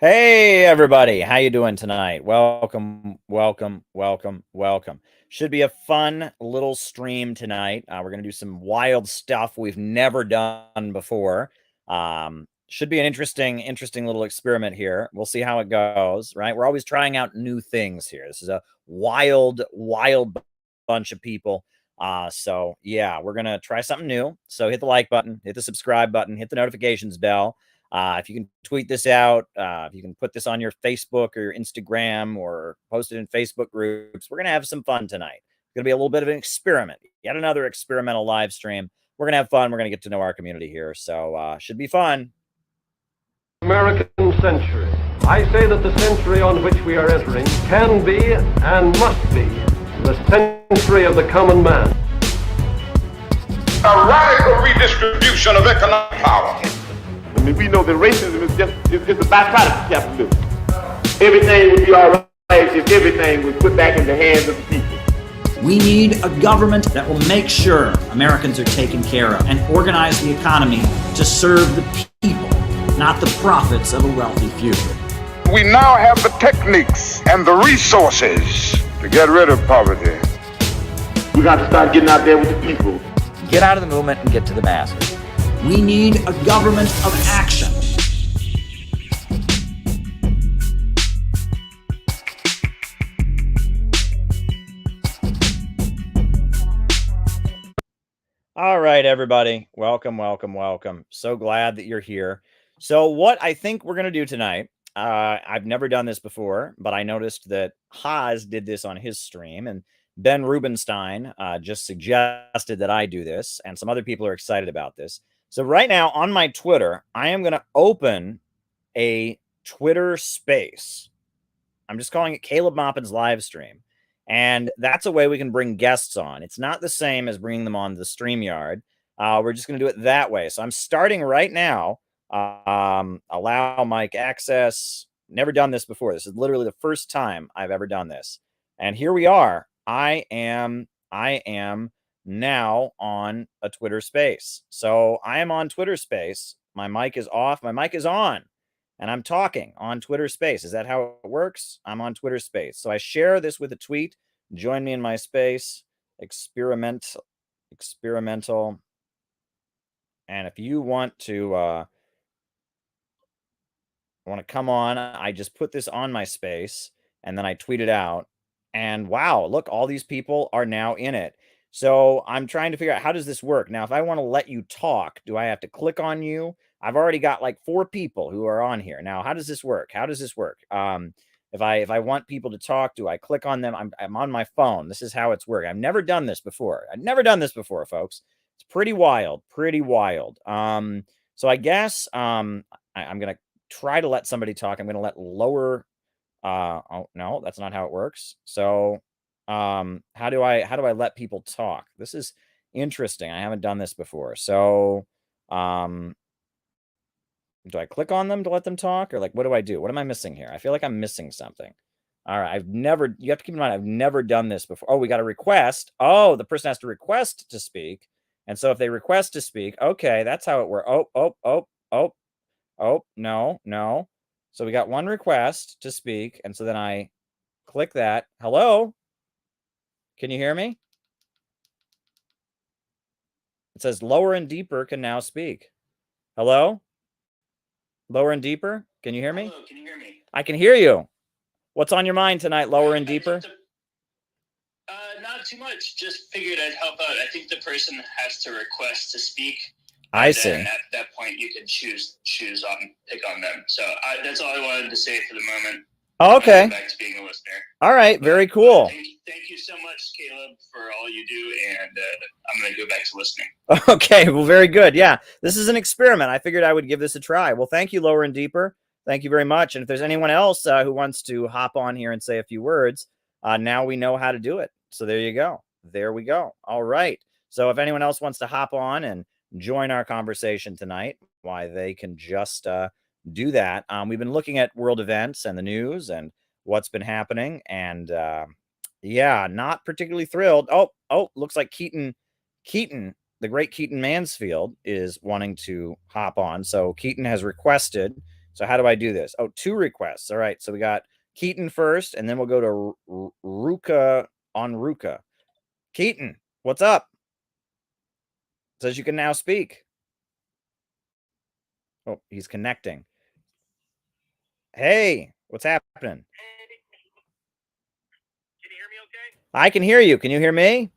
Hey everybody, how you doing tonight? Welcome, welcome, welcome, welcome. Should be a fun little stream tonight. We're gonna do some wild stuff we've never done before. Should be an interesting little experiment here. We'll see how it goes, right? We're always trying out new things here. This is a wild bunch of people. So yeah, we're gonna try something new. So hit the like button, hit the subscribe button, hit the notifications bell. If you can tweet this out, if you can put this on your Facebook or your Instagram or post it in Facebook groups, we're going to have some fun tonight. It's going to be a little bit of an experiment, yet another experimental live stream. We're going to have fun. We're going to get to know our community here. So should be fun. American century. I say that the century on which we are entering can be and must be the century of the common man. A radical redistribution of economic power. I mean, we know that racism is just a byproduct of capitalism. Everything would be all right if everything was put back in the hands of the people. We need a government that will make sure Americans are taken care of and organize the economy to serve the people, not the profits of a wealthy few. We now have the techniques and the resources to get rid of poverty. We got to start getting out there with the people. Get out of the movement and get to the masses. We need a government of action. All right, everybody. Welcome, welcome, welcome. So glad that you're here. So what I think we're going to do tonight, I've never done this before, but I noticed that Haas did this on his stream, and Ben Rubenstein just suggested that I do this, and some other people are excited about this. So right now on my Twitter, I am going to open a Twitter space. I'm just calling it Caleb Maupin's live stream. And that's a way we can bring guests on. It's not the same as bringing them on the StreamYard. We're just going to do it that way. So I'm starting right now. Allow mic access. Never done this before. This is literally the first time I've ever done this. And here we are. I am now on a Twitter space. So I am on Twitter space. My mic is off. My mic is on. And I'm talking on Twitter space. Is that how it works? I'm on Twitter space. So I share this with a tweet. Join me in my space. Experimental. And if you want to come on, I just put this on my space and then I tweet it out. And wow, look, all these people are now in it. So I'm trying to figure out, how does this work? Now, if I want to let you talk, do I have to click on you? I've already got like 4 people who are on here. Now, how does this work? If I want people to talk, do I click on them? I'm on my phone. This is how it's working. I've never done this before. Folks. It's pretty wild. So I guess I'm going to try to let somebody talk. I'm going to let lower. Oh no, that's not how it works. So how do I let people talk? This is interesting. I haven't done this before. So do I click on them to let them talk, or like, what do I do? What am I missing here? I feel like I'm missing something. All right. You have to keep in mind, I've never done this before. Oh, we got a request. Oh, the person has to request to speak. And so if they request to speak, okay, that's how it works. Oh, no. So we got one request to speak. And so then I click that. Hello? Can you hear me? It says lower and deeper can now speak. Hello? Lower and deeper? Can you hear me? Hello, can you hear me? I can hear you. What's on your mind tonight, lower and deeper? Not too much. Just figured I'd help out. I think the person has to request to speak. I see. And at that point, you can pick on them. So that's all I wanted to say for the moment. Okay. Back to being a listener. All right. Very cool. Thank you so much, Caleb, for all you do, and I'm going to go back to listening. Okay. Well, very good. Yeah, this is an experiment. I figured I would give this a try. Well, thank you, lower and deeper. Thank you very much. And if there's anyone else who wants to hop on here and say a few words, now we know how to do it. So there you go. There we go. All right. So if anyone else wants to hop on and join our conversation tonight, why, they can just do that. We've been looking at world events and the news and what's been happening. And yeah, not particularly thrilled. Oh, looks like Keaton, the great Keaton Mansfield is wanting to hop on. So Keaton has requested So how do I do this? Oh, 2 requests. All right. So we got Keaton first, and then we'll go to Ruka on Ruka. Keaton, what's up? Says you can now speak. Oh, he's connecting. Hey, what's happening? Can you hear me okay? I can hear you. Can you hear me?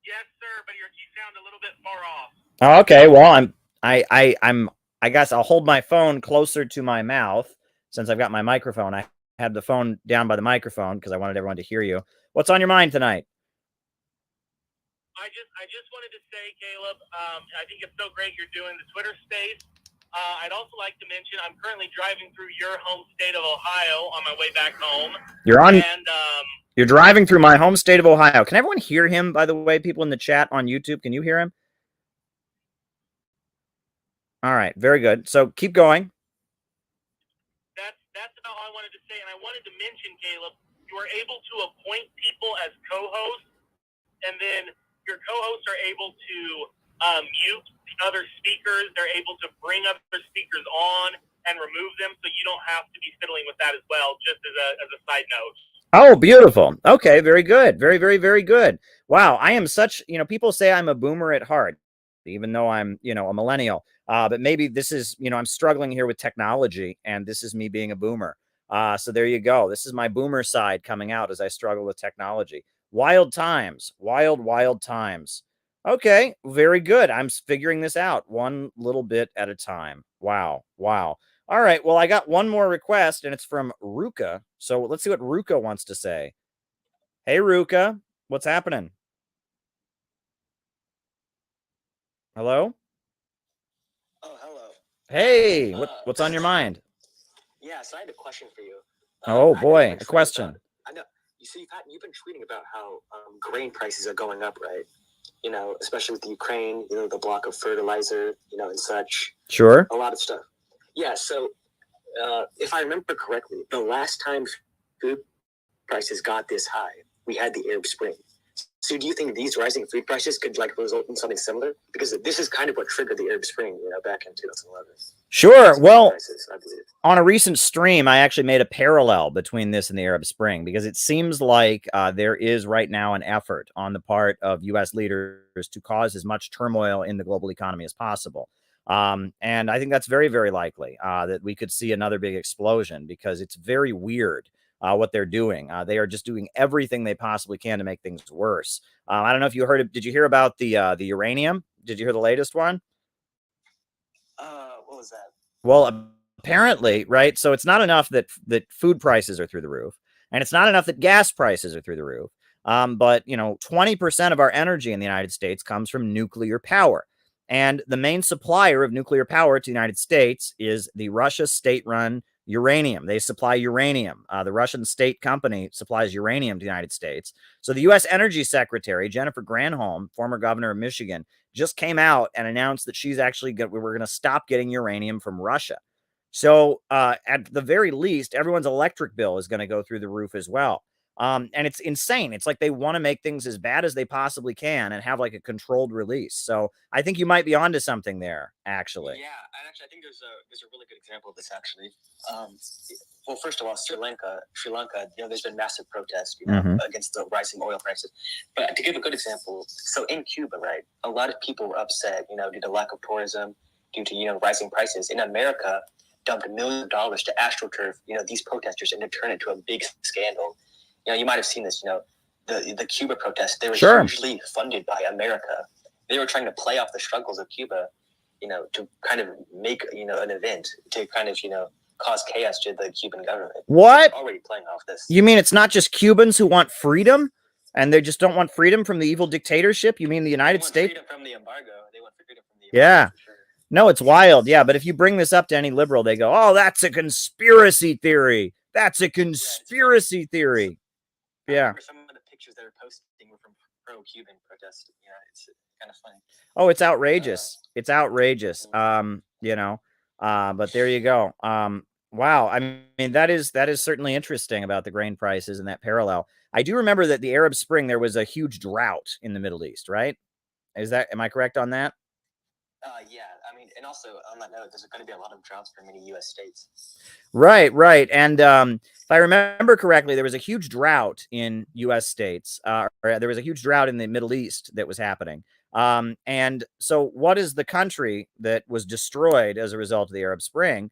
Yes, sir, but you sound a little bit far off. Oh, okay. Well, I guess I'll hold my phone closer to my mouth since I've got my microphone. I had the phone down by the microphone because I wanted everyone to hear you. What's on your mind tonight? I just wanted to say, Caleb, I think it's so great you're doing the Twitter space. I'd also like to mention I'm currently driving through your home state of Ohio on my way back home. You're driving through my home state of Ohio. Can everyone hear him, by the way? People in the chat on YouTube, can you hear him? All right, very good. So keep going. That's about all I wanted to say. And I wanted to mention, Caleb, you are able to appoint people as co-hosts, and then your co-hosts are able to mute other speakers. They're able to bring other speakers on and remove them, so you don't have to be fiddling with that as well, just as a side note. Oh, beautiful. Okay, very good. Very, very, very good. Wow, I am such, people say I'm a boomer at heart, even though I'm, a millennial. But maybe this is, I'm struggling here with technology, and this is me being a boomer. So there you go. This is my boomer side coming out as I struggle with technology. Wild times. Wild, wild times. Okay, very good. I'm figuring this out one little bit at a time. Wow, wow. All right, well, I got one more request, and it's from Ruka. So let's see what Ruka wants to say. Hey, Ruka, what's happening? Hello? Oh, hello. Hey, what's on your mind? Yeah, so I had a question for you. Oh, boy, a question. I know. You see, you've been tweeting about how grain prices are going up, right? Especially with the Ukraine, the block of fertilizer, and such. Sure. A lot of stuff. Yeah, so if I remember correctly, the last time food prices got this high, we had the Arab Spring. So do you think these rising food prices could result in something similar? Because this is kind of what triggered the Arab Spring, back in 2011. Sure. Well, prices, I believe. On a recent stream, I actually made a parallel between this and the Arab Spring because it seems like there is right now an effort on the part of U.S. leaders to cause as much turmoil in the global economy as possible. And I think that's very, very likely that we could see another big explosion because it's very weird what they're doing. They are just doing everything they possibly can to make things worse. I don't know if you heard. Did you hear about the uranium? Did you hear the latest one? What was that? Well, apparently, right? So it's not enough that food prices are through the roof, and it's not enough that gas prices are through the roof. But 20% of our energy in the United States comes from nuclear power. And the main supplier of nuclear power to the United States is the Russia state-run uranium. They supply uranium. The Russian state company supplies uranium to the United States. So the U.S. Energy Secretary, Jennifer Granholm, former governor of Michigan, just came out and announced that she's actually we're going to stop getting uranium from Russia. So at the very least, everyone's electric bill is going to go through the roof as well. And it's insane. It's like they want to make things as bad as they possibly can and have like a controlled release. So I think you might be onto something there, actually. Yeah, and actually, I think there's a really good example of this, actually. Well, first of all, Sri Lanka, there's been massive protests, against the rising oil prices. But to give a good example, so in Cuba, right, a lot of people were upset, due to lack of tourism, due to, rising prices. In America, dumped millions of dollars to AstroTurf, these protesters, and to turn it into a big scandal. You might have seen this, the Cuba protests, they were hugely funded by America. They were trying to play off the struggles of Cuba, to kind of make, an event to kind of, cause chaos to the Cuban government. What? They're already playing off this. You mean it's not just Cubans who want freedom and they just don't want freedom from the evil dictatorship? You mean the United States? Freedom from the embargo. They want freedom from the embargo. Yeah. For sure. No, it's wild. Yeah. But if you bring this up to any liberal, they go, oh, that's a conspiracy theory. That's a conspiracy theory. Yeah. Some of the pictures they were posting were from pro-Cuban protests. It's kind of funny. Oh, it's outrageous. It's outrageous. But there you go. Wow. I mean, that is certainly interesting about the grain prices and that parallel. I do remember that the Arab Spring, there was a huge drought in the Middle East, right? Am I correct on that? Yeah. I mean, And also, on that note, there's going to be a lot of droughts for many U.S. states. Right, right. And if I remember correctly, there was a huge drought in U.S. states. Or there was a huge drought in the Middle East that was happening. And so what is the country that was destroyed as a result of the Arab Spring?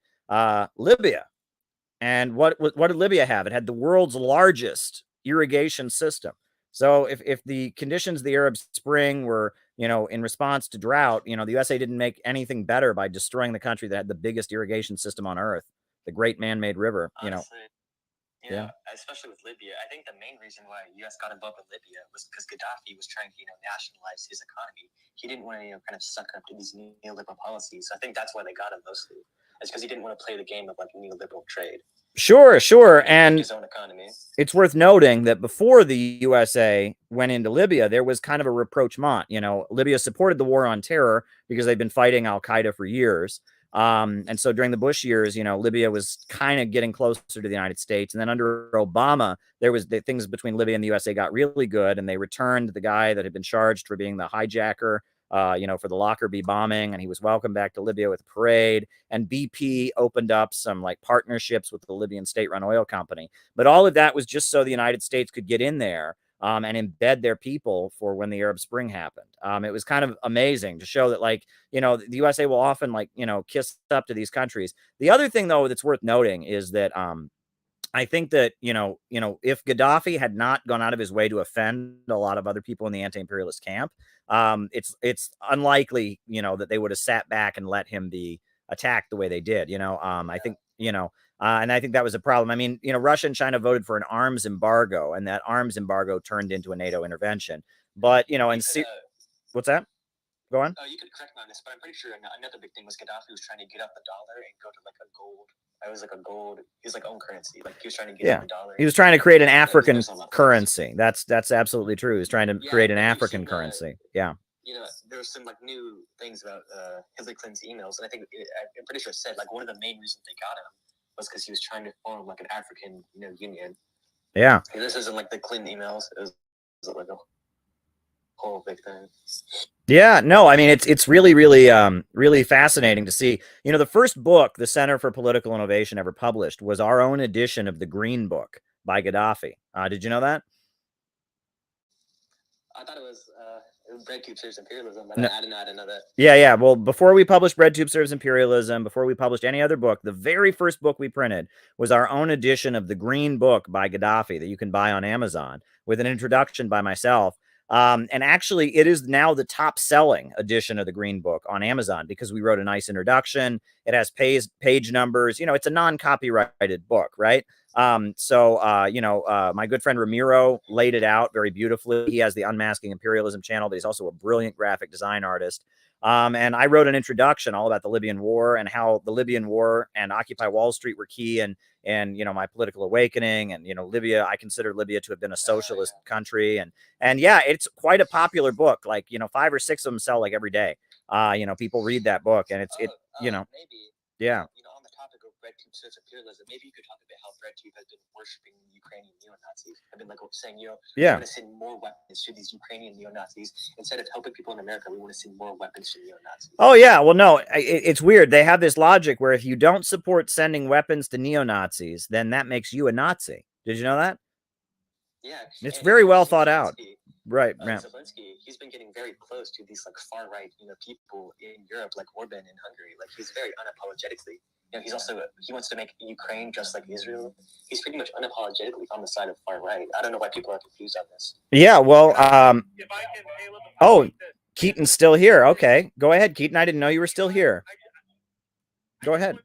Libya. And what did Libya have? It had the world's largest irrigation system. So if the conditions of the Arab Spring were, in response to drought, the USA didn't make anything better by destroying the country that had the biggest irrigation system on earth, the great man-made river. Honestly, especially with Libya, I think the main reason why the U.S. got involved with Libya was because Gaddafi was trying to, nationalize his economy. He didn't want to, kind of suck up to these neoliberal policies. So I think that's why they got him mostly. It's because he didn't want to play the game of like neoliberal trade. Sure. And his own economy. It's worth noting that before the USA went into Libya, there was kind of a rapprochement. Libya supported the war on terror because they've been fighting Al Qaeda for years. And so during the Bush years, Libya was kind of getting closer to the United States. And then under Obama, there was things between Libya and the USA got really good. And they returned the guy that had been charged for being the hijacker, for the Lockerbie bombing, and he was welcomed back to Libya with a parade. And BP opened up some like partnerships with the Libyan state-run oil company. But all of that was just so the United States could get in there and embed their people for when the Arab Spring happened. It was kind of amazing to show that, the USA will often kiss up to these countries. The other thing, though, that's worth noting is that I think that, if Gaddafi had not gone out of his way to offend a lot of other people in the anti-imperialist camp, it's unlikely, that they would have sat back and let him be attacked the way they did. I think, and I think that was a problem. I mean, Russia and China voted for an arms embargo, and that arms embargo turned into a NATO intervention. But, what's that? Go on. You could correct me on this, but I'm pretty sure another big thing was Gaddafi was trying to get up the dollar and go to like a gold. It was like a gold. It was like own currency. Like he was trying to get up the dollar. He was trying to create an African currency. That's absolutely true. He was trying to create an African currency. Yeah. There was some like new things about Hillary Clinton's emails, and I'm pretty sure it said like one of the main reasons they got him was because he was trying to form like an African, union. Yeah. And this isn't like the Clinton emails. It was like a whole big thing. Yeah, no, I mean, it's really, really, really fascinating to see. The first book the Center for Political Innovation ever published was our own edition of the Green Book by Gaddafi. Did you know that? I thought it was Bread Tube Serves Imperialism, but I didn't know that. Yeah. Well, before we published Bread Tube Serves Imperialism, before we published any other book, the very first book we printed was our own edition of the Green Book by Gaddafi that you can buy on Amazon with an introduction by myself. And actually, it is now the top-selling edition of the Green Book on Amazon because we wrote a nice introduction. It has page numbers. It's a non-copyrighted book, right? My good friend Ramiro laid it out very beautifully. He has the Unmasking Imperialism channel, but he's also a brilliant graphic design artist. And I wrote an introduction all about the Libyan War and how the Libyan War and Occupy Wall Street were key and my political awakening. And, Libya, I consider Libya to have been a socialist country. And yeah, it's quite a popular book. 5 or 6 of them sell every day. People read that book and maybe. Yeah. On the topic of Bread Tube Serves Imperialism, maybe you could talk about how Bread Tube has been worshiping Ukrainian neo-Nazis. I've been saying, we want to send more weapons to these Ukrainian neo-Nazis. Instead of helping people in America, we want to send more weapons to neo-Nazis. Oh, yeah. Well, no, it's weird. They have this logic where if you don't support sending weapons to neo-Nazis, then that makes you a Nazi. Did you know that? Yeah. It's very well thought out. Right. Zelensky, he's been getting very close to these far right, people in Europe, like Orban in Hungary. He's very unapologetically. He wants to make Ukraine just like Israel. He's pretty much unapologetically on the side of far right. I don't know why people are confused on this. Yeah. Well. If I can, Caleb, Keaton's still here. Okay, go ahead, Keaton. I didn't know you were still here. Go ahead. You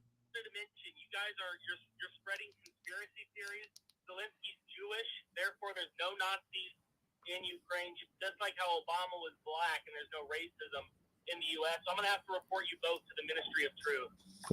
guys you're spreading conspiracy theories. Zelensky's Jewish, therefore there's no Nazis in Ukraine, just like how Obama was black and there's no racism in the U.S. So I'm going to have to report you both to the Ministry of Truth.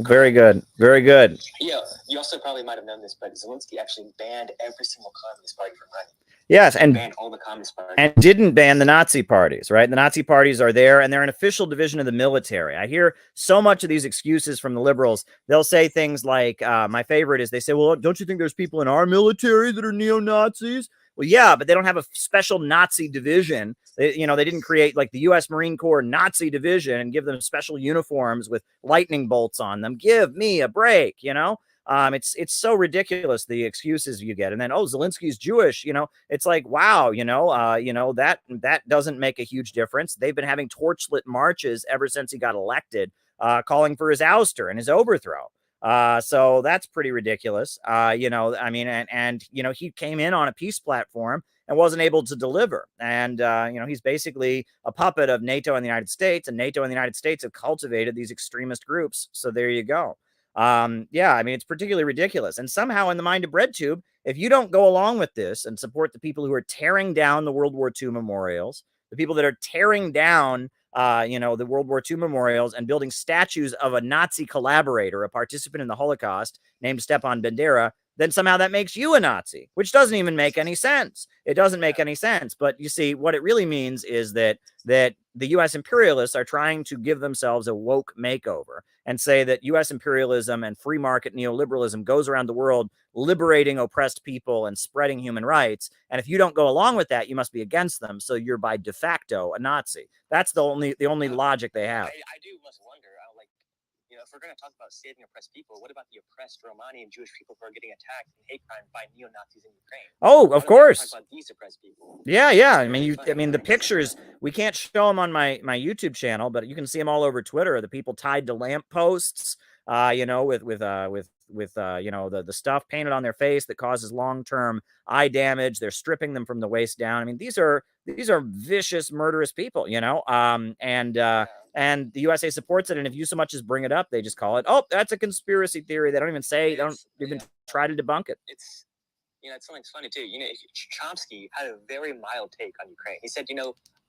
Very good. Very good. Yeah, you also probably might have known this, but Zelensky actually banned every single communist party from running. Yes, and banned all the communist parties. And didn't ban the Nazi parties, right? The Nazi parties are there, and they're an official division of the military. I hear so much of these excuses from the liberals. They'll say things like, my favorite is they say, well, don't you think there's people in our military that are neo-Nazis? Well, yeah, but they don't have a special Nazi division. They didn't create like the U.S. Marine Corps Nazi division and give them special uniforms with lightning bolts on them. Give me a break, it's so ridiculous, the excuses you get. And then, Zelensky's Jewish, it's like, wow, that doesn't make a huge difference. They've been having torchlit marches ever since he got elected, calling for his ouster and his overthrow. So that's pretty ridiculous. He came in on a peace platform and wasn't able to deliver. And, he's basically a puppet of NATO and the United States, and NATO and the United States have cultivated these extremist groups. So there you go. It's particularly ridiculous. And somehow in the mind of BreadTube, if you don't go along with this and support the people who are tearing down the World War II memorials, the people that are tearing down the World War II memorials and building statues of a Nazi collaborator, a participant in the Holocaust named Stepan Bandera, then somehow that makes you a Nazi, which doesn't even make any sense. It doesn't make any sense. But you see, what it really means is that the U.S. imperialists are trying to give themselves a woke makeover and say that U.S. imperialism and free market neoliberalism goes around the world liberating oppressed people and spreading human rights. And if you don't go along with that, you must be against them. So you're by de facto a Nazi. That's the only logic they have. I do must wonder, if we're going to talk about saving oppressed people, what about the oppressed Romani and Jewish people who are getting attacked in hate crime by neo-Nazis in Ukraine? Oh, of course. Talk about these oppressed people. Yeah. The pictures, we can't show them on my YouTube channel, but you can see them all over Twitter. The people tied to lampposts, with the stuff painted on their face that causes long-term eye damage. They're stripping them from the waist down. These are vicious, murderous people, and the USA supports it. And if you so much as bring it up, they just call it, oh, that's a conspiracy theory. They don't even try to debunk it. It's something's funny too. Chomsky had a very mild take on Ukraine. He said,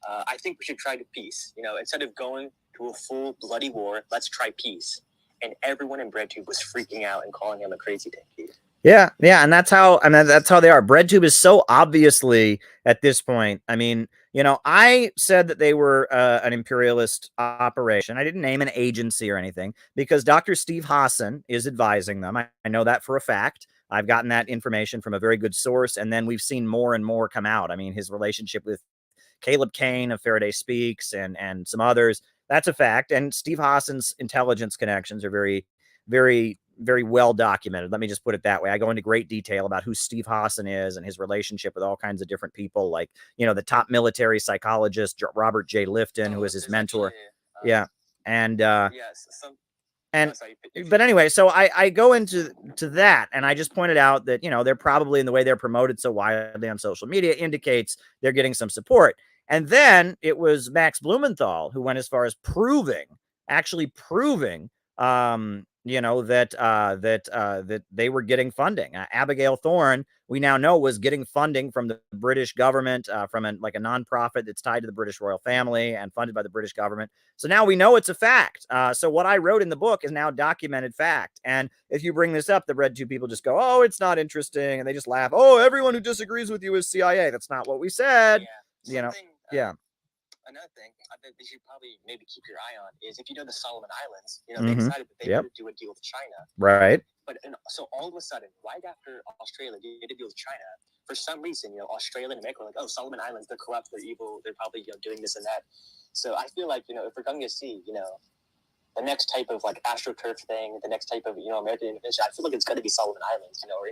I think we should try to peace. Instead of going to a full bloody war, let's try peace. And everyone in BreadTube was freaking out and calling him a crazy tanky. Yeah, and that's how they are. BreadTube is so obviously at this point. I said that they were an imperialist operation. I didn't name an agency or anything because Dr. Steve Hassan is advising them. I know that for a fact. I've gotten that information from a very good source, and then we've seen more and more come out. His relationship with Caleb Kane of Faraday Speaks and some others, that's a fact. And Steve Hassan's intelligence connections are very, very, very well documented. Let me just put it that way. I go into great detail about who Steve Hassan is and his relationship with all kinds of different people, like, the top military psychologist, Robert J. Lifton, who is his mentor. But anyway, so I go into that, and I just pointed out that, they're probably, in the way they're promoted so widely on social media, indicates they're getting some support. And then it was Max Blumenthal who went as far as actually proving, that they were getting funding. Abigail Thorne, we now know, was getting funding from the British government, from a nonprofit that's tied to the British royal family and funded by the British government. So now we know it's a fact. So what I wrote in the book is now documented fact. And if you bring this up, the BreadTube people just go, oh, it's not interesting. And they just laugh. Oh, everyone who disagrees with you is CIA. That's not what we said. Another thing I think they should probably maybe keep your eye on is, if the Solomon Islands, they decided that they would do a deal with China. Right. So all of a sudden, right after Australia did a deal with China, for some reason, Australia and America were like, oh, Solomon Islands, they're corrupt, they're evil, they're probably doing this and that. So I feel like, if we're going to see, the next type of AstroTurf thing, the next type of American intervention, I feel like it's going to be Solomon Islands, or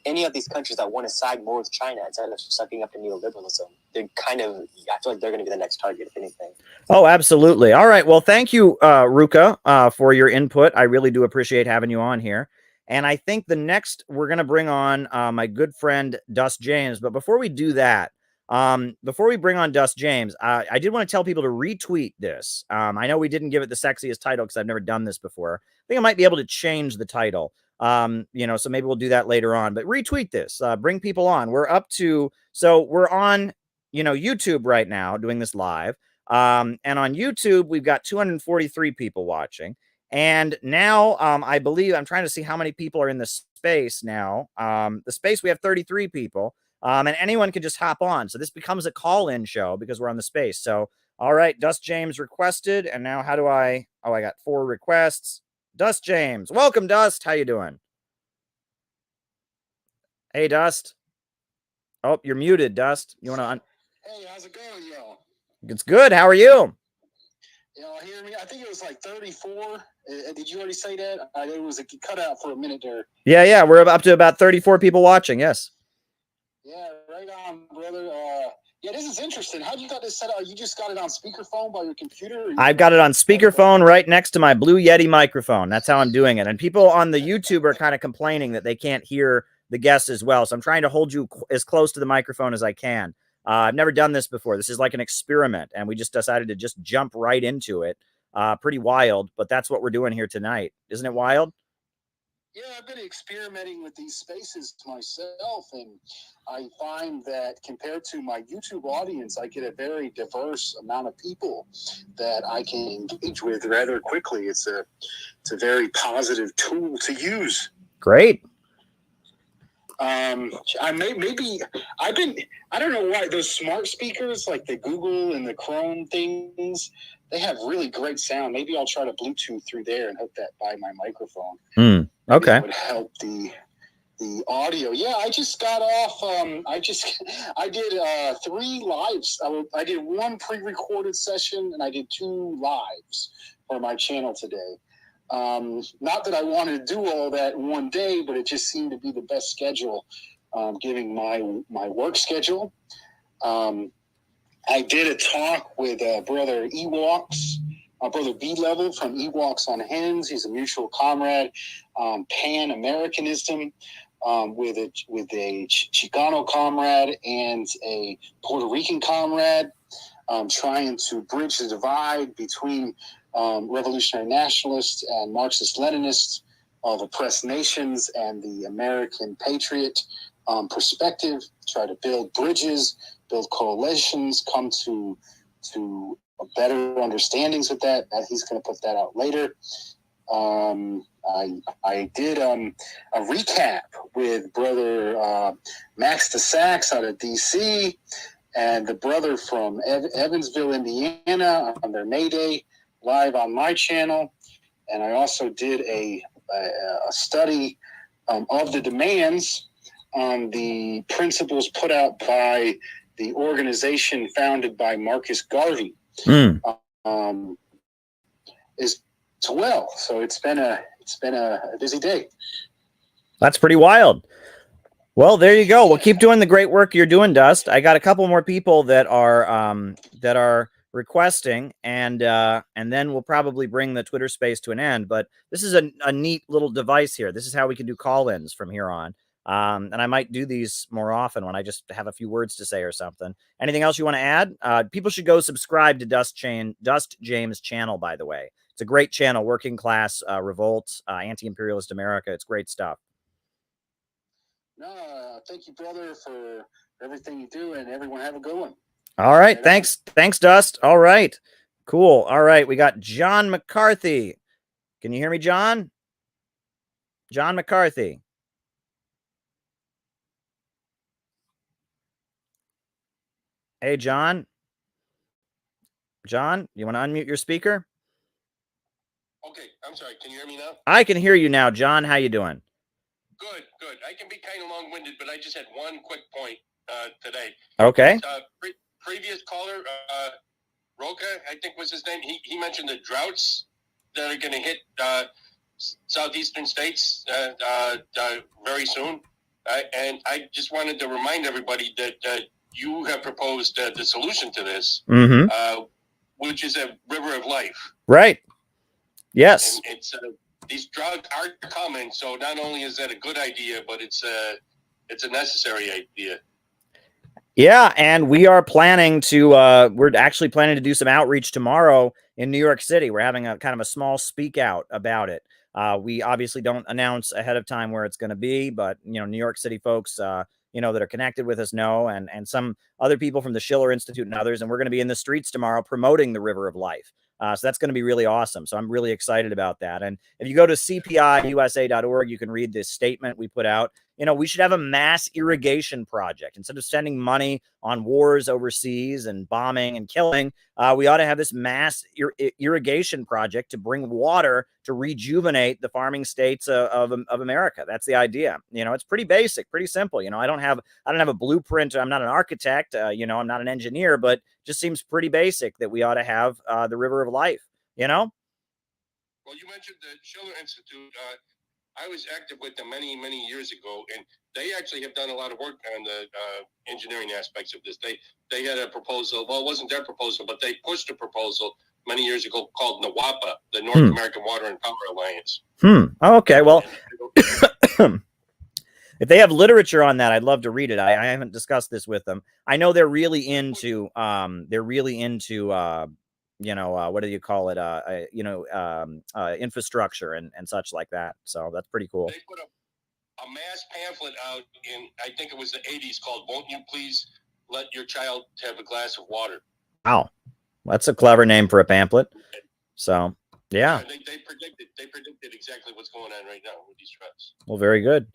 any of these countries that want to side more with China instead of sucking up to neoliberalism. They're I feel like they're going to be the next target, if anything. Oh, absolutely. All right. Well, thank you, Ruka, for your input. I really do appreciate having you on here. And I think the next we're going to bring on my good friend Dust James. But before we do that, before we bring on Dust James, I did want to tell people to retweet this. I know we didn't give it the sexiest title because I've never done this before. I think I might be able to change the title. So maybe we'll do that later on, but retweet this, bring people on. We're on, YouTube right now doing this live. And on YouTube, we've got 243 people watching. And now, I believe I'm trying to see how many people are in the space now. The space, we have 33 people. And anyone can just hop on. So this becomes a call-in show because we're on the space. So, all right, Dust James requested. And now how do I got 4 requests. Dust James. Welcome, Dust. How you doing? Hey, Dust. Oh, you're muted, Dust. You want to? Hey, how's it going, y'all? It's good. How are you? Y'all hear me? I think it was like 34. Did you already say that? It was a cutout for a minute there. Yeah. We're up to about 34 people watching. Yes. Yeah, right on, brother. Yeah, this is interesting. How you got this set up? You just got it on speakerphone by your computer? I've got it on speakerphone right next to my Blue Yeti microphone. That's how I'm doing it. And people on the YouTube are kind of complaining that they can't hear the guests as well. So I'm trying to hold you as close to the microphone as I can. I've never done this before. This is like an experiment, and we just decided to just jump right into it. Pretty wild, but that's what we're doing here tonight. Isn't it wild? Yeah, I've been experimenting with these spaces myself, and I find that compared to my YouTube audience, I get a very diverse amount of people that I can engage with rather quickly. It's a very positive tool to use. Great. I don't know why those smart speakers like the Google and the Chrome things, they have really great sound. Maybe I'll try to Bluetooth through there and hook that by my microphone. Okay. It would help the audio. Yeah, I just got off. I did 3 lives. I did 1 pre-recorded session and I did 2 lives for my channel today. Not that I wanted to do all that in one day, but it just seemed to be the best schedule, given my work schedule. I did a talk with brother Ewoks, brother B-Level from Ewoks on Hens. He's a mutual comrade, Pan-Americanism, with a Chicano comrade and a Puerto Rican comrade, trying to bridge the divide between revolutionary nationalists and Marxist-Leninists of oppressed nations and the American patriot perspective, try to build bridges, build coalitions, come to better understandings with that. He's going to put that out later. I did a recap with brother Max the Sax out of D.C. and the brother from Evansville, Indiana, on their May Day live on my channel. And I also did a study of the demands on the principles put out by the organization founded by Marcus Garvey. As well. So it's been a busy day. That's pretty wild. Well, there you go. Well, keep doing the great work you're doing, Dust. I got a couple more people that are requesting, and then we'll probably bring the Twitter space to an end. But this is a neat little device here. This is how we can do call-ins from here on. And I might do these more often when I just have a few words to say or something. Anything else you want to add? People should go subscribe to Dust James' channel, by the way. It's a great channel, Working Class Revolt, Anti-Imperialist America. It's great stuff. No, thank you, brother, for everything you do, and everyone have a good one. All right, thanks, Dust. All right, cool. All right, we got John McCarthy. Can you hear me, John? John McCarthy. Hey, John. John, you want to unmute your speaker? Okay, I'm sorry. Can you hear me now? I can hear you now, John. How you doing? Good. I can be kind of long-winded, but I just had one quick point today. Okay. Previous caller, Roca, I think was his name. He mentioned the droughts that are going to hit southeastern states very soon. And I just wanted to remind everybody that you have proposed the solution to this, which is a river of life. Right. Yes. And it's these droughts are coming, so not only is that a good idea, but it's a necessary idea. Yeah, and we are planning to we're actually planning to do some outreach tomorrow in New York City. We're having a kind of a small speak out about it. We obviously don't announce ahead of time where it's going to be, but New York City folks that are connected with us know, and some other people from the Schiller Institute and others, and we're going to be in the streets tomorrow promoting the River of Life. So that's going to be really awesome. So I'm really excited about that. And if you go to cpiusa.org, you can read this statement we put out. we should have a mass irrigation project. Instead of sending money on wars overseas and bombing and killing, we ought to have this mass irrigation project to bring water to rejuvenate the farming states of America. That's the idea. It's pretty basic, pretty simple. I don't have a blueprint. I'm not an architect. I'm not an engineer, but just seems pretty basic that we ought to have the river of life. Well, you mentioned the Schiller Institute. I was active with them many, many years ago, and they actually have done a lot of work on the engineering aspects of this. They had a proposal. Well, it wasn't their proposal, but they pushed a proposal many years ago called NWAPA, the North American Water and Power Alliance. Oh, okay. Well, if they have literature on that, I'd love to read it. I haven't discussed this with them. I know they're really into what do you call it? Infrastructure and such like that. So that's pretty cool. They put a mass pamphlet out in, I think it was the 80s, called "Won't You Please Let Your Child Have a Glass of Water?" Wow, that's a clever name for a pamphlet. So yeah, they predicted exactly what's going on right now with these trends. Well, very good.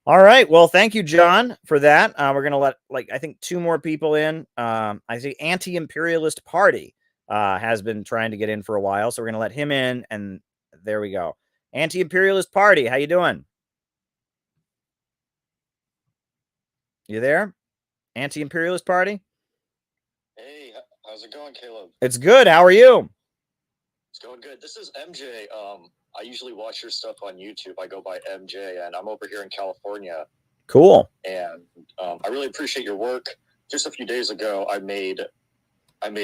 All right. Well, thank you, John, for that. We're gonna let I think 2 more people in. I see Anti-Imperialist Party has been trying to get in for a while, so we're gonna let him in, and there we go. Anti-Imperialist Party, how you doing? You there? Anti-Imperialist Party? Hey, how's it going, Caleb? It's good. How are you? It's going good. This is MJ. I usually watch your stuff on YouTube. I go by MJ, and I'm over here in California. Cool. And I really appreciate your work. Just a few days ago, I made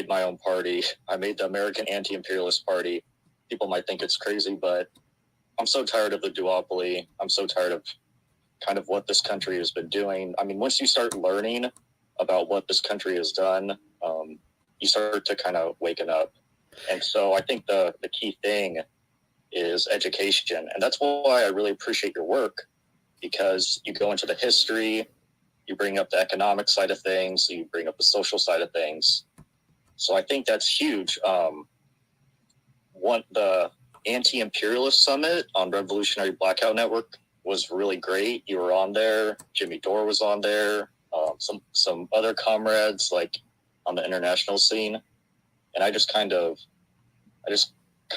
my own party. I made the American Anti-Imperialist Party. People might think it's crazy, but I'm so tired of the duopoly. I'm so tired of kind of what this country has been doing. I mean, once you start learning about what this country has done, you start to kind of waken up. And so I think the key thing is education. And that's why I really appreciate your work, because you go into the history, you bring up the economic side of things, you bring up the social side of things. So I think that's huge. The Anti-Imperialist Summit on Revolutionary Blackout Network was really great. You were on there. Jimmy Dore was on there. Some other comrades like on the international scene. And I just kind of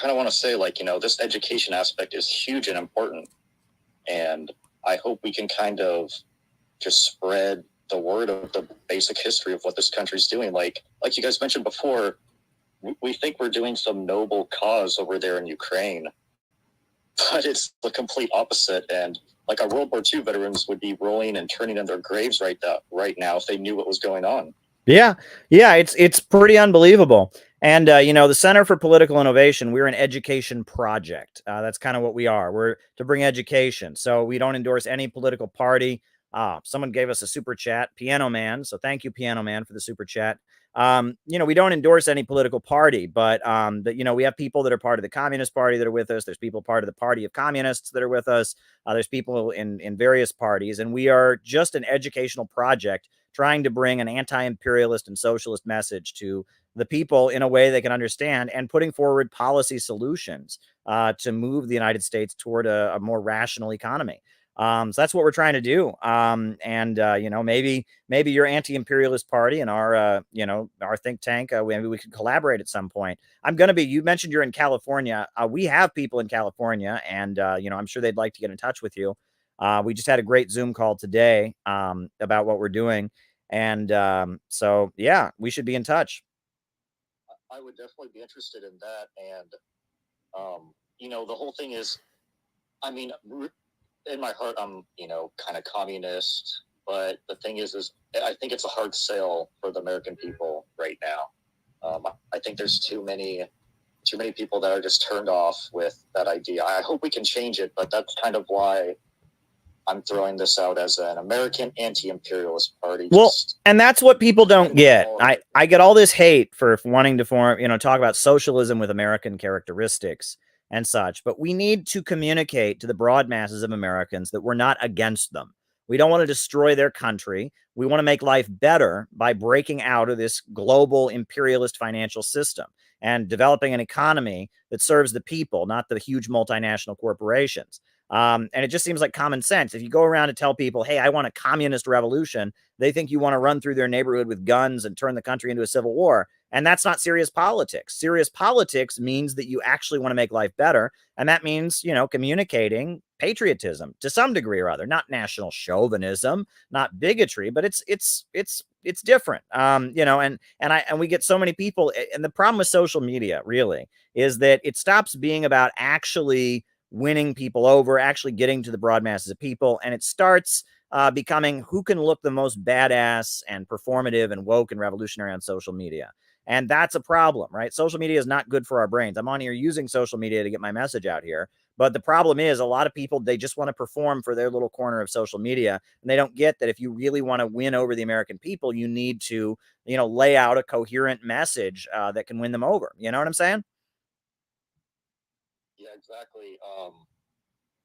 want to say, this education aspect is huge and important. And I hope we can kind of just spread the word of the basic history of what this country's doing. Like you guys mentioned before, we think we're doing some noble cause over there in Ukraine, but it's the complete opposite. And like our World War II veterans would be rolling and turning in their graves right now if they knew what was going on. Yeah, it's pretty unbelievable. And the Center for Political Innovation, we're an education project. That's kind of what we are. We're to bring education. So we don't endorse any political party. Someone gave us a super chat, Piano Man. So thank you, Piano Man, for the super chat. We don't endorse any political party, but we have people that are part of the Communist Party that are with us. There's people part of the Party of Communists that are with us. There's people in various parties, and we are just an educational project trying to bring an anti-imperialist and socialist message to the people in a way they can understand, and putting forward policy solutions to move the United States toward a more rational economy. So that's what we're trying to do. Maybe your anti-imperialist party and our think tank, maybe we could collaborate at some point. You mentioned you're in California. We have people in California, and I'm sure they'd like to get in touch with you. We just had a great Zoom call today about what we're doing. And so, yeah, we should be in touch. I would definitely be interested in that. And, the whole thing is, I mean, in my heart, I'm, kind of communist. But the thing is I think it's a hard sell for the American people right now. I think there's too many people that are just turned off with that idea. I hope we can change it, but that's kind of why I'm throwing this out as an American anti-imperialist party. Well, and that's what people don't get. I get all this hate for wanting to talk about socialism with American characteristics and such, but we need to communicate to the broad masses of Americans that we're not against them. We don't want to destroy their country. We want to make life better by breaking out of this global imperialist financial system and developing an economy that serves the people, not the huge multinational corporations. And it just seems like common sense. If you go around and tell people, hey, I want a communist revolution, they think you want to run through their neighborhood with guns and turn the country into a civil war. And that's not serious politics. Serious politics means that you actually want to make life better. And that means, communicating patriotism to some degree or other, not national chauvinism, not bigotry, but it's different. And we get so many people. And the problem with social media really is that it stops being about actually winning people over, actually getting to the broad masses of people. And it starts becoming who can look the most badass and performative and woke and revolutionary on social media. And that's a problem, right? Social media is not good for our brains. I'm on here using social media to get my message out here. But the problem is a lot of people, they just want to perform for their little corner of social media. And they don't get that if you really want to win over the American people, you need to, lay out a coherent message that can win them over. You know what I'm saying? Yeah, exactly.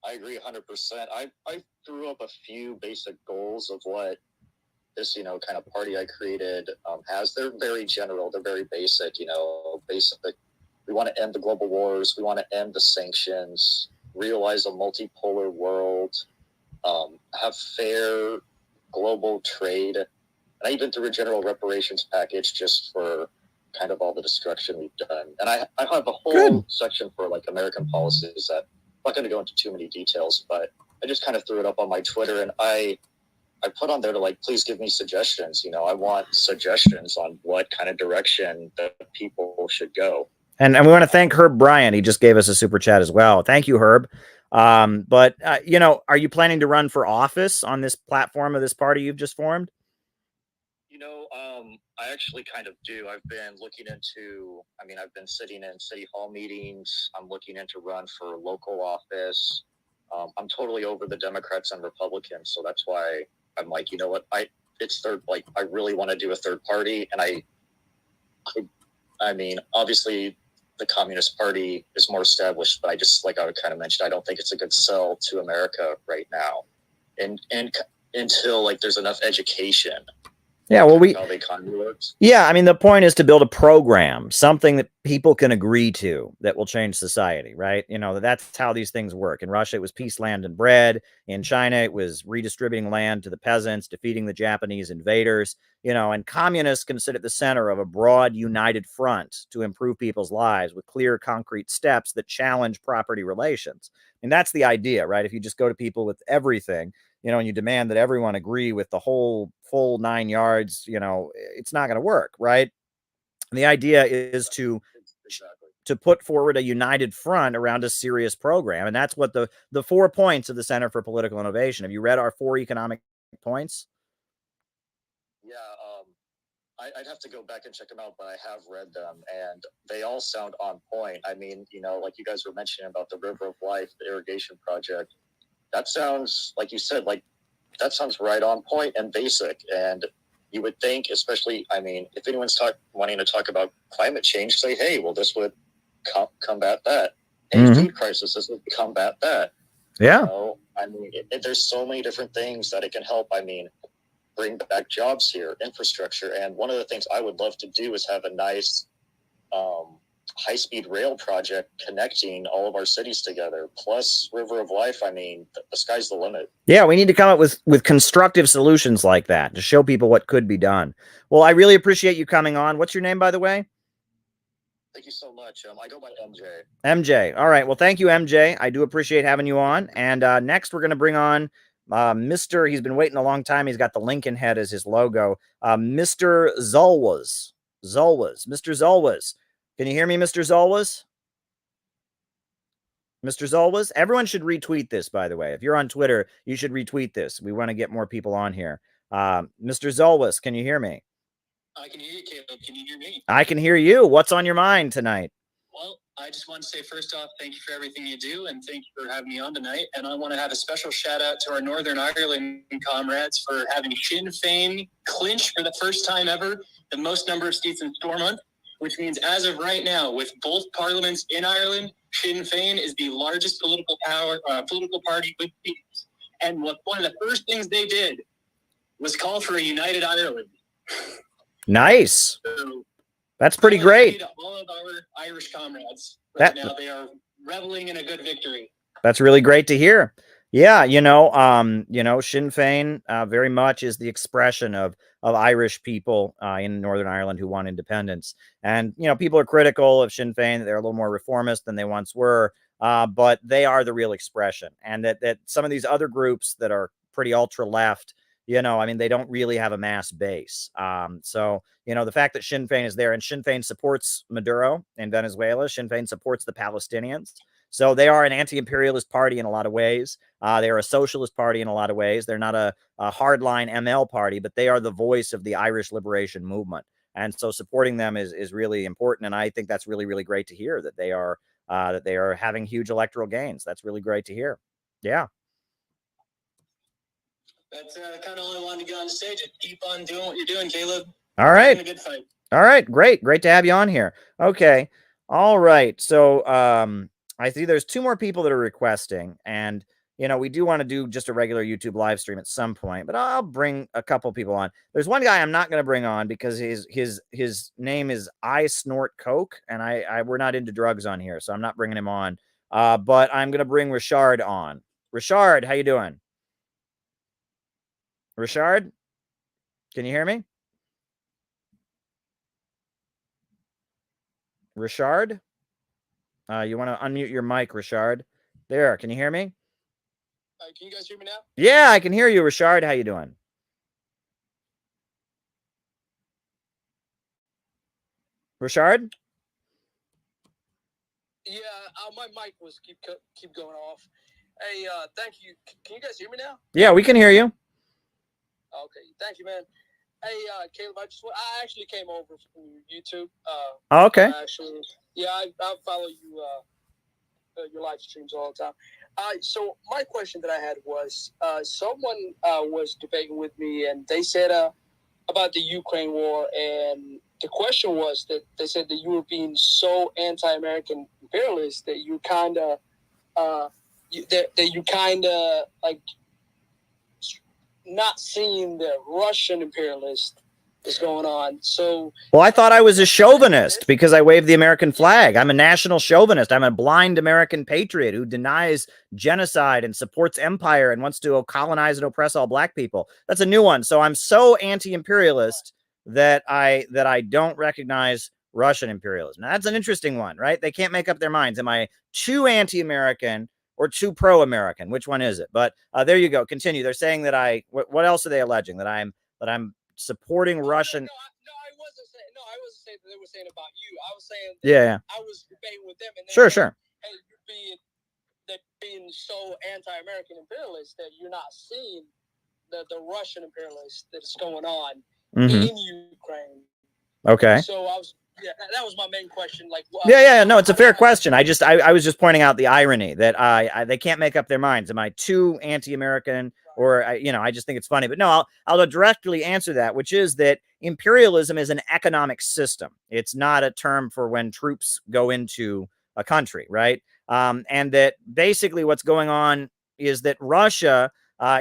I agree 100%. I threw up a few basic goals of what this, kind of party I created has. They're very general. They're very basic, basic. We want to end the global wars. We want to end the sanctions, realize a multipolar world, have fair global trade. And I even threw a general reparations package just for kind of all the destruction we've done. And I have a whole section for like American policies that I'm not going to go into too many details, but I just kind of threw it up on my Twitter, and I put on there to like, please give me suggestions. I want suggestions on what kind of direction the people should go. And we want to thank Herb Bryant. He just gave us a super chat as well. Thank you, Herb. But are you planning to run for office on this platform of this party you've just formed? I actually kind of do. I've been looking into, I've been sitting in city hall meetings. I'm looking into run for local office. I'm totally over the Democrats and Republicans. So that's why I'm like, you know what? I really want to do a third party. And obviously the Communist Party is more established, but I just, like I kind of mentioned, I don't think it's a good sell to America right now. And until like there's enough education. Yeah, well, how the economy works. Yeah, the point is to build a program, something that people can agree to that will change society, right? That's how these things work. In Russia, it was peace, land, and bread. In China, it was redistributing land to the peasants, defeating the Japanese invaders, and communists can sit at the center of a broad, united front to improve people's lives with clear, concrete steps that challenge property relations. And that's the idea, right? If you just go to people with everything, and you demand that everyone agree with the whole full 9 yards, it's not going to work, right? And the idea is to put forward a united front around a serious program. And that's what the 4 points of the Center for Political Innovation. Have you read our 4 economic points? Yeah, I'd have to go back and check them out, but I have read them, and they all sound on point. Like you guys were mentioning about the River of Life, the irrigation project. That sounds, like you said, that sounds right on point and basic. And you would think, especially, if anyone's wanting to talk about climate change, say, hey, well, this would combat that. Food crisis, this would combat that. Yeah. There's so many different things that it can help. Bring back jobs here, infrastructure. And one of the things I would love to do is have a nice high-speed rail project connecting all of our cities together, plus River of Life. The sky's the limit. Yeah, we need to come up with constructive solutions like that to show people what could be done. Well, I really appreciate you coming on. What's your name, by the way? Thank you so much. I go by MJ. MJ. All right. Well, thank you, MJ. I do appreciate having you on. And next, we're going to bring on Mr. He's been waiting a long time. He's got the Lincoln head as his logo. Mr. Zolwas. Mr. Zolwas. Can you hear me, Mr. Zolwas? Mr. Zolwas? Everyone should retweet this, by the way. If you're on Twitter, you should retweet this. We want to get more people on here. Mr. Zolwas, can you hear me? I can hear you, Caleb. Can you hear me? I can hear you. What's on your mind tonight? Well, I just want to say, first off, thank you for everything you do, and thank you for having me on tonight. And I want to have a special shout-out to our Northern Ireland comrades for having Sinn Féin clinch for the first time ever the most number of seats in Stormont, which means as of right now, with both parliaments in Ireland, Sinn Féin is the largest political party with seats. And one of the first things they did was call for a united Ireland. Nice. So, that's pretty great. All of our Irish comrades right now, they are reveling in a good victory. That's really great to hear. Yeah, Sinn Féin very much is the expression of Irish people in Northern Ireland who want independence. And people are critical of Sinn Féin; they're a little more reformist than they once were, but they are the real expression. And that some of these other groups that are pretty ultra left, I mean, they don't really have a mass base. So the fact that Sinn Féin is there, and Sinn Féin supports Maduro in Venezuela, Sinn Féin supports the Palestinians. So they are an anti-imperialist party in a lot of ways. They are a socialist party in a lot of ways. They're not a hardline ML party, but they are the voice of the Irish liberation movement. And so supporting them is really important. And I think that's really, really great to hear that they are having huge electoral gains. That's really great to hear. Yeah. That's kind of all I wanted to get on stage and keep on doing what you're doing, Caleb. All right. A good fight. All right. Great to have you on here. Okay. All right. So I see there's 2 more people that are requesting, and we do want to do just a regular YouTube live stream at some point, but I'll bring a couple people on. There's one guy I'm not going to bring on because his name is I Snort Coke, and we're not into drugs on here, so I'm not bringing him on. But I'm going to bring Richard on. Richard, how you doing? Richard, can you hear me? Richard? You want to unmute your mic, Richard? There, can you hear me? Can you guys hear me now? Yeah, I can hear you, Richard. How you doing? Richard? Yeah, my mic was keep going off. Hey, thank you. Can you guys hear me now? Yeah, we can hear you. Okay, thank you, man. Hey, Caleb, I actually came over from YouTube. Oh, okay. I follow you your live streams all the time. So my question that I had was, someone was debating with me, and they said about the Ukraine war, and the question was that they said that you were being so anti-American imperialist that you kind of like not seeing the Russian imperialist is going on. So, well, I thought I was a chauvinist because I waved the American flag. I'm a national chauvinist. I'm a blind American patriot who denies genocide and supports empire and wants to colonize and oppress all black people. That's a new one. So I'm so anti-imperialist that I don't recognize Russian imperialism. Now, that's an interesting one, right? They can't make up their minds. Am I too anti-American or too pro-American? Which one is it? But there you go. Continue. They're saying that what else are they alleging? That I'm supporting Russian. No, I wasn't saying that they were saying about you. I was saying that I was debating with them, and sure. Hey, you're being so anti-American imperialist that you're not seeing the Russian imperialist that's going on in Ukraine. Okay. So that was my main question. Like, no, it's a fair question. I was just pointing out the irony that they can't make up their minds. Am I too anti-American, or I just think it's funny. But no, I'll directly answer that, which is that imperialism is an economic system. It's not a term for when troops go into a country, right? And that basically what's going on is that Russia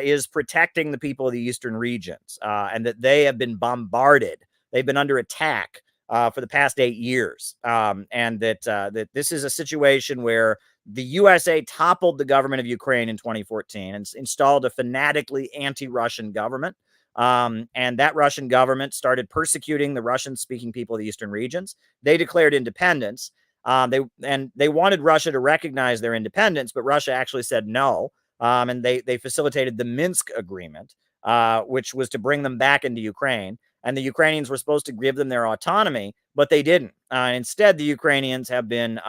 is protecting the people of the eastern regions, and that they have been bombarded. They've been under attack for the past 8 years, and that this is a situation where the USA toppled the government of Ukraine in 2014 and installed a fanatically anti-Russian government. And that Russian government started persecuting the Russian-speaking people of the eastern regions. They declared independence. They wanted Russia to recognize their independence, but Russia actually said no. And they facilitated the Minsk Agreement, which was to bring them back into Ukraine. And the Ukrainians were supposed to give them their autonomy, but they didn't. Instead, the Ukrainians have been,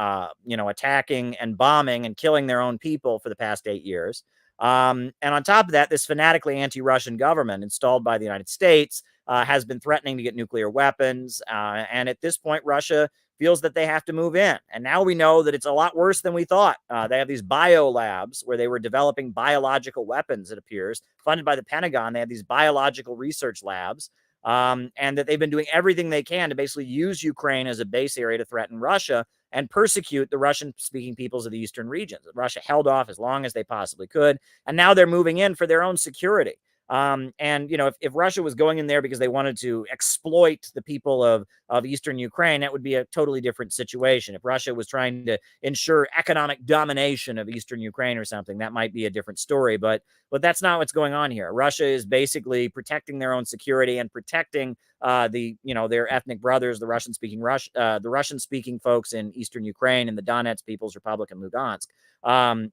attacking and bombing and killing their own people for the past 8 years. And on top of that, this fanatically anti-Russian government installed by the United States has been threatening to get nuclear weapons. And at this point, Russia feels that they have to move in. And now we know that it's a lot worse than we thought. They have these bio labs where they were developing biological weapons, it appears, funded by the Pentagon. They have these biological research labs. And that they've been doing everything they can to basically use Ukraine as a base area to threaten Russia and persecute the Russian-speaking peoples of the eastern regions. Russia held off as long as they possibly could, and now they're moving in for their own security. And if Russia was going in there because they wanted to exploit the people of of Eastern Ukraine, that would be a totally different situation. If Russia was trying to ensure economic domination of Eastern Ukraine or something, that might be a different story. But that's not what's going on here. Russia is basically protecting their own security and protecting their ethnic brothers, the Russian speaking folks in Eastern Ukraine and the Donetsk People's Republic in Lugansk.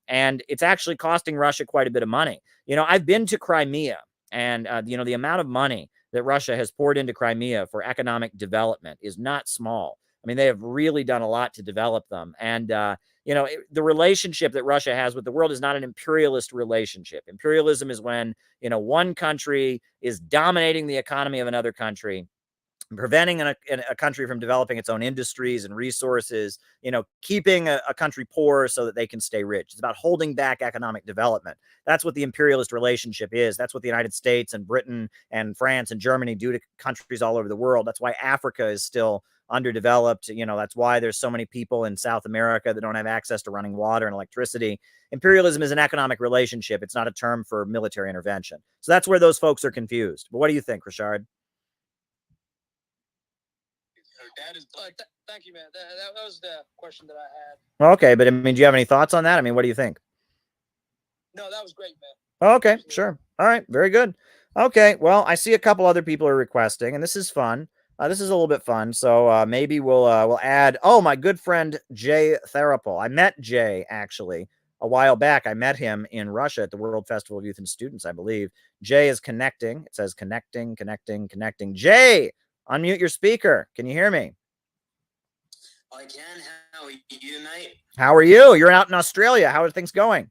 And it's actually costing Russia quite a bit of money. I've been to Crimea, and the amount of money that Russia has poured into Crimea for economic development is not small. I mean, they have really done a lot to develop them. And, the relationship that Russia has with the world is not an imperialist relationship. Imperialism is when, one country is dominating the economy of another country, preventing a country from developing its own industries and resources, keeping a country poor so that they can stay rich. It's about holding back economic development. That's what the imperialist relationship is. That's what the United States and Britain and France and Germany do to countries all over the world. That's why Africa is still underdeveloped. That's why there's so many people in South America that don't have access to running water and electricity. Imperialism is an economic relationship. It's not a term for military intervention. So that's where those folks are confused. But what do you think, Richard? Thank you, man. That was the question that I had. Okay, but I mean, do you have any thoughts on that? I mean, what do you think? No, that was great, man. Okay, sure. All right, very good. Okay, well, I see a couple other people are requesting, and this is fun. This is a little bit fun, so maybe we'll add. Oh, my good friend Jay Therapol. I met Jay actually a while back. I met him in Russia at the World Festival of Youth and Students, I believe. Jay is connecting. It says connecting. Jay, unmute your speaker. Can you hear me? I can. How are you, mate? How are you? You're out in Australia. How are things going?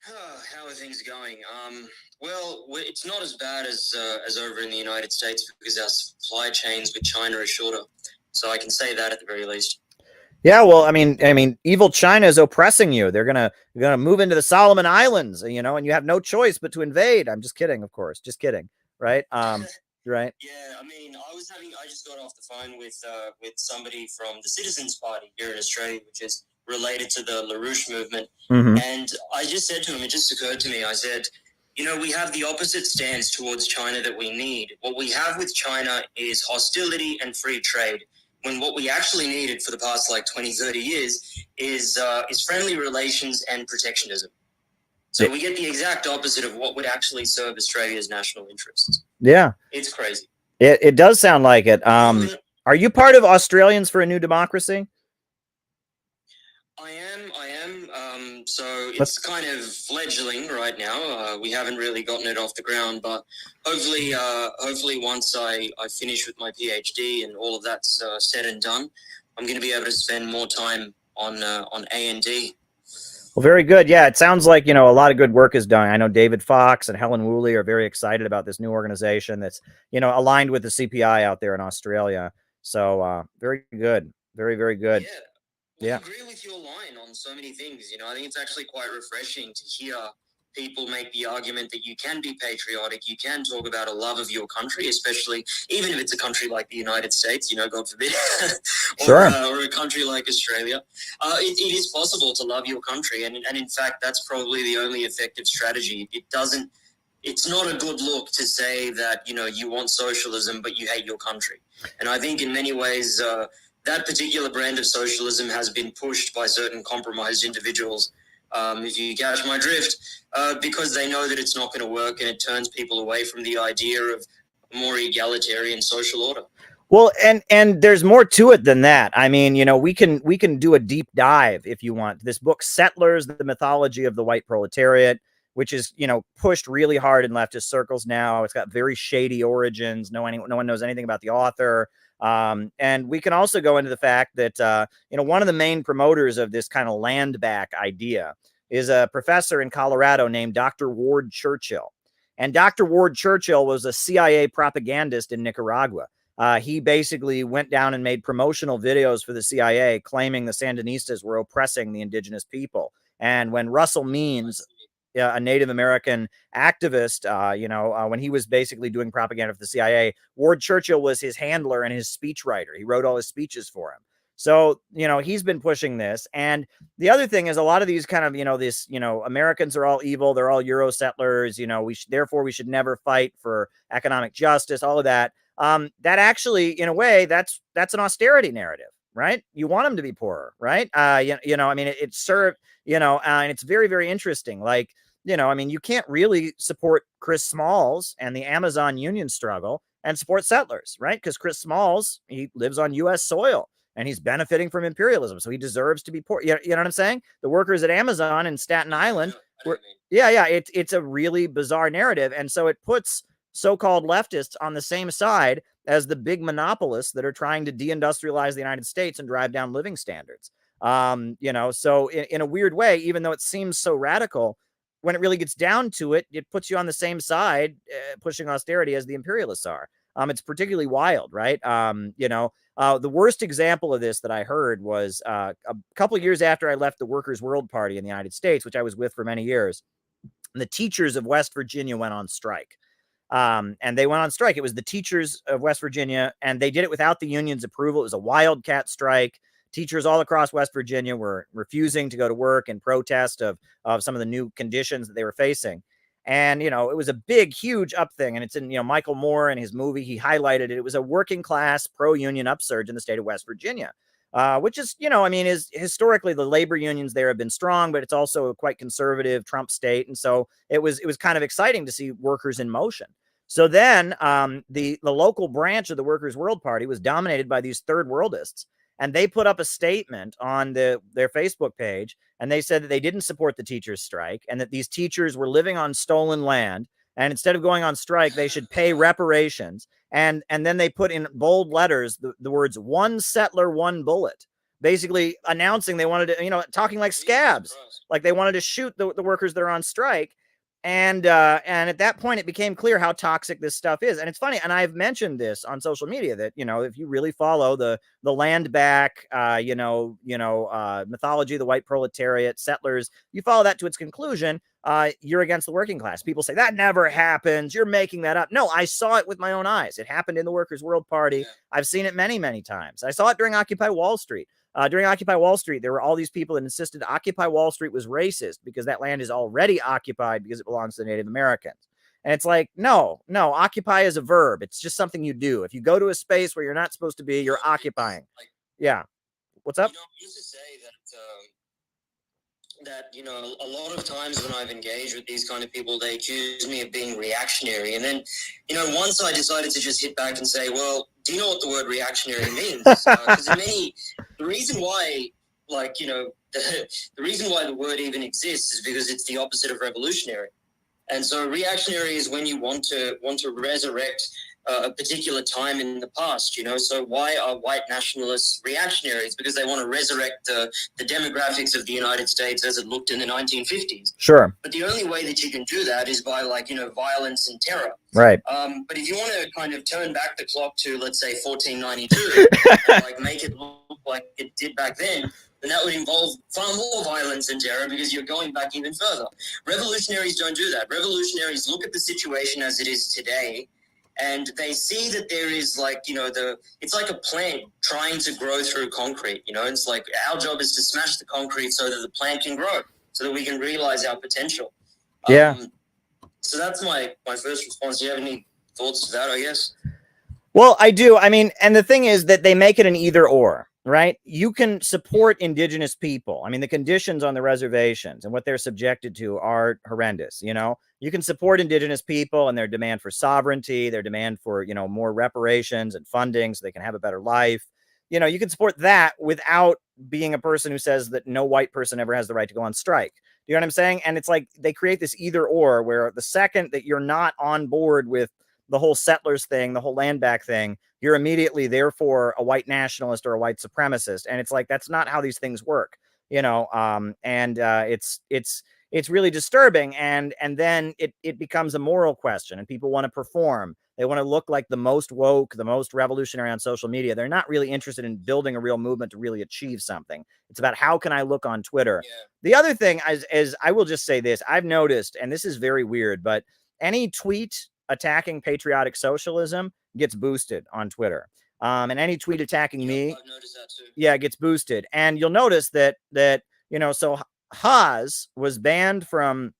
How are things going? Well, it's not as bad as over in the United States because our supply chains with China are shorter. So I can say that at the very least. Yeah, well, I mean, evil China is oppressing you. They're gonna move into the Solomon Islands, and you have no choice but to invade. I'm just kidding, of course, just kidding, right? Right. Yeah, I mean, I just got off the phone with somebody from the Citizens Party here in Australia, which is related to the LaRouche movement. Mm-hmm. And I just said to him, it just occurred to me, I said, we have the opposite stance towards China that we need. What we have with China is hostility and free trade, when what we actually needed for the past 20, 30 years is friendly relations and protectionism. So we get the exact opposite of what would actually serve Australia's national interests. Yeah. It's crazy. It does sound like it. Are you part of Australians for a New Democracy? I am. So it's kind of fledgling right now. We haven't really gotten it off the ground, but hopefully once I finish with my PhD and all of that's said and done, I'm going to be able to spend more time on A&D. Well, very good. Yeah, it sounds like, a lot of good work is done. I know David Fox and Helen Woolley are very excited about this new organization that's, aligned with the CPI out there in Australia. So very good. Very, very good. Yeah. I agree with your line on so many things. I think it's actually quite refreshing to hear people make the argument that you can be patriotic, you can talk about a love of your country, especially even if it's a country like the United States, God forbid, or a country like Australia. It is possible to love your country, and in fact, that's probably the only effective strategy. It's not a good look to say that, you want socialism, but you hate your country. And I think in many ways, that particular brand of socialism has been pushed by certain compromised individuals, if you catch my drift, because they know that it's not going to work, and it turns people away from the idea of a more egalitarian social order. Well, and there's more to it than that. I mean, we can do a deep dive if you want. This book, Settlers, the Mythology of the White Proletariat, which is, pushed really hard in leftist circles now. It's got very shady origins. No one knows anything about the author. And we can also go into the fact that, one of the main promoters of this kind of land back idea is a professor in Colorado named Dr. Ward Churchill. And Dr. Ward Churchill was a CIA propagandist in Nicaragua. He basically went down and made promotional videos for the CIA claiming the Sandinistas were oppressing the indigenous people. And when Russell Means, a Native American activist, when he was basically doing propaganda for the CIA, Ward Churchill was his handler and his speechwriter. He wrote all his speeches for him. So, he's been pushing this. And the other thing is a lot of these kind of, Americans are all evil. They're all Euro settlers. Therefore we should never fight for economic justice, all of that. that actually, in a way, that's an austerity narrative, right? You want them to be poorer, right? I mean, it served, and it's very, very interesting. Like, I mean, you can't really support Chris Smalls and the Amazon union struggle and support settlers, right? Because Chris Smalls, he lives on U.S. soil and he's benefiting from imperialism, so he deserves to be poor. You know what I'm saying? The workers at Amazon in Staten Island were, yeah, it's a really bizarre narrative, and so it puts so-called leftists on the same side as the big monopolists that are trying to deindustrialize the United States and drive down living standards. So in a weird way, even though it seems so radical, when it really gets down to it, it puts you on the same side, pushing austerity as the imperialists are. It's particularly wild, right? The worst example of this that I heard was a couple of years after I left the Workers' World Party in the United States, which I was with for many years. The teachers of West Virginia went on strike. And they went on strike. It was the teachers of West Virginia, and they did it without the union's approval. It was a wildcat strike. Teachers all across West Virginia were refusing to go to work in protest of some of the new conditions that they were facing. And, it was a big, huge up thing. And it's in, Michael Moore in his movie, he highlighted it. It was a working class pro-union upsurge in the state of West Virginia, which is, is historically the labor unions there have been strong, but it's also a quite conservative Trump state. And so it was kind of exciting to see workers in motion. So then the local branch of the Workers' World Party was dominated by these third worldists. And they put up a statement on their Facebook page, and they said that they didn't support the teachers' strike and that these teachers were living on stolen land. And instead of going on strike, they should pay reparations. And then they put in bold letters the words "one settler, one bullet," basically announcing they wanted to, talking like scabs, like they wanted to shoot the workers that are on strike. And at that point, it became clear how toxic this stuff is. And it's funny, and I've mentioned this on social media that, if you really follow the land back, mythology, the white proletariat, settlers, you follow that to its conclusion, you're against the working class. People say that never happens. You're making that up. No, I saw it with my own eyes. It happened in the Workers' World Party. I've seen it many, many times. I saw it during Occupy Wall Street. During Occupy Wall Street, there were all these people that insisted Occupy Wall Street was racist because that land is already occupied because it belongs to the Native Americans. And it's like, no, occupy is a verb. It's just something you do. If you go to a space where you're not supposed to be, you're occupying. Yeah. What's up? I used to say that a lot of times when I've engaged with these kind of people, they accuse me of being reactionary. And then, once I decided to just hit back and say, well, do you know what the word reactionary means? Because the reason why, the reason why the word even exists is because it's the opposite of revolutionary. And so reactionary is when you want to resurrect a particular time in the past, So why are white nationalists reactionaries? Because they want to resurrect the demographics of the United States as it looked in the 1950s. Sure. But the only way that you can do that is by violence and terror. Right. But if you want to kind of turn back the clock to, let's say, 1492, and make it look like it did back then that would involve far more violence and terror because you're going back even further. Revolutionaries don't do that. Revolutionaries look at the situation as it is today, and they see that there is it's like a plant trying to grow through concrete, It's like our job is to smash the concrete so that the plant can grow, so that we can realize our potential. Yeah. So that's my first response. Do you have any thoughts to that, I guess? Well, I do. I mean, and the thing is that they make it an either or. Right? You can support indigenous people. I mean, the conditions on the reservations and what they're subjected to are horrendous. You can support indigenous people and their demand for sovereignty, their demand for, more reparations and funding so they can have a better life. You can support that without being a person who says that no white person ever has the right to go on strike. Do you know what I'm saying? And it's like they create this either or where the second that you're not on board with the whole settlers thing, the whole land back thing, you're immediately therefore a white nationalist or a white supremacist. And it's like, that's not how these things work, it's really disturbing. And then it becomes a moral question and people want to perform. They want to look like the most woke, the most revolutionary on social media. They're not really interested in building a real movement to really achieve something. It's about how can I look on Twitter? Yeah. The other thing is I will just say this, I've noticed, and this is very weird, but any tweet attacking patriotic socialism gets boosted on Twitter. And any tweet attacking me, I've noticed that too. Yeah, gets boosted. And you'll notice that so Haas was banned from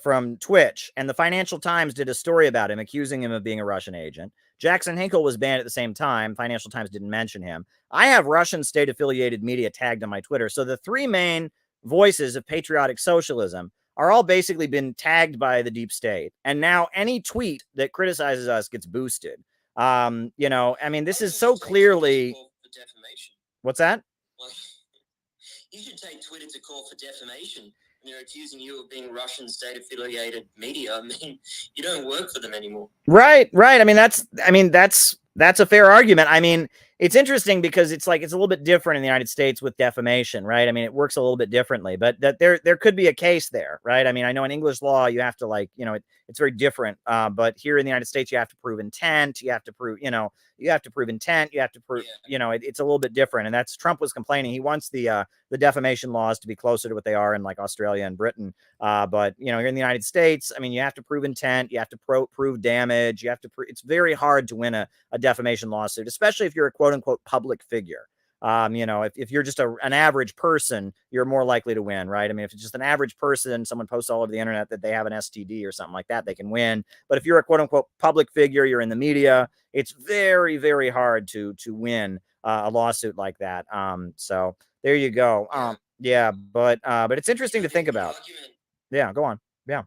from Twitch, and the Financial Times did a story about him, accusing him of being a Russian agent. Jackson Hinkle was banned at the same time. Financial Times didn't mention him. I have Russian state-affiliated media tagged on my Twitter. So the three main voices of patriotic socialism are all basically been tagged by the deep state. And now any tweet that criticizes us gets boosted. You know, I mean, this is so clearly... What's that? Well, you should take Twitter to court for defamation. They're accusing you of being Russian state-affiliated media. I mean, you don't work for them anymore. Right. I mean, that's a fair argument. I mean, it's interesting because it's like it's a little bit different in the United States with defamation, right? I mean, it works a little bit differently, but that there could be a case there, right? I mean, I know in English law you have to it's very different. But here in the United States, you have to prove intent. You have to prove, you have to prove intent. You have to prove, it's a little bit different. And that's Trump was complaining. He wants the defamation laws to be closer to what they are in like Australia and Britain. But here in the United States, I mean, you have to prove intent. You have to prove damage. You have to it's very hard to win a defamation lawsuit, especially if you're a quote unquote public figure. If you're just an average person, you're more likely to win, right? I mean, if it's just an average person, someone posts all over the internet that they have an STD or something like that, they can win. But if you're a quote unquote public figure, you're in the media, it's very, very hard to win a lawsuit like that. So there you go. But it's interesting to think about. Yeah, go on. Yeah.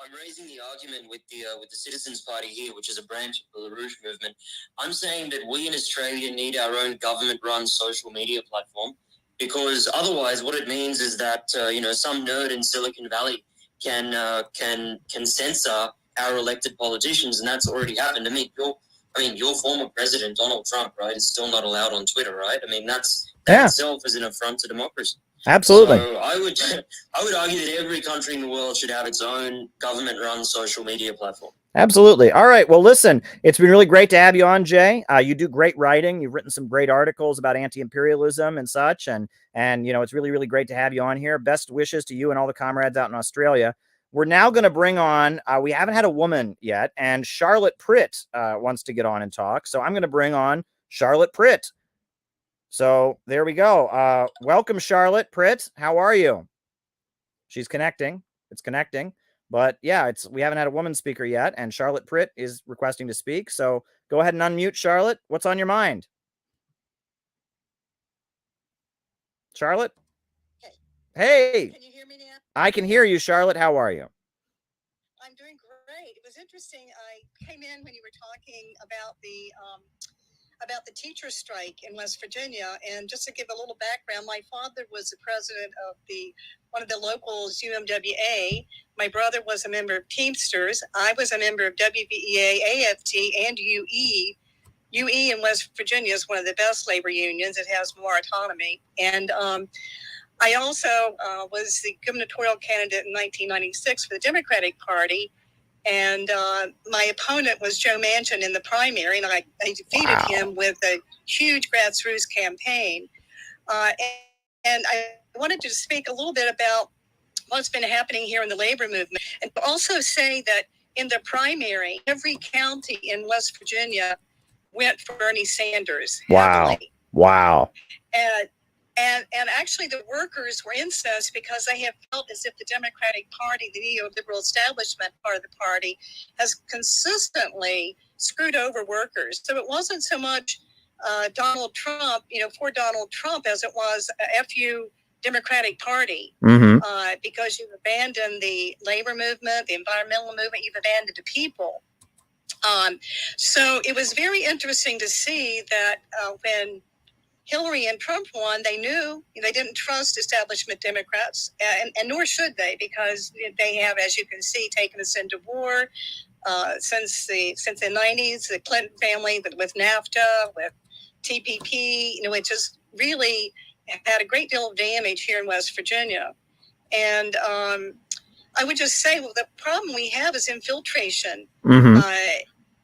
I'm raising the argument with the Citizens Party here, which is a branch of the Belarus movement. I'm saying that we in Australia need our own government-run social media platform, because otherwise, what it means is that some nerd in Silicon Valley can censor our elected politicians, and that's already happened. Your former president Donald Trump, right, is still not allowed on Twitter, right? I mean, that itself is an affront to democracy. Absolutely. So I would argue that every country in the world should have its own government-run social media platform. Absolutely. All right. Well, listen, it's been really great to have you on, Jay. You do great writing. You've written some great articles about anti-imperialism and such. And it's really, really great to have you on here. Best wishes to you and all the comrades out in Australia. We're now going to bring on, we haven't had a woman yet, and Charlotte Pritt wants to get on and talk. So I'm going to bring on Charlotte Pritt. So there we go. Welcome, Charlotte Pritt. How are you? She's connecting. It's connecting. But yeah, we haven't had a woman speaker yet, and Charlotte Pritt is requesting to speak. So go ahead and unmute, Charlotte. What's on your mind? Charlotte? Hey. Can you hear me now? I can hear you, Charlotte. How are you? I'm doing great. It was interesting. I came in when you were talking about the teacher strike in West Virginia. And just to give a little background, my father was the president of one of the locals, UMWA. My brother was a member of Teamsters. I was a member of WVEA, AFT, and UE. UE in West Virginia is one of the best labor unions. It has more autonomy. And I also was the gubernatorial candidate in 1996 for the Democratic Party. And my opponent was Joe Manchin in the primary, and I defeated him with a huge grassroots campaign. And I wanted to speak a little bit about what's been happening here in the labor movement, and also say that in the primary, every county in West Virginia went for Bernie Sanders. Heavily. Wow. And actually the workers were incensed because they have felt as if the Democratic Party, the neoliberal establishment part of the party, has consistently screwed over workers. So it wasn't so much Donald Trump, for Donald Trump, as it was FU Democratic Party, because you've abandoned the labor movement, the environmental movement, you've abandoned the people. So it was very interesting to see that when Hillary and Trump won, they knew they didn't trust establishment Democrats, and nor should they, because they have, as you can see, taken us into war since the 90s. The Clinton family, with NAFTA, with TPP, it just really had a great deal of damage here in West Virginia. And I would just say, the problem we have is infiltration.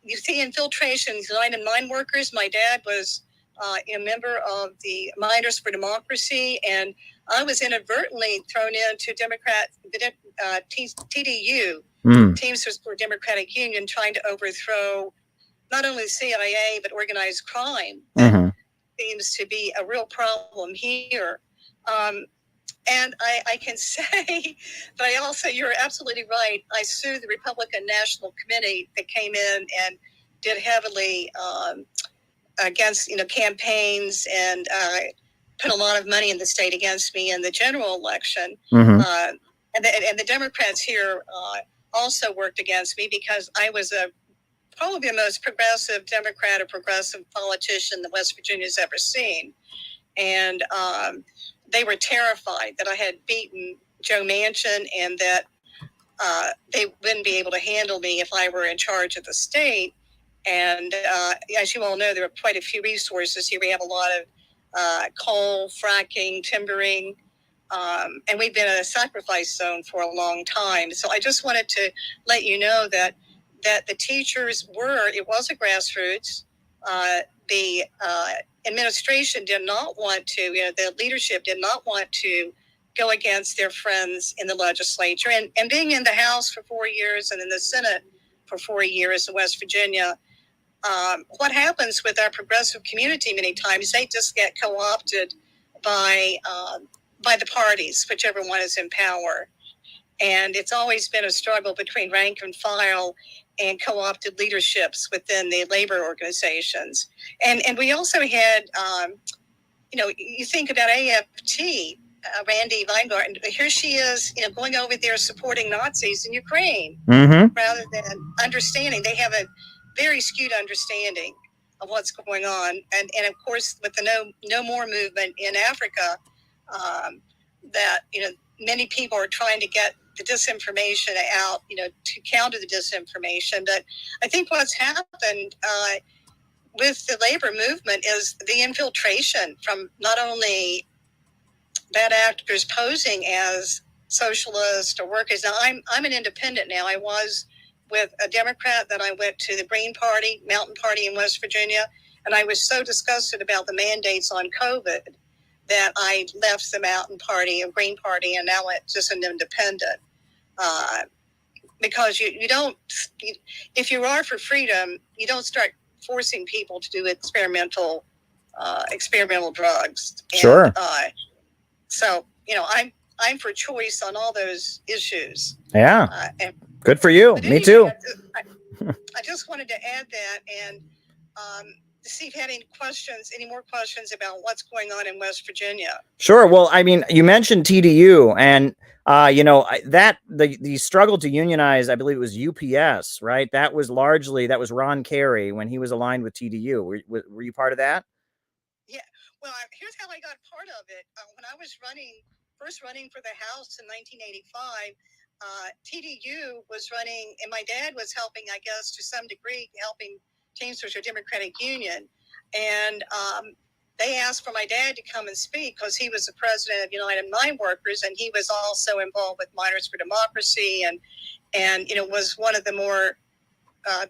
You see infiltration, line and mine workers. My dad was a member of the Miners for Democracy, and I was inadvertently thrown into TDU, Teamsters for Democratic Union, trying to overthrow not only the CIA, but organized crime. Seems to be a real problem here. And I can say that I also, you're absolutely right. I sued the Republican National Committee that came in and did heavily against, campaigns and put a lot of money in the state against me in the general election. Mm-hmm. And the Democrats here also worked against me because I was probably the most progressive Democrat or progressive politician that West Virginia's ever seen. And they were terrified that I had beaten Joe Manchin and that they wouldn't be able to handle me if I were in charge of the state. And as you all know, there are quite a few resources here. We have a lot of coal, fracking, timbering, and we've been a sacrifice zone for a long time. So I just wanted to let you know that the teachers it was a grassroots. The administration did not want to, the leadership did not want to go against their friends in the legislature. And being in the House for 4 years and in the Senate for 4 years in West Virginia, what happens with our progressive community many times, they just get co-opted by the parties, whichever one is in power. And it's always been a struggle between rank and file and co-opted leaderships within the labor organizations. And we also had, you think about AFT, Randy Weingarten, here she is, going over there supporting Nazis in Ukraine, Mm-hmm. rather than understanding. They have a very skewed understanding of what's going on. And of course, with the No More movement in Africa, that, many people are trying to get the disinformation out, to counter the disinformation. But I think what's happened with the labor movement is the infiltration from not only bad actors posing as socialists or workers. Now, I'm an independent now. I was with a Democrat, then I went to the Green Party, Mountain Party in West Virginia, and I was so disgusted about the mandates on COVID that I left the Mountain Party or Green Party, and now it's just an independent. Because you don't, if you are for freedom, you don't start forcing people to do experimental drugs. Sure. And, so, I'm for choice on all those issues. Yeah. And good for you. Me too. I just wanted to add that and see if you had any more questions about what's going on in West Virginia. Sure. Well, I mean, you mentioned TDU and, the struggle to unionize, I believe it was UPS, right? That was Ron Carey when he was aligned with TDU. Were you part of that? Yeah. Well, here's how I got part of it. When I was first running for the House in 1985, TDU was running, and my dad was helping, I guess, to some degree, helping Teamsters or Democratic Union. And they asked for my dad to come and speak because he was the president of United Mine Workers, and he was also involved with Miners for Democracy and was one of the more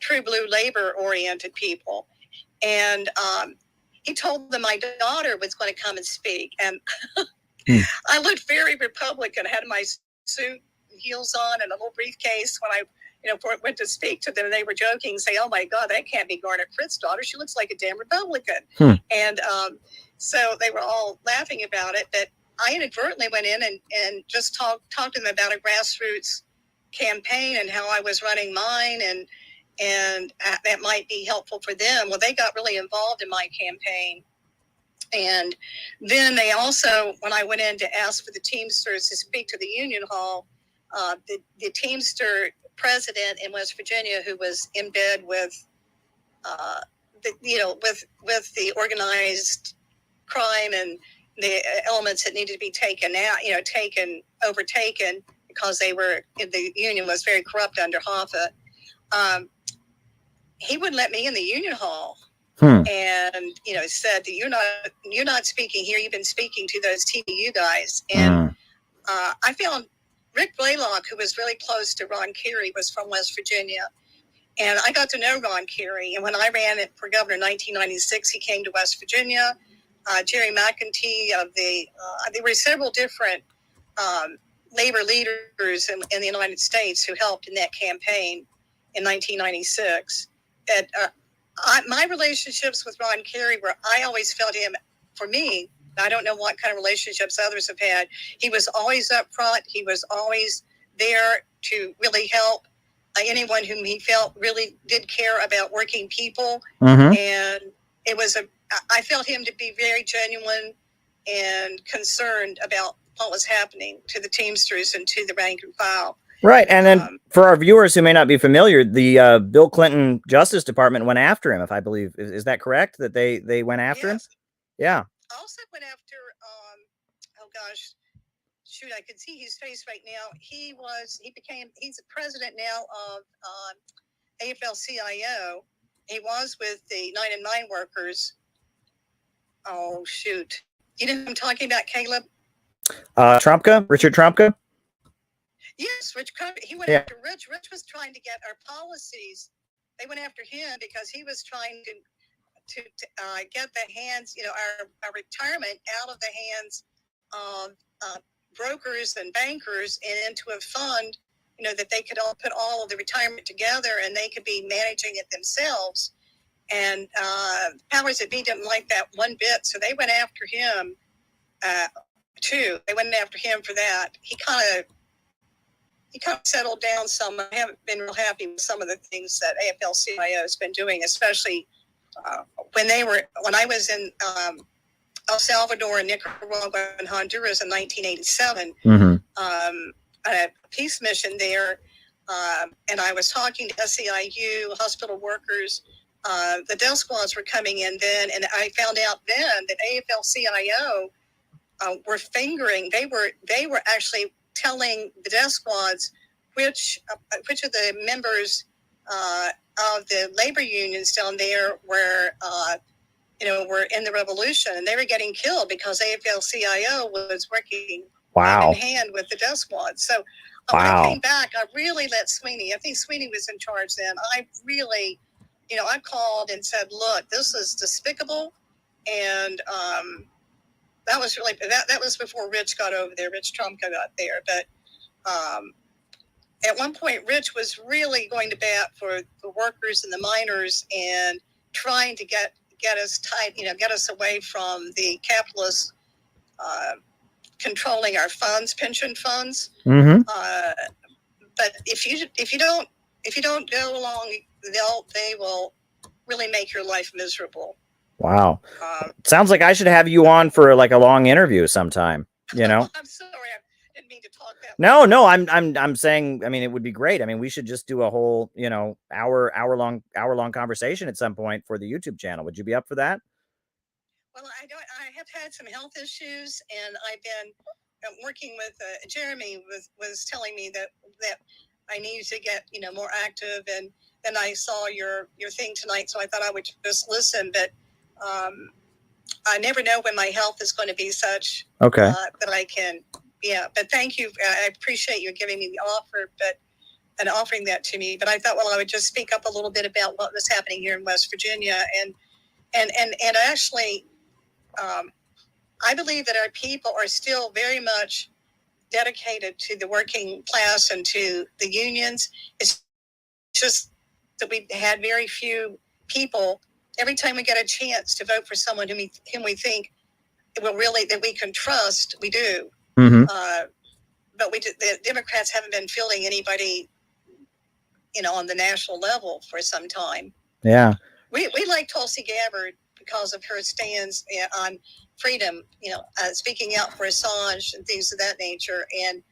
true blue labor-oriented people. And he told them my daughter was going to come and speak. And I looked very Republican. I had my suit and heels on and a little briefcase when I went to speak to them. And they were joking, say, "Oh my God, that can't be Garnet Fritz's daughter. She looks like a damn Republican." And so they were all laughing about it. But I inadvertently went in and just talked to them about a grassroots campaign and how I was running mine and that might be helpful for them. Well, they got really involved in my campaign. And then they also, when I went in to ask for the Teamsters to speak to the Union Hall, the Teamster president in West Virginia, who was in bed with, with the organized crime and the elements that needed to be taken out, overtaken because the union was very corrupt under Hoffa. He wouldn't let me in the Union Hall. And said that you're not speaking here. You've been speaking to those TDU guys. And I found Rick Blaylock, who was really close to Ron Carey, was from West Virginia, and I got to know Ron Carey. And when I ran for governor in 1996, he came to West Virginia. Jerry McEntee there were several different labor leaders in the United States who helped in that campaign in 1996. My relationships with Ron Carey I always felt him, for me, I don't know what kind of relationships others have had. He was always up front. He was always there to really help anyone whom he felt really did care about working people. And it was I felt him to be very genuine and concerned about what was happening to the Teamsters and to the rank and file. Right. And then for our viewers who may not be familiar, the Bill Clinton Justice Department went after him, if I believe. Is that correct? That they went after him? Yeah. Also went after, oh gosh, shoot, I can see his face right now. He's the president now of AFL-CIO. He was with the 9 and 9 workers. Oh, shoot. You know who I'm talking about, Caleb? Trumpka? Richard Trumpka? Yes, Rich. He went after Rich. Rich was trying to get our policies. They went after him because he was trying to get the hands, our retirement out of the hands of brokers and bankers and into a fund, that they could all put all of the retirement together and they could be managing it themselves. And powers that be didn't like that one bit, so they went after him too. They went after him for that. He kind of settled down some. I haven't been real happy with some of the things that AFL-CIO has been doing, especially when I was in El Salvador and Nicaragua and Honduras in 1987, a peace mission there, and I was talking to SEIU, hospital workers. The death squads were coming in then, and I found out then that AFL-CIO were fingering. They were actually telling the death squads which of the members of the labor unions down there were in the revolution, and they were getting killed because AFL-CIO was working hand in hand with the death squad. So when I came back, I really let Sweeney. I think Sweeney was in charge then. I really, I called and said, "Look, this is despicable," and that was really that was before Rich got over there. Rich Trumka got there, but at one point, Rich was really going to bat for the workers and the miners and trying to get us tight, get us away from the capitalists controlling our funds, pension funds. But if you don't go along, they will really make your life miserable. Wow. Sounds like I should have you on for like a long interview sometime. I'm sorry, I didn't mean to talk that. No, I'm saying, I mean, it would be great. I mean, we should just do a whole, hour long conversation at some point for the YouTube channel. Would you be up for that? Well, I have had some health issues, and I've been working with Jeremy was telling me that I need to get more active, and then I saw your thing tonight, so I thought I would just listen. But I never know when my health is going to be such that I can. Yeah, but thank you. I appreciate you giving me the offer, and offering that to me. But I thought, well, I would just speak up a little bit about what was happening here in West Virginia, and actually, I believe that our people are still very much dedicated to the working class and to the unions. It's just that we had very few people. Every time we get a chance to vote for someone whom we think will really that we can trust, we do. But the Democrats haven't been fielding anybody, on the national level for some time. Yeah. We like Tulsi Gabbard because of her stands on freedom, speaking out for Assange and things of that nature. And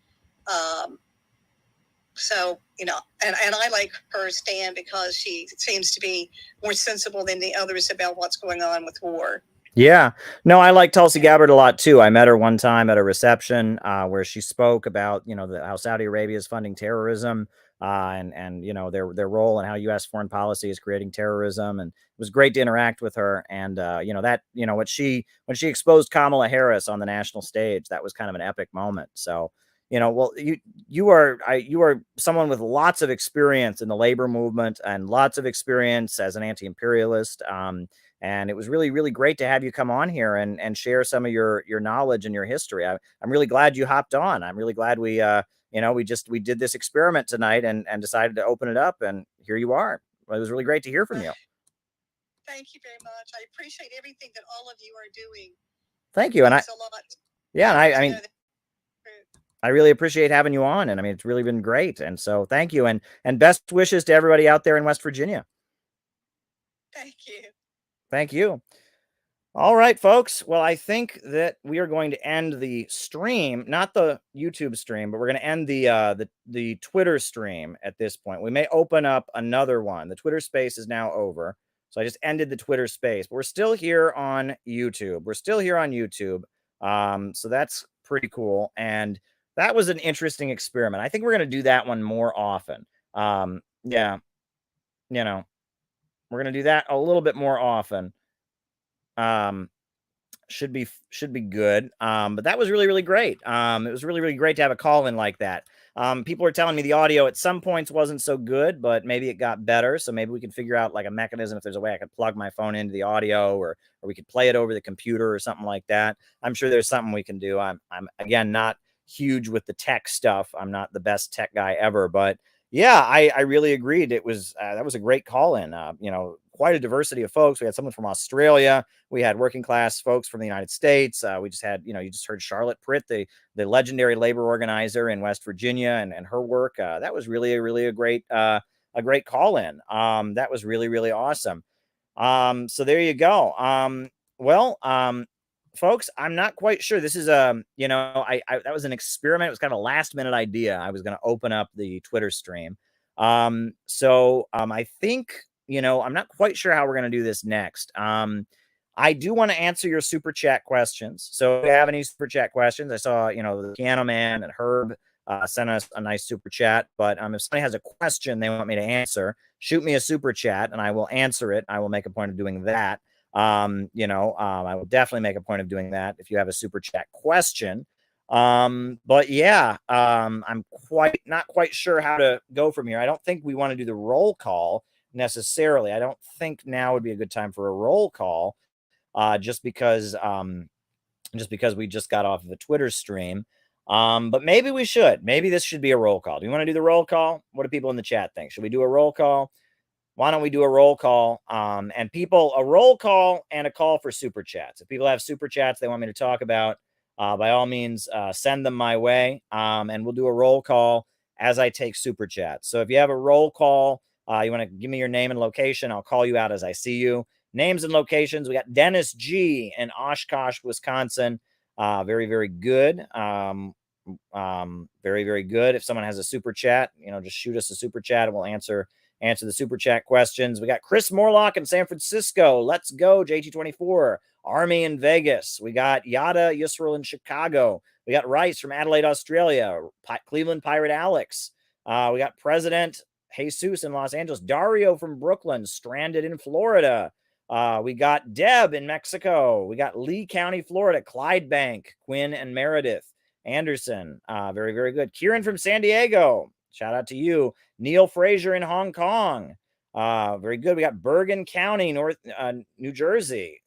so, and I like her stand because she seems to be more sensible than the others about what's going on with war. Yeah, no, I like Tulsi Gabbard a lot too. I met her one time at a reception where she spoke about, how Saudi Arabia is funding terrorism and their role and how U.S. foreign policy is creating terrorism. And it was great to interact with her. And when she exposed Kamala Harris on the national stage, that was kind of an epic moment. So, well, you are someone with lots of experience in the labor movement and lots of experience as an anti-imperialist. And it was really, really great to have you come on here and share some of your knowledge and your history. I'm really glad you hopped on. I'm really glad we did this experiment tonight and decided to open it up, and here you are. It was really great to hear from you. Thank you very much. I appreciate everything that all of you are doing Thank you. And Thanks a lot. yeah, and I mean, know that- I really appreciate having you on, and I mean, it's really been great. And so thank you. And best wishes to everybody out there in West Virginia. Thank you. Thank you. All right, folks. Well, I think that we are going to end the stream, not the YouTube stream, but we're going to end the Twitter stream at this point. We may open up another one. The Twitter space is now over. So I just ended the Twitter space, but we're still here on YouTube. We're still here on YouTube. So that's pretty cool. And that was an interesting experiment. I think we're going to do that one more often. Yeah, you know, we're going to do that a little bit more often. Should be good. But that was really, really great. It was really, really great to have a call in like that. People are telling me the audio at some points wasn't so good, but maybe it got better. So maybe we can figure out like a mechanism if there's a way I could plug my phone into the audio, or we could play it over the computer or something like that. I'm sure there's something we can do. I'm again not huge with the tech stuff. I'm not the best tech guy ever, but yeah, I really agreed. It was that was a great call in. Quite a diversity of folks. We had someone from Australia. We had working class folks from the United States. We just had, you just heard Charlotte Pritt, the legendary labor organizer in West Virginia, and her work. That was really a great call in. That was really, really awesome. So there you go. Folks, I'm not quite sure. This is that was an experiment. It was kind of a last minute idea. I was going to open up the Twitter stream. I think, I'm not quite sure how we're going to do this next. I do want to answer your super chat questions. So if you have any super chat questions, I saw, the Piano Man and Herb sent us a nice super chat. But if somebody has a question they want me to answer, shoot me a super chat and I will answer it. I will make a point of doing that. I will definitely make a point of doing that if you have a super chat question. But yeah, I'm not quite sure how to go from here. I don't think we want to do the roll call necessarily. I don't think now would be a good time for a roll call, just because we just got off of a Twitter stream. But maybe we should. Maybe this should be a roll call. Do you want to do the roll call? What do people in the chat think? Should we do a roll call? Why don't we do a roll call? And people, a roll call and a call for super chats. If people have super chats they want me to talk about, by all means, send them my way. And we'll do a roll call as I take super chats. So if you have a roll call, you want to give me your name and location, I'll call you out as I see you. Names and locations. We got Dennis G in Oshkosh, Wisconsin. Very, very good. Very, very good. If someone has a super chat, just shoot us a super chat and we'll answer the super chat questions. We got Chris Morlock in San Francisco. Let's go, JT24. Army in Vegas. We got Yada Yusril in Chicago. We got Rice from Adelaide, Australia. Cleveland Pirate Alex. We got President Jesus in Los Angeles. Dario from Brooklyn, stranded in Florida. We got Deb in Mexico. We got Lee County, Florida. Clydebank, Quinn and Meredith. Anderson, very, very good. Kieran from San Diego. Shout out to you. Neil Frazier in Hong Kong. Very good. We got Bergen County, New Jersey.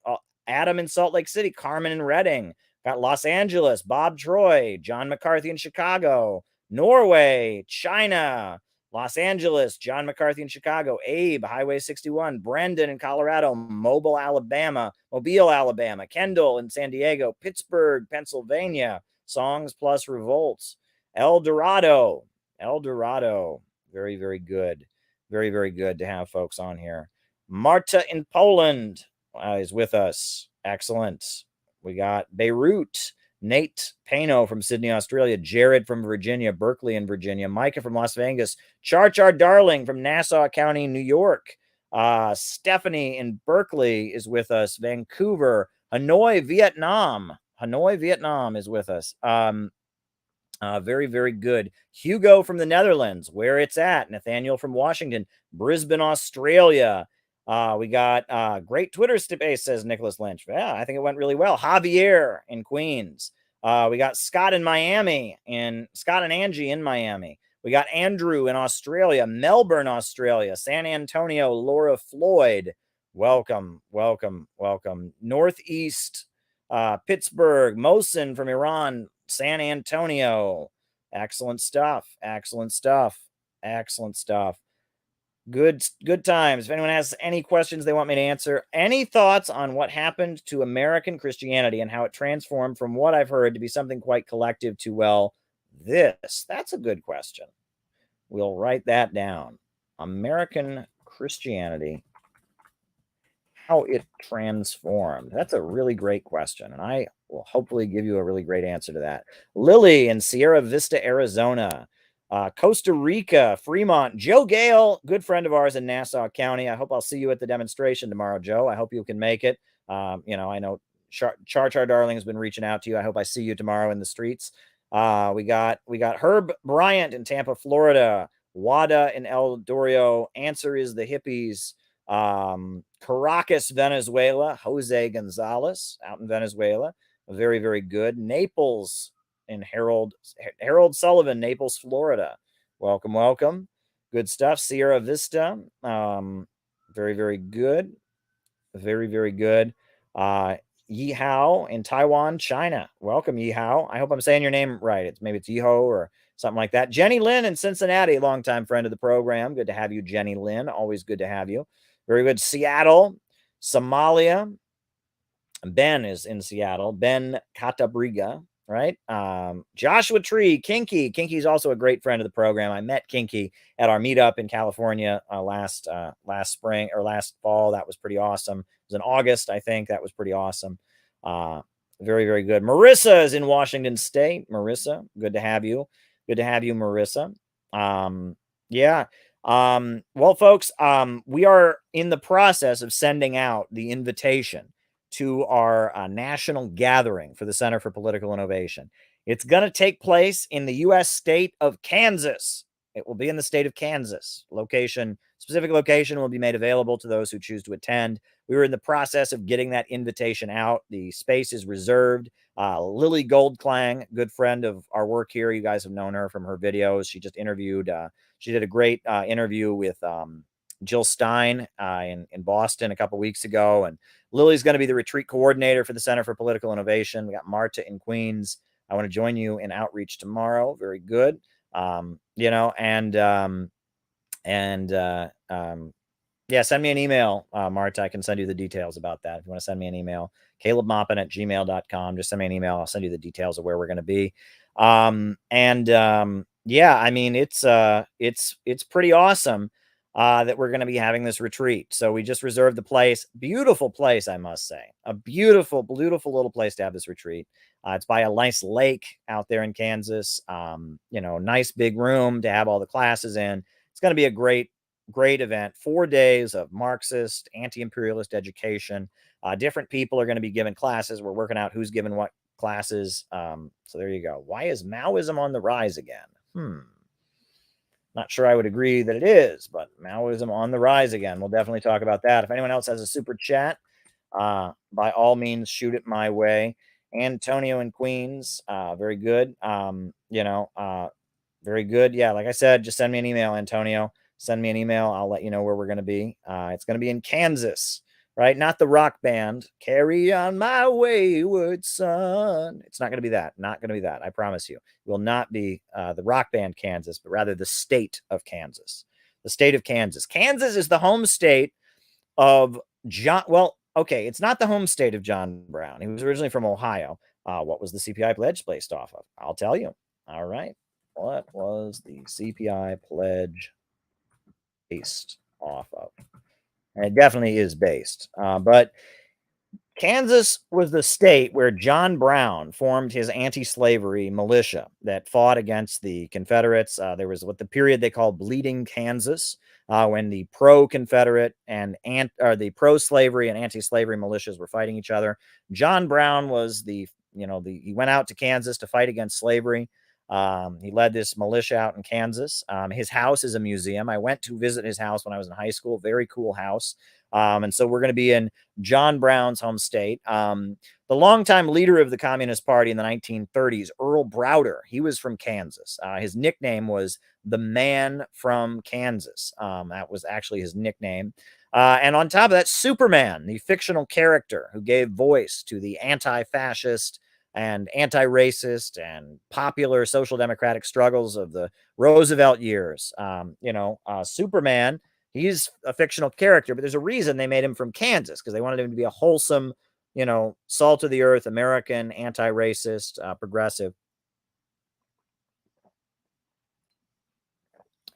Adam in Salt Lake City. Carmen in Reading. Got Los Angeles. Bob Troy. John McCarthy in Chicago. Norway. China. Los Angeles. John McCarthy in Chicago. Abe, Highway 61. Brendan in Colorado. Mobile, Alabama. Kendall in San Diego. Pittsburgh, Pennsylvania. Songs Plus Revolts. El Dorado. Very, very good. Very, very good to have folks on here. Marta in Poland is with us. Excellent. We got Beirut. Nate Pano from Sydney, Australia. Jared from Virginia. Berkeley in Virginia. Micah from Las Vegas. Char Darling from Nassau County, New York. Stephanie in Berkeley is with us. Vancouver. Hanoi, Vietnam is with us. Very, very good. Hugo from the Netherlands, where it's at. Nathaniel from Washington. Brisbane, Australia. We got great Twitter space, says Nicholas Lynch. Yeah, I think it went really well. Javier in Queens. We got Scott and Angie in Miami. We got Andrew in Australia. Melbourne, Australia. San Antonio, Laura Floyd. Welcome. Northeast, Pittsburgh. Mohsen from Iran. San Antonio. Excellent stuff. Good times. If anyone has any questions they want me to answer, any thoughts on what happened to American Christianity and how it transformed from what I've heard to be something quite collective to, well, this? That's a good question. We'll write that down. American Christianity, how it transformed. That's a really great question, and I will hopefully give you a really great answer to that. Lily in Sierra Vista, Arizona. Costa Rica, Fremont, Joe Gale, good friend of ours in Nassau County. I hope I'll see you at the demonstration tomorrow, Joe. I hope you can make it. I know Char Darling has been reaching out to you. I hope I see you tomorrow in the streets. We got Herb Bryant in Tampa, Florida. Wada in El Dorio. Answer is the hippies. Caracas, Venezuela. Jose Gonzalez out in Venezuela. Very, very good. Naples in Harold Sullivan, Naples, Florida. Welcome. Good stuff. Sierra Vista. Very, very good. Very, very good. Yi Hao in Taiwan, China. Welcome, Yi Hao. I hope I'm saying your name right. Maybe it's Yi Ho or something like that. Jenny Lynn in Cincinnati, longtime friend of the program. Good to have you, Jenny Lynn. Always good to have you. Very good. Seattle, Somalia. Ben is in Seattle. Ben Catabriga, right? Joshua Tree, Kinky. Kinky's also a great friend of the program. I met Kinky at our meetup in California last spring or last fall. That was pretty awesome. It was in August, I think. That was pretty awesome. Very, very good. Marissa is in Washington State. Marissa, good to have you. Good to have you, Marissa. Yeah. Well, folks, we are in the process of sending out the invitation to our national gathering for the Center for Political Innovation. It's going to take place in the U.S. state of Kansas. It will be in the state of Kansas. Specific location will be made available to those who choose to attend. We were in the process of getting that invitation out. The space is reserved. Lily Goldklang, good friend of our work here. You guys have known her from her videos. She just interviewed. She did a great interview with Jill Stein in Boston a couple weeks ago. And Lily's going to be the retreat coordinator for the Center for Political Innovation. We got Marta in Queens. I want to join you in outreach tomorrow. Very good. Yeah, send me an email, Marta. I can send you the details about that. If you want to send me an email, calebmaupin@gmail.com. Just send me an email. I'll send you the details of where we're going to be. Yeah, I mean, it's pretty awesome that we're going to be having this retreat. So we just reserved the place. Beautiful place, I must say. A beautiful, beautiful little place to have this retreat. It's by a nice lake out there in Kansas. Nice big room to have all the classes in. It's going to be a great event. 4 days of Marxist, anti-imperialist education. Different people are going to be given classes. We're working out who's given what classes. So there you go. Why is Maoism on the rise again? Not sure I would agree that it is, but Maoism on the rise again. We'll definitely talk about that. If anyone else has a super chat, by all means, shoot it my way. Antonio in Queens, very good. Very good. Yeah, like I said, just send me an email, Antonio. Send me an email. I'll let you know where we're going to be. It's going to be in Kansas, right? Not the rock band. Carry on my wayward son. It's not going to be that. Not going to be that. I promise you. It will not be the rock band Kansas, but rather the state of Kansas. The state of Kansas. Kansas is the home state of John. Well, okay, it's not the home state of John Brown. He was originally from Ohio. What was the CPI pledge based off of? I'll tell you. All right. What was the CPI pledge based off of? And it definitely is based. But Kansas was the state where John Brown formed his anti-slavery militia that fought against the Confederates. There was what the period they called Bleeding Kansas, when the pro-Confederate and the pro-slavery and anti-slavery militias were fighting each other. John Brown was he went out to Kansas to fight against slavery. He led this militia out in Kansas. His house is a museum. I went to visit his house when I was in high school. Very cool house. And so we're going to be in John Brown's home state. The longtime leader of the Communist Party in the 1930s, Earl Browder, he was from Kansas. His nickname was the Man from Kansas. That was actually his nickname. And on top of that, Superman, the fictional character who gave voice to the anti-fascist and anti-racist and popular social democratic struggles of the Roosevelt years. Superman He's a fictional character, but there's a reason they made him from Kansas, because they wanted him to be a wholesome, salt of the earth, American, anti-racist, progressive.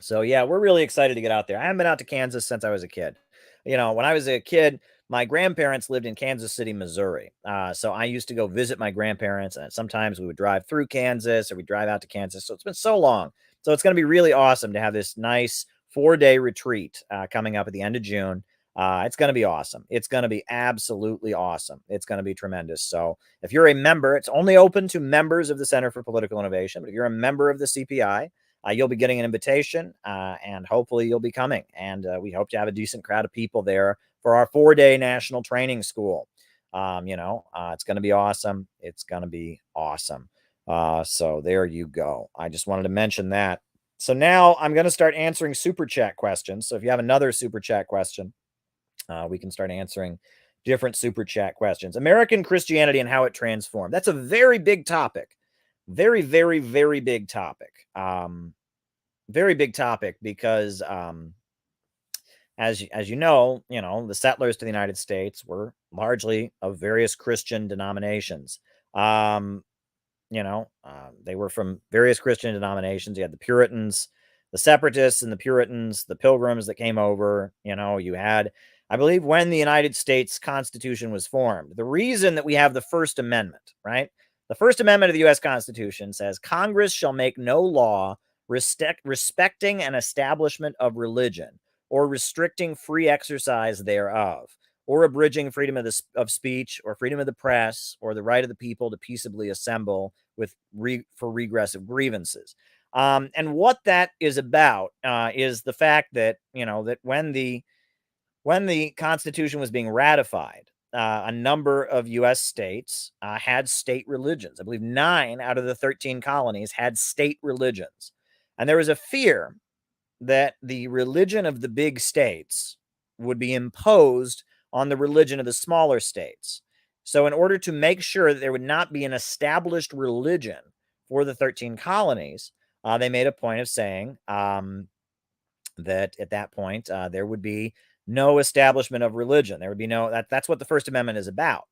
So yeah, we're really excited to get out there. I haven't been out to Kansas since I was a kid. When I was a kid, my grandparents lived in Kansas City, Missouri. So I used to go visit my grandparents, and sometimes we would drive through Kansas or we drive out to Kansas. So it's been so long. So it's going to be really awesome to have this nice 4-day retreat coming up at the end of June. It's going to be awesome. It's going to be absolutely awesome. It's going to be tremendous. So if you're a member, it's only open to members of the Center for Political Innovation. But if you're a member of the CPI, you'll be getting an invitation, and hopefully you'll be coming. And we hope to have a decent crowd of people there for our 4-day national training school. It's going to be awesome. It's going to be awesome. So there you go. I just wanted to mention that. So now I'm going to start answering super chat questions. So if you have another super chat question, we can start answering different super chat questions. American Christianity and how it transformed. That's a very big topic. Very, very, very big topic. Very big topic because, as you know, the settlers to the United States were largely of various Christian denominations. They were from various Christian denominations. You had the Puritans, the Separatists, and the Puritans, the Pilgrims that came over. You had, I believe, when the United States Constitution was formed, the reason that we have the First Amendment, right? The First Amendment of the U.S. Constitution says Congress shall make no law respecting an establishment of religion or restricting free exercise thereof, or abridging freedom of speech or freedom of the press or the right of the people to peaceably assemble for regress of grievances. And what that is about is the fact that, that when the Constitution was being ratified, a number of U.S. states had state religions. I believe 9 out of the 13 colonies had state religions. And there was a fear that the religion of the big states would be imposed on the religion of the smaller states. So in order to make sure that there would not be an established religion for the 13 colonies, they made a point of saying that at that point, there would be no establishment of religion. There would be that's what the First Amendment is about,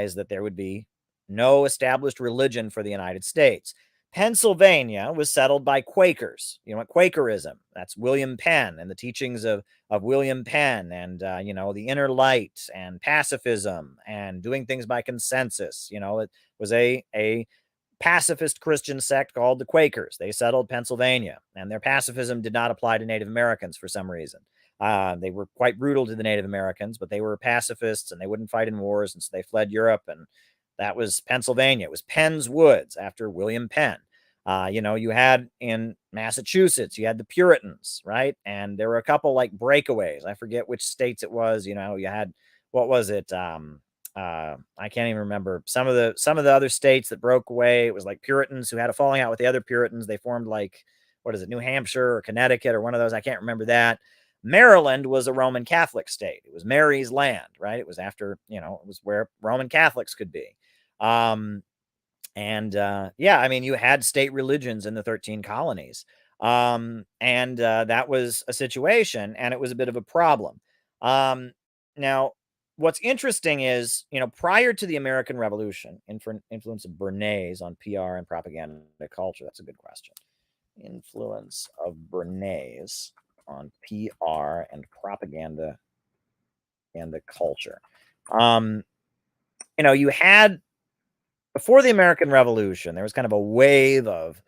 is that there would be no established religion for the United States. Pennsylvania was settled by Quakers. You know what Quakerism? That's William Penn and the teachings of William Penn, and the inner light and pacifism and doing things by consensus. It was a pacifist Christian sect called the Quakers. They settled Pennsylvania, and their pacifism did not apply to Native Americans for some reason. They were quite brutal to the Native Americans, but they were pacifists and they wouldn't fight in wars, and so they fled Europe, and that was Pennsylvania. It was Penn's Woods after William Penn. You had in Massachusetts, you had the Puritans, right? And there were a couple like breakaways. I forget which states it was. You had, what was it? I can't even remember. Some of the other states that broke away, it was like Puritans who had a falling out with the other Puritans. They formed like, what is it, New Hampshire or Connecticut or one of those. I can't remember that. Maryland was a Roman Catholic state. It was Mary's land, right? It was after, it was where Roman Catholics could be. You had state religions in the 13 colonies. That was a situation, and it was a bit of a problem. Now, what's interesting is, prior to the American Revolution, influence of Bernays on PR and propaganda culture. That's a good question. Influence of Bernays on PR and propaganda and the culture. You had, before the American Revolution, there was kind of a wave of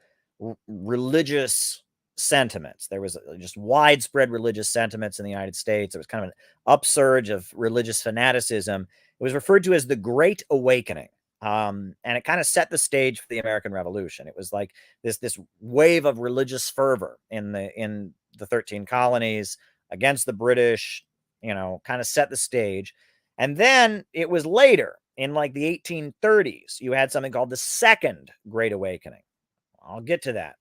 religious sentiments. There was just widespread religious sentiments in the United States. There was kind of an upsurge of religious fanaticism. It was referred to as the Great Awakening. And it kind of set the stage for the American Revolution. It was like this wave of religious fervor in the 13 colonies against the British, kind of set the stage. And then it was later, in like the 1830s, you had something called the Second Great Awakening. I'll get to that.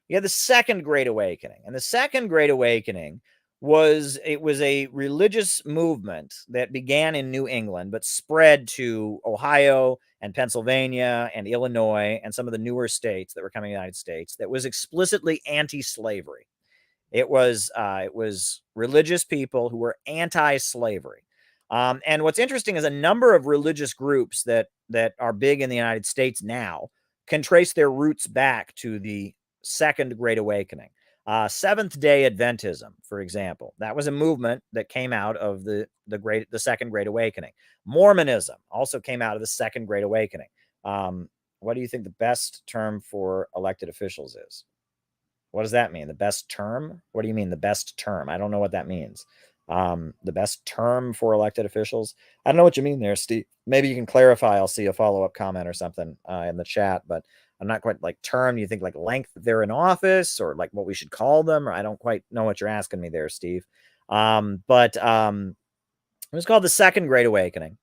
You had the Second Great Awakening. And the Second Great Awakening was a religious movement that began in New England, but spread to Ohio and Pennsylvania and Illinois and some of the newer states that were coming to the United States, that was explicitly anti-slavery. It was religious people who were anti-slavery. And what's interesting is a number of religious groups that are big in the United States now can trace their roots back to the Second Great Awakening. Seventh-day Adventism, for example, that was a movement that came out of the Second Great Awakening. Mormonism also came out of the Second Great Awakening. What do you think the best term for elected officials is? What does that mean? The best term? What do you mean the best term? I don't know what that means. The best term for elected officials? I don't know what you mean there, Steve. Maybe you can clarify. I'll see a follow-up comment or something in the chat, but I'm not quite like term. You think like length they're in office or like what we should call them? Or I don't quite know what you're asking me there, Steve. But it was called the Second Great Awakening.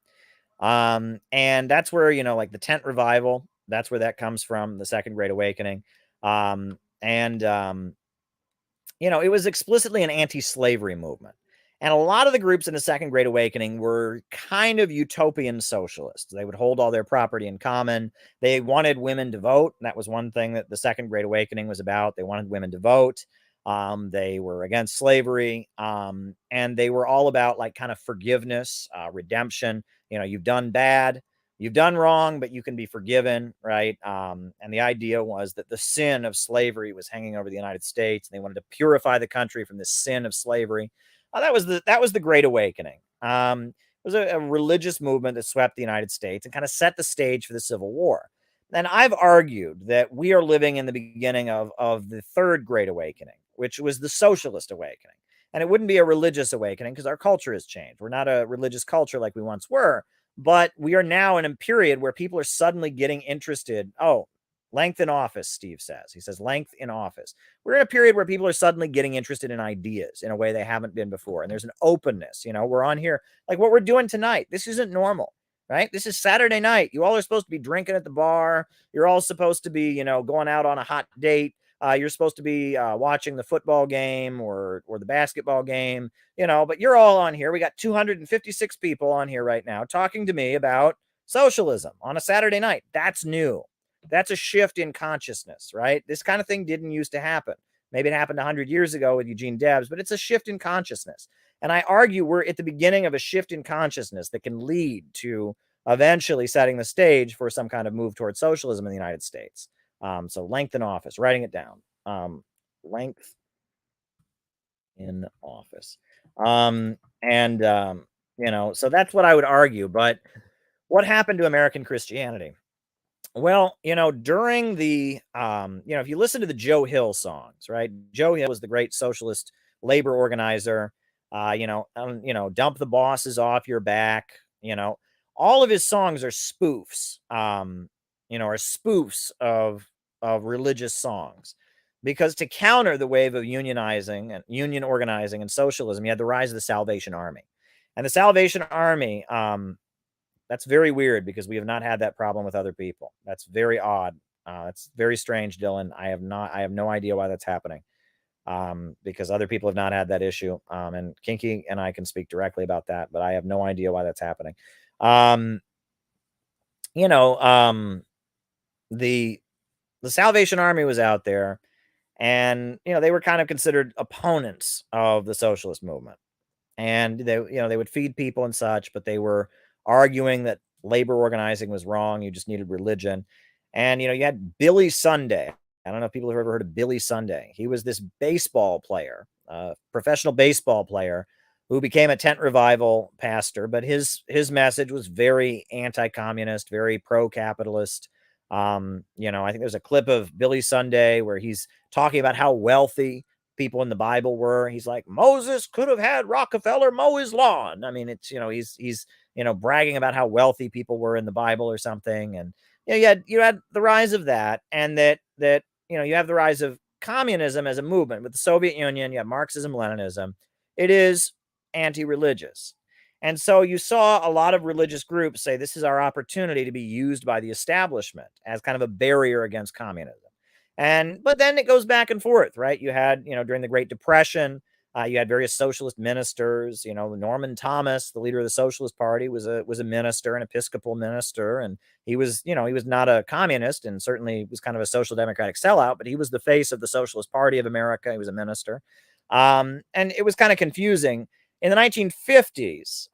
And that's where, like the tent revival, that's where that comes from, the Second Great Awakening. It was explicitly an anti-slavery movement. And a lot of the groups in the Second Great Awakening were kind of utopian socialists. They would hold all their property in common. They wanted women to vote. And that was one thing that the Second Great Awakening was about. They wanted women to vote. They were against slavery. And they were all about like kind of forgiveness, redemption. You've done bad. You've done wrong, but you can be forgiven, right? And the idea was that the sin of slavery was hanging over the United States, and they wanted to purify the country from the sin of slavery. That was the Great Awakening. It was a religious movement that swept the United States and kind of set the stage for the Civil War. And I've argued that we are living in the beginning of the Third Great Awakening, which was the socialist awakening. And it wouldn't be a religious awakening because our culture has changed. We're not a religious culture like we once were. But we are now in a period where people are suddenly getting interested. Oh, length in office, Steve says. He says length in office. We're in a period where people are suddenly getting interested in ideas in a way they haven't been before. And there's an openness. We're on here like what we're doing tonight. This isn't normal, right? This is Saturday night. You all are supposed to be drinking at the bar. You're all supposed to be, going out on a hot date. You're supposed to be watching the football game or the basketball game, but you're all on here. We got 256 people on here right now talking to me about socialism on a Saturday night. That's new. That's a shift in consciousness, right? This kind of thing didn't used to happen. Maybe it happened 100 years ago with Eugene Debs, but it's a shift in consciousness. And I argue we're at the beginning of a shift in consciousness that can lead to eventually setting the stage for some kind of move towards socialism in the United States. So length in office, writing it down. Length in office. So that's what I would argue. But what happened to American Christianity? Well, during the, if you listen to the Joe Hill songs, right? Joe Hill was the great socialist labor organizer. Dump the bosses off your back. All of his songs are spoofs. Are spoofs of religious songs, because to counter the wave of unionizing and union organizing and socialism, you had the rise of the Salvation Army, and the Salvation Army. That's very weird because we have not had that problem with other people. That's very odd. It's very strange, Dylan. I have no idea why that's happening. Because other people have not had that issue. And Kinky and I can speak directly about that, but I have no idea why that's happening. The Salvation Army was out there, and they were kind of considered opponents of the socialist movement. And they would feed people and such, but they were arguing that labor organizing was wrong. You just needed religion. And, you had Billy Sunday. I don't know if people have ever heard of Billy Sunday. He was this baseball player, professional baseball player, who became a tent revival pastor. But his message was very anti-communist, very pro-capitalist. I think there's a clip of Billy Sunday where he's talking about how wealthy people in the Bible were. He's like, Moses could have had Rockefeller mow his lawn. I mean, it's, he's bragging about how wealthy people were in the Bible or something. And you had the rise of that, and that you have the rise of communism as a movement. With the Soviet Union, you have Marxism, Leninism. It is anti-religious. And so you saw a lot of religious groups say this is our opportunity to be used by the establishment as kind of a barrier against communism. But then it goes back and forth, right? You had, during the Great Depression, you had various socialist ministers. Norman Thomas, the leader of the Socialist Party, was a minister, an Episcopal minister, and he was not a communist, and certainly was kind of a social democratic sellout, but he was the face of the Socialist Party of America. He was a minister. And it was kind of confusing. In the 1950s,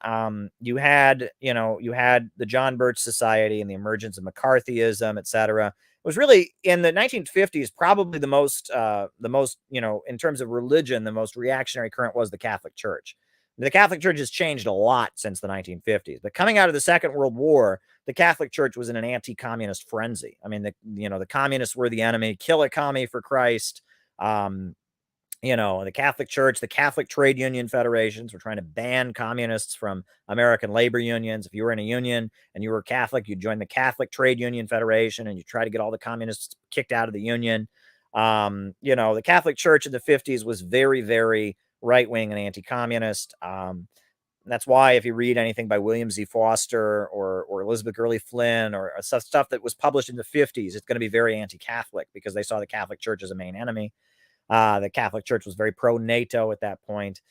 you had the John Birch Society and the emergence of McCarthyism, etc. It was really in the 1950s probably the most in terms of religion, the most reactionary current was the Catholic Church. The Catholic Church has changed a lot since the 1950s, but coming out of the Second World War, the Catholic Church was in an anti-communist frenzy. I mean, the communists were the enemy. Kill a commie for Christ. The Catholic Church, the Catholic Trade Union Federations were trying to ban communists from American labor unions. If you were in a union and you were Catholic, you'd join the Catholic Trade Union Federation and you try to get all the communists kicked out of the union. The Catholic Church in the 50s was very, very right wing and anti communist. That's why if you read anything by William Z. Foster or Elizabeth Gurley Flynn or stuff that was published in the 50s, it's going to be very anti Catholic because they saw the Catholic Church as a main enemy. The Catholic Church was very pro-NATO at that point.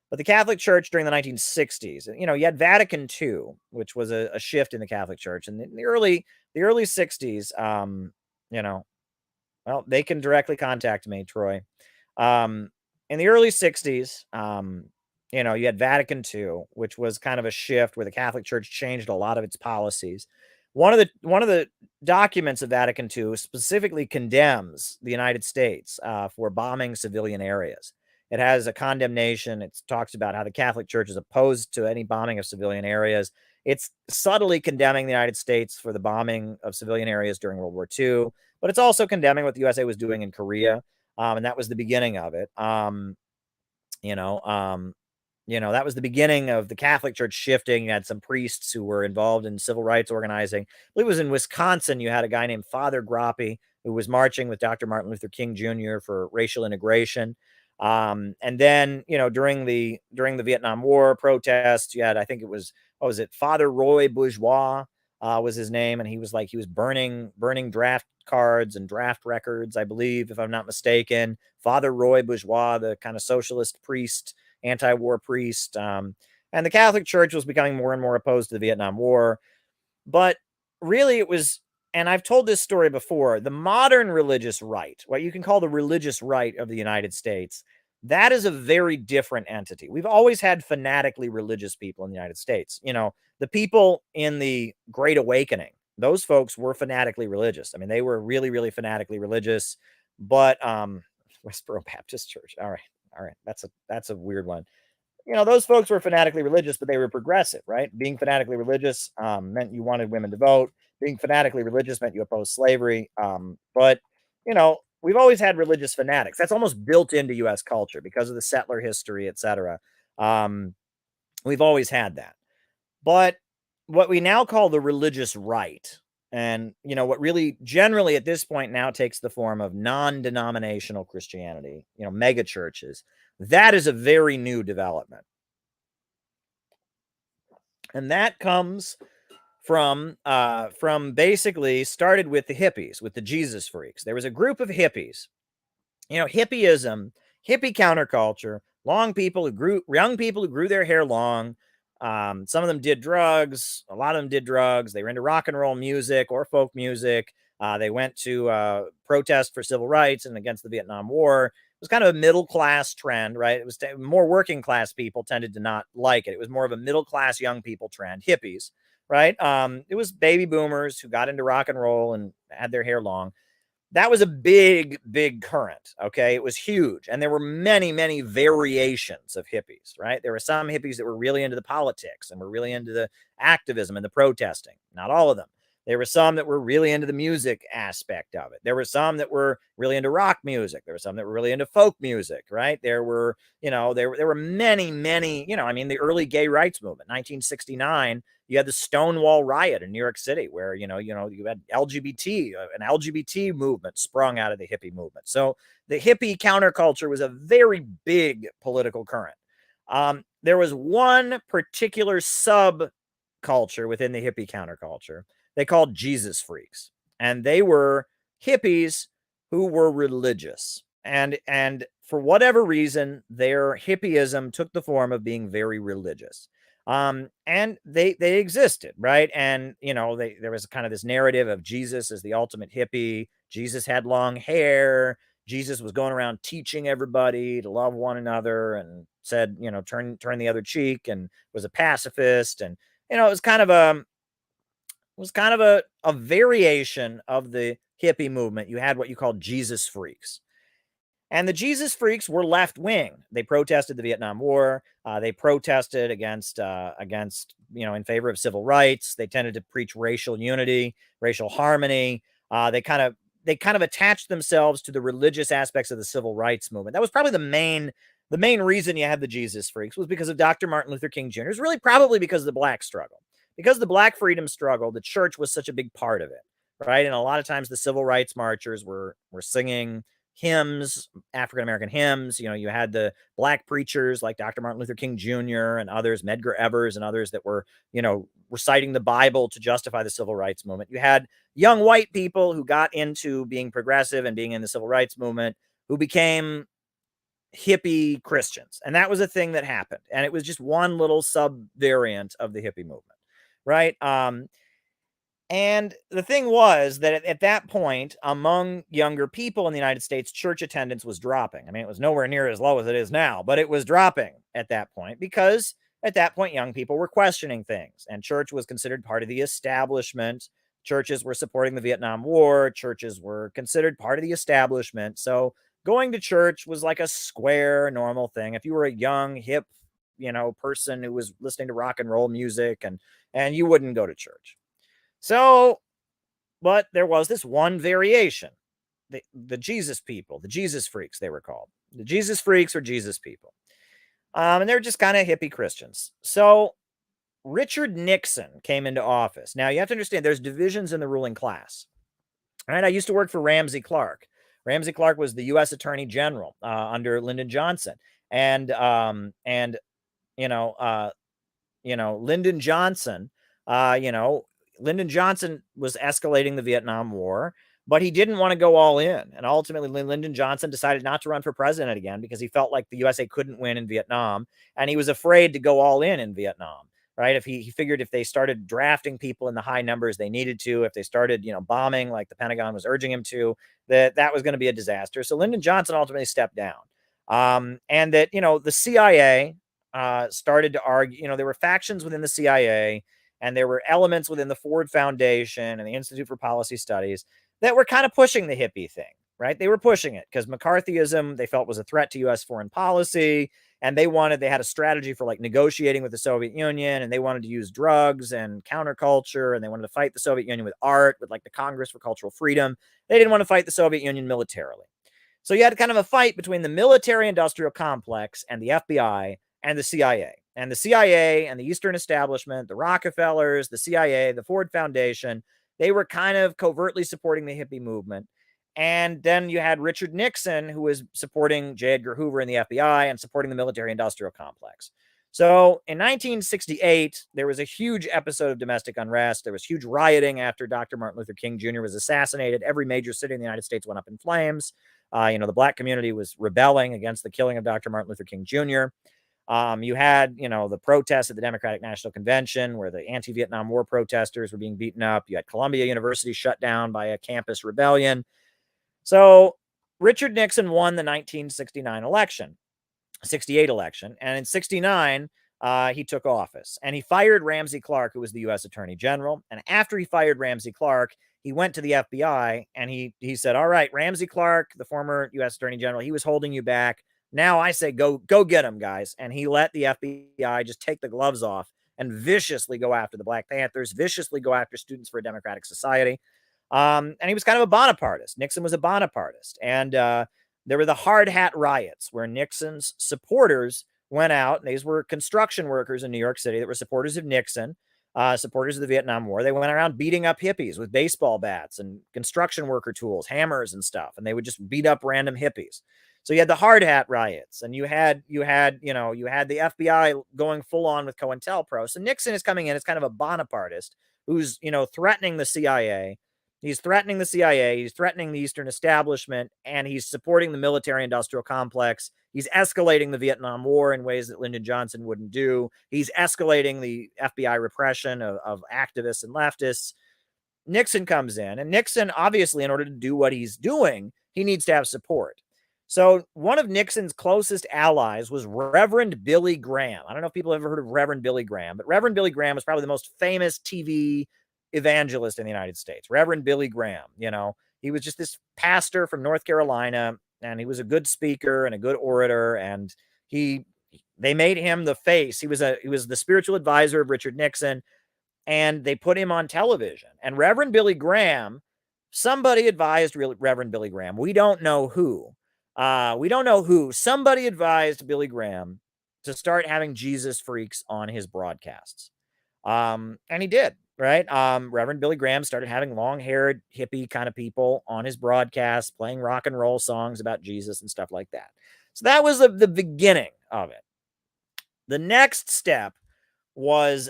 But the Catholic Church during the 1960s, you had Vatican II, which was a shift in the Catholic Church. And in the early 60s, well, they can directly contact me, Troy. In the early 60s, you had Vatican II, which was kind of a shift where the Catholic Church changed a lot of its policies. One of the documents of Vatican II specifically condemns the United States for bombing civilian areas. It has a condemnation. It talks about how the Catholic Church is opposed to any bombing of civilian areas. It's subtly condemning the United States for the bombing of civilian areas during World War II, but it's also condemning what the USA was doing in Korea, and that was the beginning of it. That was the beginning of the Catholic Church shifting. You had some priests who were involved in civil rights organizing. I believe it was in Wisconsin. You had a guy named Father Groppe who was marching with Dr. Martin Luther King Jr. for racial integration. And then, during the Vietnam War protests, you had, I think it was, Father Roy Bourgeois was his name. And he was burning draft cards and draft records, I believe, if I'm not mistaken. Father Roy Bourgeois, the kind of socialist priest, anti-war priest. And the Catholic Church was becoming more and more opposed to the Vietnam War. But really it was, and I've told this story before, the modern religious right, what you can call the religious right of the United States, that is a very different entity. We've always had fanatically religious people in the United States. The people in the Great Awakening, those folks were fanatically religious. I mean, they were really, really fanatically religious. But Westboro Baptist Church. All right. That's a weird one. Those folks were fanatically religious, but they were progressive, right? Being fanatically religious meant you wanted women to vote. Being fanatically religious meant you opposed slavery. But we've always had religious fanatics. That's almost built into U.S. culture because of the settler history, etc. We've always had that. But what we now call the religious right, and what really generally at this point now takes the form of non-denominational Christianity, mega churches, that is a very new development. And that comes from basically started with the hippies, with the Jesus freaks. There was a group of hippies, hippieism, hippie counterculture, young people who grew their hair long. Some of them did drugs. A lot of them did drugs. They were into rock and roll music or folk music. They went to protest for civil rights and against the Vietnam War. It was kind of a middle class trend, right? It was more working class people tended to not like it. It was more of a middle class young people trend, hippies, right? It was baby boomers who got into rock and roll and had their hair long. That was a big, big current. Okay. It was huge. And there were many, many variations of hippies, right? There were some hippies that were really into the politics and were really into the activism and the protesting. Not all of them. There were some that were really into the music aspect of it. There were some that were really into rock music. There were some that were really into folk music, right? There were, there were many, many, the early gay rights movement, 1969, you had the Stonewall riot in New York City where, you had an LGBT movement sprung out of the hippie movement. So the hippie counterculture was a very big political current. There was one particular subculture within the hippie counterculture they called Jesus freaks. And they were hippies who were religious. And for whatever reason, their hippieism took the form of being very religious. And they existed, right? And, there was kind of this narrative of Jesus as the ultimate hippie. Jesus had long hair. Jesus was going around teaching everybody to love one another and said, turn the other cheek, and was a pacifist. And, it was kind of a variation of the hippie movement. You had what you called Jesus freaks. And the Jesus freaks were left wing. They protested the Vietnam War. They protested against, in favor of civil rights. They tended to preach racial unity, racial harmony. They kind of attached themselves to the religious aspects of the civil rights movement. That was probably the main reason you had the Jesus freaks, was because of Dr. Martin Luther King Jr. It was really probably because of the black struggle, because of the black freedom struggle. The church was such a big part of it, right? And a lot of times the civil rights marchers were singing hymns, African-American hymns. You had the black preachers like Dr. Martin Luther King Jr. and others, Medgar Evers and others, that were, reciting the Bible to justify the civil rights movement. You had young white people who got into being progressive and being in the civil rights movement, who became hippie Christians. And that was a thing that happened. And it was just one little sub variant of the hippie movement, right? And the thing was that at that point, among younger people in the United States, church attendance was dropping. I mean, it was nowhere near as low as it is now, but it was dropping at that point, because at that point, young people were questioning things, and church was considered part of the establishment. Churches were supporting the Vietnam War. Churches were considered part of the establishment. So going to church was like a square, normal thing. If you were a young, hip, person who was listening to rock and roll music, and you wouldn't go to church. So, but there was this one variation, the Jesus people, the Jesus freaks, they were called. The Jesus freaks or Jesus people. And they're just kind of hippie Christians. So Richard Nixon came into office. Now, you have to understand, there's divisions in the ruling class. All right, I used to work for Ramsey Clark. Ramsey Clark was the U.S. Attorney General under Lyndon Johnson. And Lyndon Johnson, Lyndon Johnson was escalating the Vietnam War, but he didn't want to go all in. And ultimately, Lyndon Johnson decided not to run for president again because he felt like the USA couldn't win in Vietnam. And he was afraid to go all in Vietnam, right? If he figured if they started drafting people in the high numbers they needed to, if they started, bombing like the Pentagon was urging him to, that was going to be a disaster. So Lyndon Johnson ultimately stepped down. And that, the CIA started to argue, there were factions within the CIA, and there were elements within the Ford Foundation and the Institute for Policy Studies that were kind of pushing the hippie thing, right? They were pushing it because McCarthyism, they felt, was a threat to U.S. foreign policy. And they had a strategy for like negotiating with the Soviet Union, and they wanted to use drugs and counterculture, and they wanted to fight the Soviet Union with art, with like the Congress for Cultural Freedom. They didn't want to fight the Soviet Union militarily. So you had kind of a fight between the military-industrial complex and the FBI and the CIA. And the CIA and the Eastern establishment, the Rockefellers, the CIA, the Ford Foundation, they were kind of covertly supporting the hippie movement. And then you had Richard Nixon, who was supporting J. Edgar Hoover and the FBI and supporting the military-industrial complex. So in 1968, there was a huge episode of domestic unrest. There was huge rioting after Dr. Martin Luther King Jr. was assassinated. Every major city in the United States went up in flames. The black community was rebelling against the killing of Dr. Martin Luther King Jr. You had, the protests at the Democratic National Convention where the anti-Vietnam War protesters were being beaten up. You had Columbia University shut down by a campus rebellion. So Richard Nixon won the 1968 election. And in 69, he took office, and he fired Ramsey Clark, who was the U.S. Attorney General. And after he fired Ramsey Clark, he went to the FBI and he said, all right, Ramsey Clark, the former U.S. Attorney General, he was holding you back. Now I say, go get him, guys. And he let the FBI just take the gloves off and viciously go after the Black Panthers, viciously go after Students for a Democratic Society. And he was kind of a Bonapartist. Nixon was a Bonapartist. And there were the hard hat riots where Nixon's supporters went out, and these were construction workers in New York City that were supporters of Nixon, supporters of the Vietnam War. They went around beating up hippies with baseball bats and construction worker tools, hammers and stuff. And they would just beat up random hippies. So you had the hard hat riots, and you had the FBI going full on with COINTELPRO. So Nixon is coming in as kind of a Bonapartist who's, threatening the CIA. He's threatening the CIA. He's threatening the Eastern establishment, and he's supporting the military-industrial complex. He's escalating the Vietnam War in ways that Lyndon Johnson wouldn't do. He's escalating the FBI repression of activists and leftists. Nixon comes in, and Nixon, obviously, in order to do what he's doing, he needs to have support. So one of Nixon's closest allies was Reverend Billy Graham. I don't know if people have ever heard of Reverend Billy Graham, but Reverend Billy Graham was probably the most famous TV evangelist in the United States. Reverend Billy Graham, he was just this pastor from North Carolina, and he was a good speaker and a good orator, and they made him the face. He was the spiritual advisor of Richard Nixon, and they put him on television. And Reverend Billy Graham, somebody advised Reverend Billy Graham. We don't know who. Somebody advised Billy Graham to start having Jesus freaks on his broadcasts. And he did, right? Reverend Billy Graham started having long-haired hippie kind of people on his broadcasts, playing rock and roll songs about Jesus and stuff like that. So that was the beginning of it. The next step was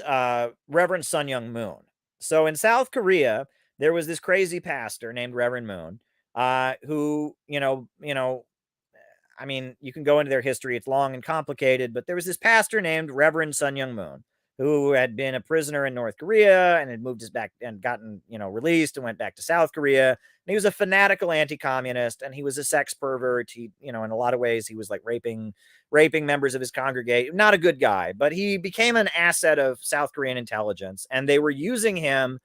Reverend Sun Myung Moon. So in South Korea, there was this crazy pastor named Reverend Moon, who, I mean, you can go into their history. It's long and complicated, but there was this pastor named Reverend Sun Myung Moon who had been a prisoner in North Korea and had moved back and gotten, released and went back to South Korea. And he was a fanatical anti-communist, and he was a sex pervert. He, in a lot of ways, he was like raping members of his congregation. Not a good guy, but he became an asset of South Korean intelligence, and they were using him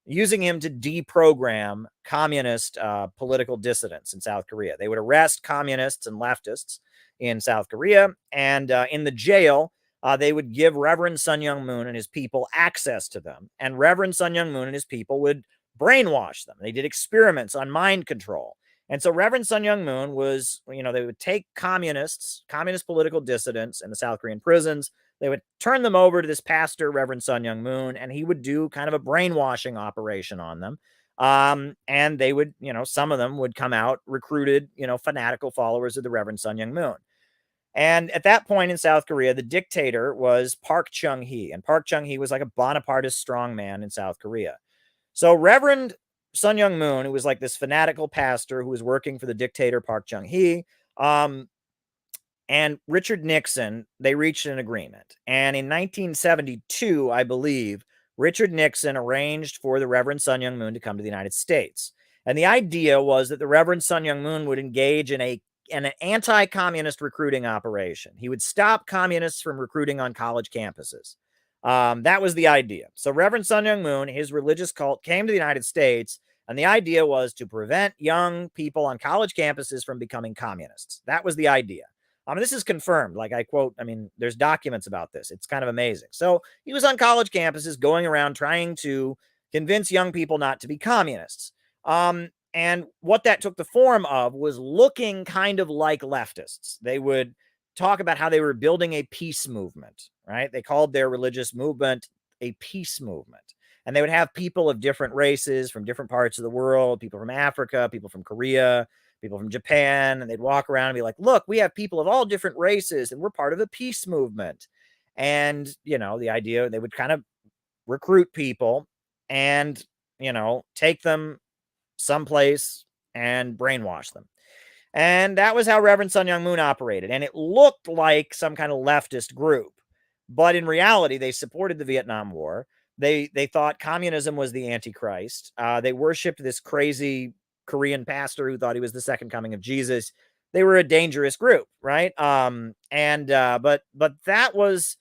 to deprogram communist political dissidents in South Korea. They would arrest communists and leftists in South Korea, and in the jail, they would give Reverend Sun Myung Moon and his people access to them. And Reverend Sun Myung Moon and his people would brainwash them. They did experiments on mind control. And so Reverend Sun Myung Moon was, they would take communist political dissidents in the South Korean prisons. They would turn them over to this pastor, Reverend Sun Myung Moon, and he would do kind of a brainwashing operation on them. And they would, some of them would come out recruited, fanatical followers of the Reverend Sun Myung Moon. And at that point in South Korea, the dictator was Park Chung-hee. And Park Chung-hee was like a Bonapartist strongman in South Korea. So Reverend Sun Myung Moon, who was like this fanatical pastor who was working for the dictator Park Chung-hee, and Richard Nixon, they reached an agreement. And in 1972, I believe, Richard Nixon arranged for the Reverend Sun Myung Moon to come to the United States. And the idea was that the Reverend Sun Myung Moon would engage in an anti-communist recruiting operation. He would stop communists from recruiting on college campuses. That was the idea. So Reverend Sun Myung Moon, his religious cult, came to the United States, and the idea was to prevent young people on college campuses from becoming communists. That was the idea. This is confirmed. Like I quote, there's documents about this. It's kind of amazing. So he was on college campuses going around trying to convince young people not to be communists. And what that took the form of was looking kind of like leftists. They would talk about how they were building a peace movement, right? They called their religious movement a peace movement. And they would have people of different races from different parts of the world, people from Africa, people from Korea, people from Japan, and they'd walk around and be like, look, we have people of all different races, and we're part of a peace movement. And, the idea, they would kind of recruit people and, take them someplace and brainwash them. And that was how Reverend Sun Myung Moon operated. And it looked like some kind of leftist group. But in reality, they supported the Vietnam War. They thought communism was the Antichrist. They worshipped this crazy Korean pastor who thought he was the second coming of Jesus. They were a dangerous group, right? But that was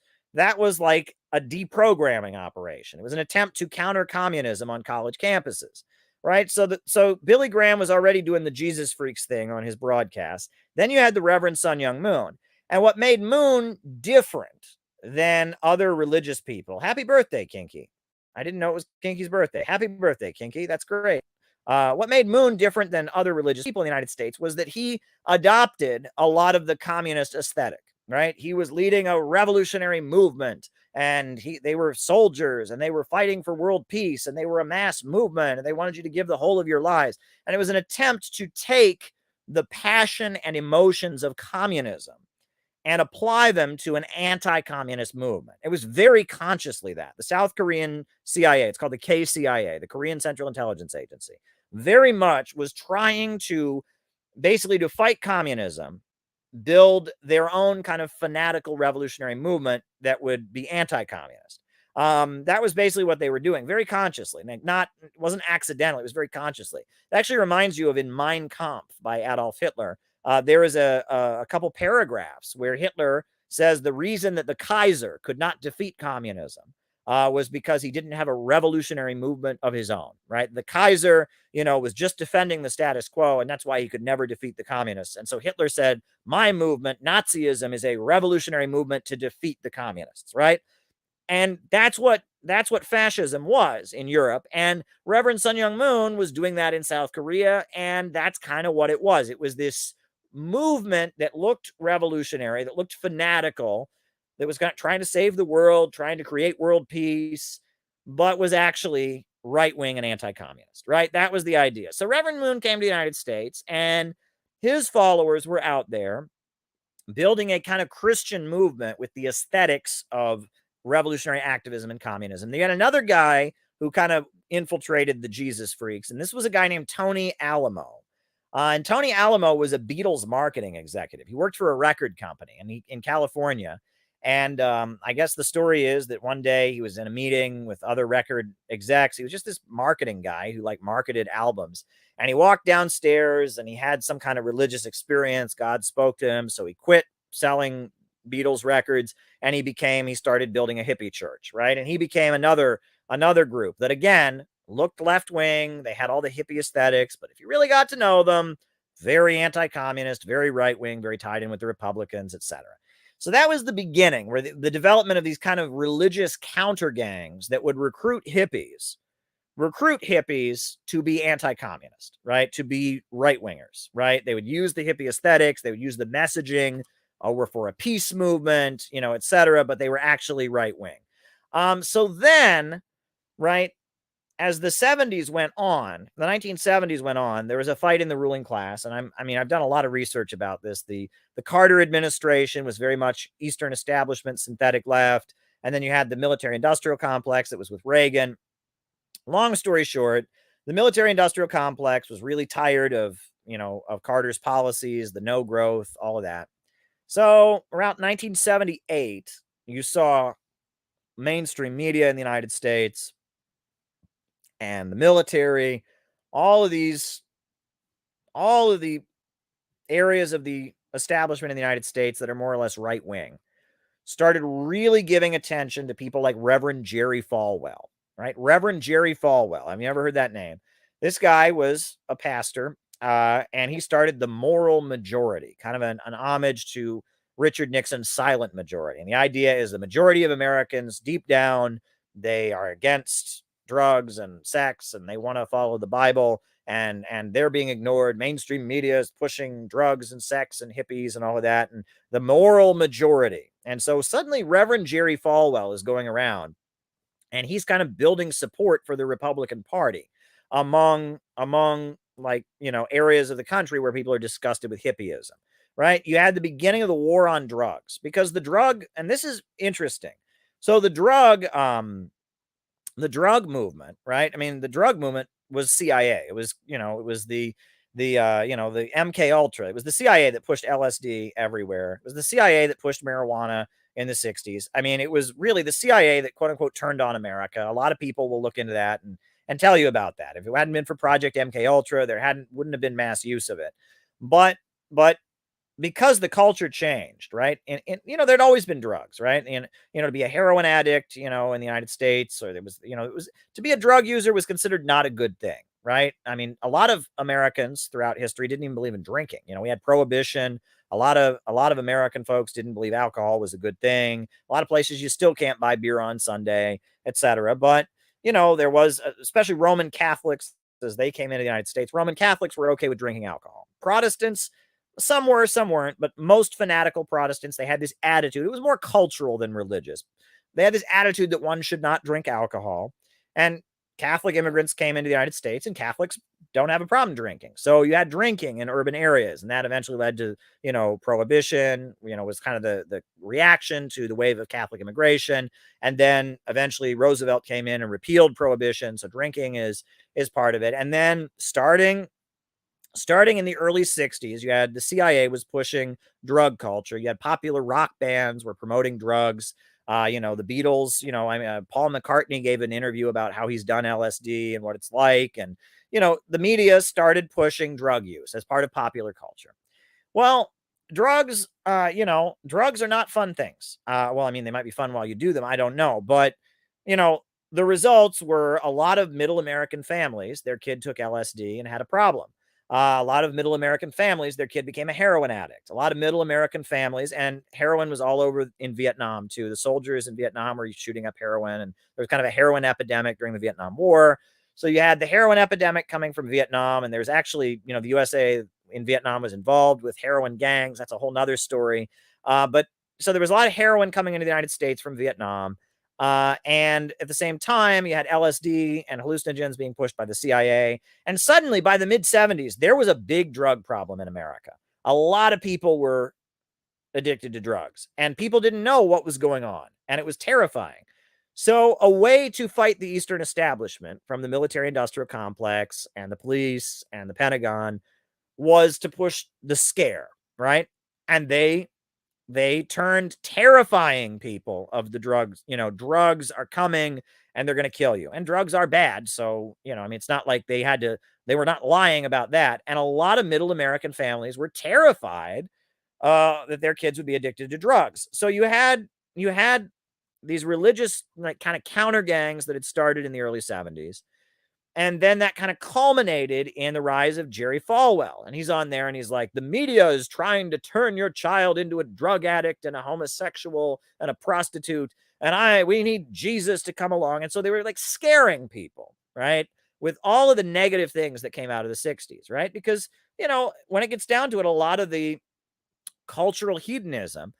like a deprogramming operation. It was an attempt to counter communism on college campuses, right? So Billy Graham was already doing the Jesus freaks thing on his broadcast. Then you had the Reverend Sun Myung Moon. And what made Moon different than other religious people, happy birthday, Kinky. I didn't know it was Kinky's birthday. Happy birthday, Kinky. That's great. What made Moon different than other religious people in the United States was that he adopted a lot of the communist aesthetic, right? He was leading a revolutionary movement, and they were soldiers, and they were fighting for world peace, and they were a mass movement, and they wanted you to give the whole of your lives. And it was an attempt to take the passion and emotions of communism and apply them to an anti-communist movement. It was very consciously that. The South Korean CIA, it's called the KCIA, the Korean Central Intelligence Agency, very much was trying to basically to fight communism, build their own kind of fanatical revolutionary movement that would be anti-communist. That was basically what they were doing, very consciously. It wasn't accidental, it was very consciously. It actually reminds you of in Mein Kampf by Adolf Hitler. there is a couple paragraphs where Hitler says the reason that the Kaiser could not defeat communism was because he didn't have a revolutionary movement of his own, right? The Kaiser, was just defending the status quo, and that's why he could never defeat the communists. And so Hitler said, my movement, Nazism, is a revolutionary movement to defeat the communists, right? And that's what fascism was in Europe. And Reverend Sun Myung Moon was doing that in South Korea, and that's kind of what it was. It was this movement that looked revolutionary, that looked fanatical, that was trying to save the world, trying to create world peace, but was actually right-wing and anti-communist, right? That was the idea. So Reverend Moon came to the United States, and his followers were out there building a kind of Christian movement with the aesthetics of revolutionary activism and communism. They had another guy who kind of infiltrated the Jesus freaks, and this was a guy named Tony Alamo. And Tony Alamo was a Beatles marketing executive. He worked for a record company in California. And I guess the story is that one day he was in a meeting with other record execs. He was just this marketing guy who marketed albums. And he walked downstairs and he had some kind of religious experience. God spoke to him. So he quit selling Beatles records and he started building a hippie church, right? And he became another group that, again, looked left-wing. They had all the hippie aesthetics, but if you really got to know them, very anti-communist, very right-wing, very tied in with the Republicans, etc. So that was the beginning, where the development of these kind of religious counter gangs that would recruit hippies to be anti-communist, right? To be right-wingers, right? They would use the hippie aesthetics, they would use the messaging, we're for a peace movement, etc., but they were actually right-wing. So then, right, as the 70s went on, the 1970s went on, there was a fight in the ruling class. And I've done a lot of research about this. The Carter administration was very much Eastern establishment, synthetic left. And then you had the military industrial complex that was with Reagan. Long story short, the military industrial complex was really tired of Carter's policies, the no growth, all of that. So around 1978, you saw mainstream media in the United States and the military, all of the areas of the establishment in the United States that are more or less right wing started really giving attention to people like Reverend Jerry Falwell, right? Reverend Jerry Falwell. Have you ever heard that name? This guy was a pastor, and he started the Moral Majority, kind of an homage to Richard Nixon's silent majority. And the idea is the majority of Americans, deep down, they are against drugs and sex, and they want to follow the Bible, and they're being ignored. Mainstream media is pushing drugs and sex and hippies and all of that, and the moral majority. And so suddenly Reverend Jerry Falwell is going around, and he's kind of building support for the Republican Party among areas of the country where people are disgusted with hippieism, right? You had the beginning of the war on drugs, because the drug, and this is interesting. So the drug movement, right? The drug movement was CIA. It was, it was the MK Ultra. It was the CIA that pushed LSD everywhere. It was the CIA that pushed marijuana in the 60s. It was really the CIA that, quote unquote, turned on America. A lot of people will look into that and tell you about that. If it hadn't been for Project MK Ultra, there wouldn't have been mass use of it. But because the culture changed, right? And there'd always been drugs, right? And, to be a heroin addict, in the United States, or it was to be a drug user was considered not a good thing, right? A lot of Americans throughout history didn't even believe in drinking. We had prohibition. A lot of American folks didn't believe alcohol was a good thing. A lot of places you still can't buy beer on Sunday, etc. But, there was, especially Roman Catholics, as they came into the United States, Roman Catholics were okay with drinking alcohol. Protestants, some were, some weren't, but most fanatical Protestants, they had this attitude. It was more cultural than religious. They had this attitude that one should not drink alcohol. And Catholic immigrants came into the United States, and Catholics don't have a problem drinking. So you had drinking in urban areas, and that eventually led to, prohibition, was kind of the reaction to the wave of Catholic immigration. And then eventually Roosevelt came in and repealed prohibition. So drinking is part of it. And then starting in the early 60s, you had the CIA was pushing drug culture. You had popular rock bands were promoting drugs. The Beatles, Paul McCartney gave an interview about how he's done LSD and what it's like. And, the media started pushing drug use as part of popular culture. Well, drugs, drugs are not fun things. Well, I mean, they might be fun while you do them. I don't know. But, you know, the results were a lot of middle American families, their kid took LSD and had a problem. A lot of middle American families, their kid became a heroin addict. A lot of middle American families, and heroin was all over in Vietnam too. The soldiers in Vietnam were shooting up heroin, and there was kind of a heroin epidemic during the Vietnam War. So you had the heroin epidemic coming from Vietnam, and there's actually, the USA in Vietnam was involved with heroin gangs. That's a whole nother story. But so there was a lot of heroin coming into the United States from Vietnam. And at the same time, you had LSD and hallucinogens being pushed by the CIA. And suddenly, by the mid 70s, there was a big drug problem in America. A lot of people were addicted to drugs, and people didn't know what was going on. And it was terrifying. So, a way to fight the Eastern establishment from the military industrial complex and the police and the Pentagon was to push the scare, right? And they turned terrifying people of the drugs. Drugs are coming and they're going to kill you. And drugs are bad. So, I mean, it's not like they were not lying about that. And a lot of middle American families were terrified that their kids would be addicted to drugs. So you had these religious, like, kind of counter gangs that had started in the early 70s. And then that kind of culminated in the rise of Jerry Falwell. And he's on there and he's like, the media is trying to turn your child into a drug addict and a homosexual and a prostitute. And we need Jesus to come along. And so they were like scaring people, right? With all of the negative things that came out of the 60s, right? Because, when it gets down to it, a lot of the cultural hedonism,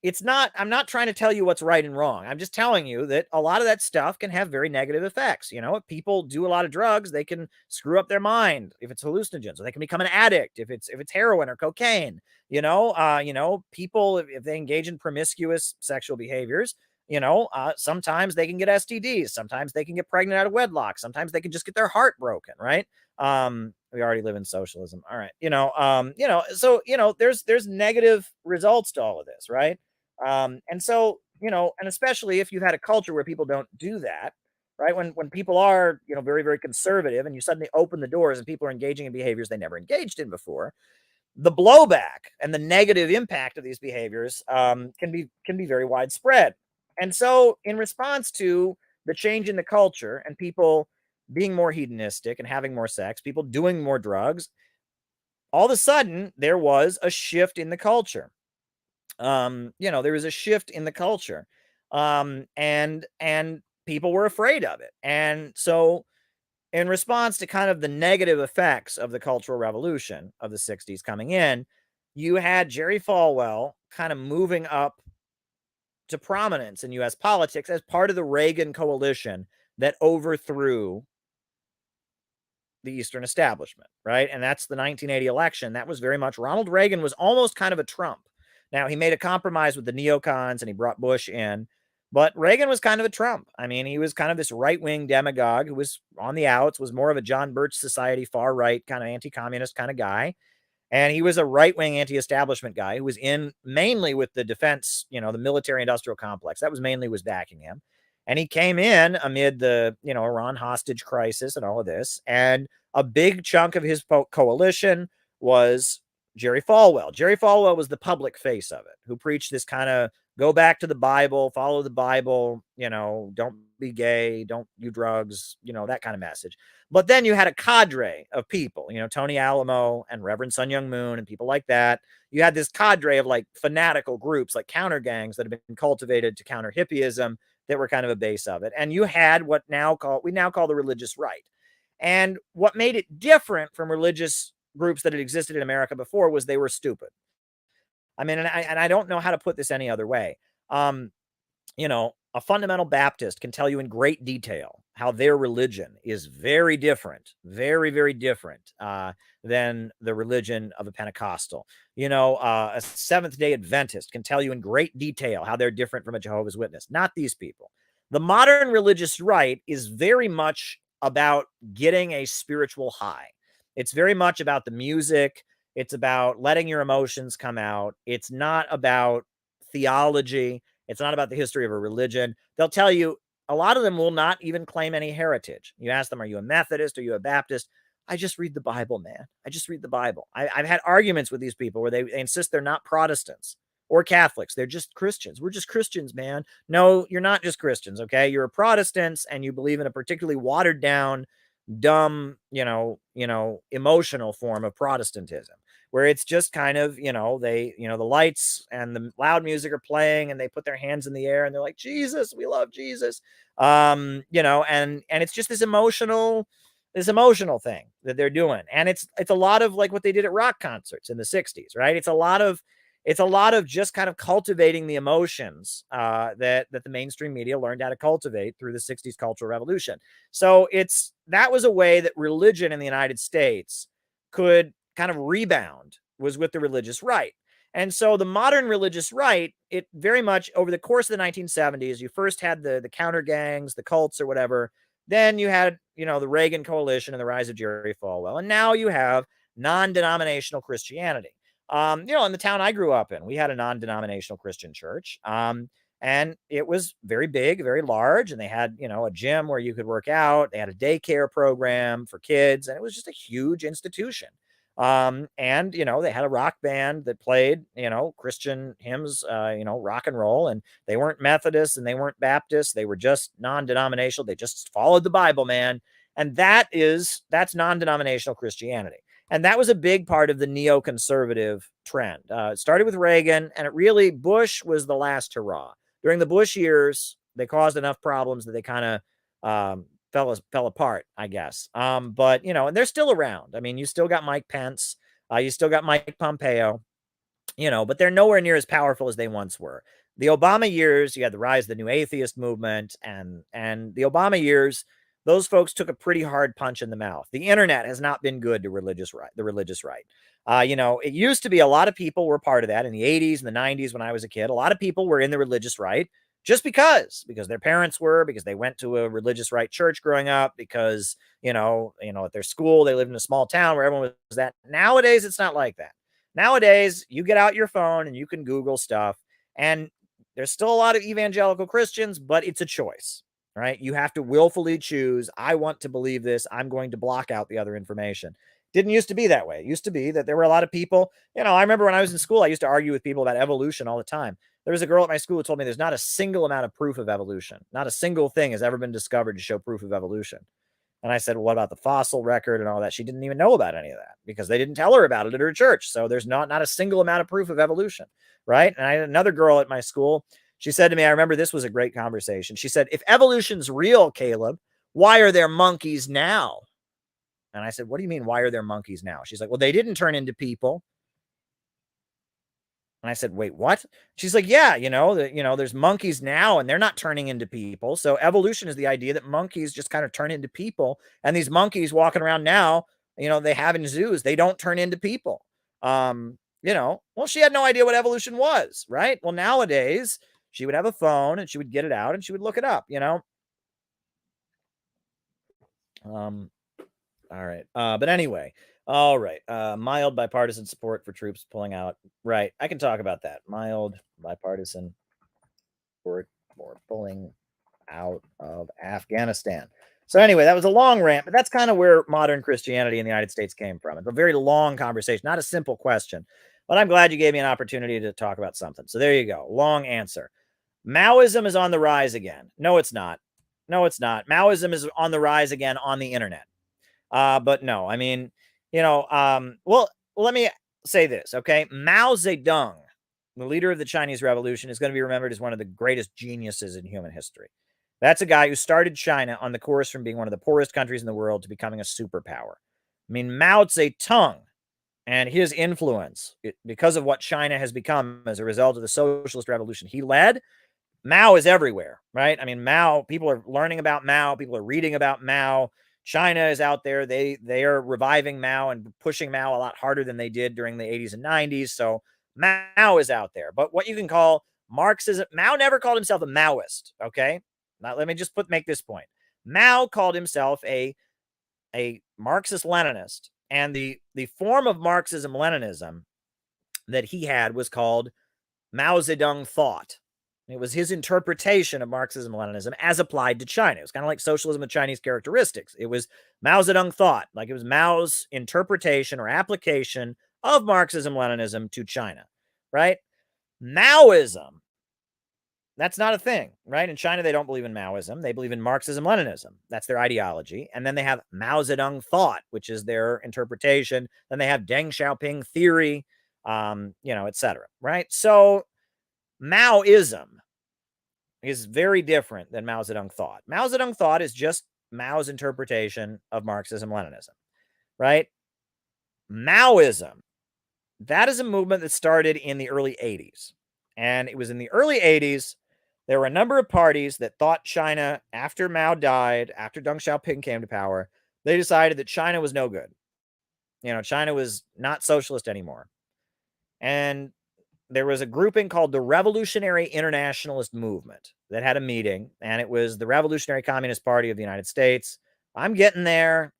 I'm not trying to tell you what's right and wrong. I'm just telling you that a lot of that stuff can have very negative effects. If people do a lot of drugs, they can screw up their mind if it's hallucinogens, or they can become an addict if it's heroin or cocaine. People, if they engage in promiscuous sexual behaviors, sometimes they can get STDs, sometimes they can get pregnant out of wedlock, sometimes they can just get their heart broken, right? We already live in socialism. All right. So there's negative results to all of this, right? And so, and especially if you've had a culture where people don't do that, right? When people are, very, very conservative, and you suddenly open the doors and people are engaging in behaviors they never engaged in before, the blowback and the negative impact of these behaviors can be very widespread. And so, in response to the change in the culture and people being more hedonistic and having more sex, people doing more drugs, all of a sudden there was a shift in the culture. There was a shift in the culture, and people were afraid of it. And so, in response to kind of the negative effects of the Cultural Revolution of the 60s coming in, you had Jerry Falwell kind of moving up to prominence in US politics as part of the Reagan coalition that overthrew the Eastern establishment, right? And that's the 1980 election. That was very much Ronald Reagan was almost kind of a Trump. Now, he made a compromise with the neocons and he brought Bush in, but Reagan was kind of a Trump. I mean, he was kind of this right-wing demagogue who was on the outs, was more of a John Birch Society, far right, kind of anti-communist kind of guy. And he was a right-wing anti-establishment guy who was in mainly with the defense, the military industrial complex. That was mainly was backing him. And he came in amid the, Iran hostage crisis and all of this. And a big chunk of his coalition was Jerry Falwell. Jerry Falwell was the public face of it, who preached this kind of go back to the Bible, follow the Bible, don't be gay, don't do drugs, that kind of message. But then you had a cadre of people, Tony Alamo and Reverend Sun Young Moon and people like that. You had this cadre of like fanatical groups, like counter gangs that have been cultivated to counter hippieism, that were kind of a base of it. And you had what we now call the religious right. And what made it different from religious groups that had existed in America before was they were stupid. I mean, and I don't know how to put this any other way. A fundamental Baptist can tell you in great detail how their religion is very different, very, very different than the religion of a Pentecostal. A Seventh-day Adventist can tell you in great detail how they're different from a Jehovah's Witness. Not these people. The modern religious right is very much about getting a spiritual high. It's very much about the music. It's about letting your emotions come out. It's not about theology. It's not about the history of a religion. They'll tell you, a lot of them will not even claim any heritage. You ask them, are you a Methodist? Are you a Baptist? I just read the Bible, man. I just read the Bible. I've had arguments with these people where they insist they're not Protestants or Catholics. They're just Christians. We're just Christians, man. No, you're not just Christians, okay? You're Protestants and you believe in a particularly watered down, dumb, emotional form of Protestantism where it's just kind of, the lights and the loud music are playing and they put their hands in the air and they're like, Jesus, we love Jesus. And it's just this emotional thing that they're doing. And it's a lot of like what they did at rock concerts in the 60s, right? It's a lot of just kind of cultivating the emotions that the mainstream media learned how to cultivate through the 60s cultural revolution. So that was a way that religion in the United States could kind of rebound, was with the religious right. And so the modern religious right, it very much over the course of the 1970s, you first had the counter gangs, the cults or whatever. Then you had, the Reagan coalition and the rise of Jerry Falwell. And now you have non-denominational Christianity. In the town I grew up in, we had a non-denominational Christian church. And it was very big, very large. And they had, a gym where you could work out. They had a daycare program for kids. And it was just a huge institution. And, they had a rock band that played, Christian hymns, rock and roll. And they weren't Methodists and they weren't Baptists. They were just non-denominational. They just followed the Bible, man. And that's non-denominational Christianity. And that was a big part of the neoconservative trend. It started with Reagan, and Bush was the last hurrah. During the Bush years, they caused enough problems that they kind of fell apart, I guess. But, and they're still around. I mean, you still got Mike Pence. You still got Mike Pompeo, but they're nowhere near as powerful as they once were. The Obama years, you had the rise of the new atheist movement, and the Obama years, those folks took a pretty hard punch in the mouth. The internet has not been good to the religious right. It used to be a lot of people were part of that in the 80s and the 90s when I was a kid. A lot of people were in the religious right just because their parents were, because they went to a religious right church growing up, because, at their school, they lived in a small town where everyone was that. Nowadays, it's not like that. Nowadays, you get out your phone and you can Google stuff, and there's still a lot of evangelical Christians, but it's a choice. Right? You have to willfully choose. I want to believe this. I'm going to block out the other information. Didn't used to be that way. It used to be that there were a lot of people, I remember when I was in school, I used to argue with people about evolution all the time. There was a girl at my school who told me there's not a single amount of proof of evolution. Not a single thing has ever been discovered to show proof of evolution. And I said, well, what about the fossil record and all that? She didn't even know about any of that because they didn't tell her about it at her church. So there's not a single amount of proof of evolution. Right? And I had another girl at my school. She said to me, I remember this was a great conversation. She said, if evolution's real, Caleb, why are there monkeys now? And I said, what do you mean, why are there monkeys now? She's like, well, they didn't turn into people. And I said, wait, what? She's like, yeah, there's monkeys now and they're not turning into people. So evolution is the idea that monkeys just kind of turn into people. And these monkeys walking around now, they have in zoos, they don't turn into people. Well, she had no idea what evolution was, right? Well, nowadays, she would have a phone and she would get it out and she would look it up, All right. But anyway, all right. Mild bipartisan support for troops pulling out. Right. I can talk about that. Mild bipartisan support for pulling out of Afghanistan. So anyway, that was a long rant, but that's kind of where modern Christianity in the United States came from. It's a very long conversation, not a simple question, but I'm glad you gave me an opportunity to talk about something. So there you go. Long answer. Maoism is on the rise again. No, it's not. No, it's not. Maoism is on the rise again on the internet. But no, I mean, well, let me say this, okay? Mao Zedong, the leader of the Chinese Revolution, is going to be remembered as one of the greatest geniuses in human history. That's a guy who started China on the course from being one of the poorest countries in the world to becoming a superpower. I mean, Mao Zedong and his influence, because of what China has become as a result of the socialist revolution he led, Mao is everywhere, right? I mean, Mao, people are learning about Mao, people are reading about Mao. China is out there. They are reviving Mao and pushing Mao a lot harder than they did during the 80s and 90s. So Mao is out there. But what you can call Marxism, Mao never called himself a Maoist, okay? Now, let me just make this point. Mao called himself a Marxist-Leninist, and the form of Marxism-Leninism that he had was called Mao Zedong thought. It was his interpretation of Marxism and Leninism as applied to China. It was kind of like socialism with Chinese characteristics. It was Mao Zedong thought, like it was Mao's interpretation or application of Marxism, Leninism to China, right? Maoism, that's not a thing, right? In China, they don't believe in Maoism. They believe in Marxism, Leninism. That's their ideology. And then they have Mao Zedong thought, which is their interpretation. Then they have Deng Xiaoping theory, et cetera, right? So Maoism is very different than Mao Zedong thought. Mao Zedong thought is just Mao's interpretation of Marxism, Leninism, right? Maoism, that is a movement that started in the early 80s. And it was in the early 80s, there were a number of parties that thought China, after Mao died, after Deng Xiaoping came to power, they decided that China was no good. China was not socialist anymore. And there was a grouping called the Revolutionary Internationalist Movement that had a meeting, and it was the Revolutionary Communist Party of the United States. I'm getting there.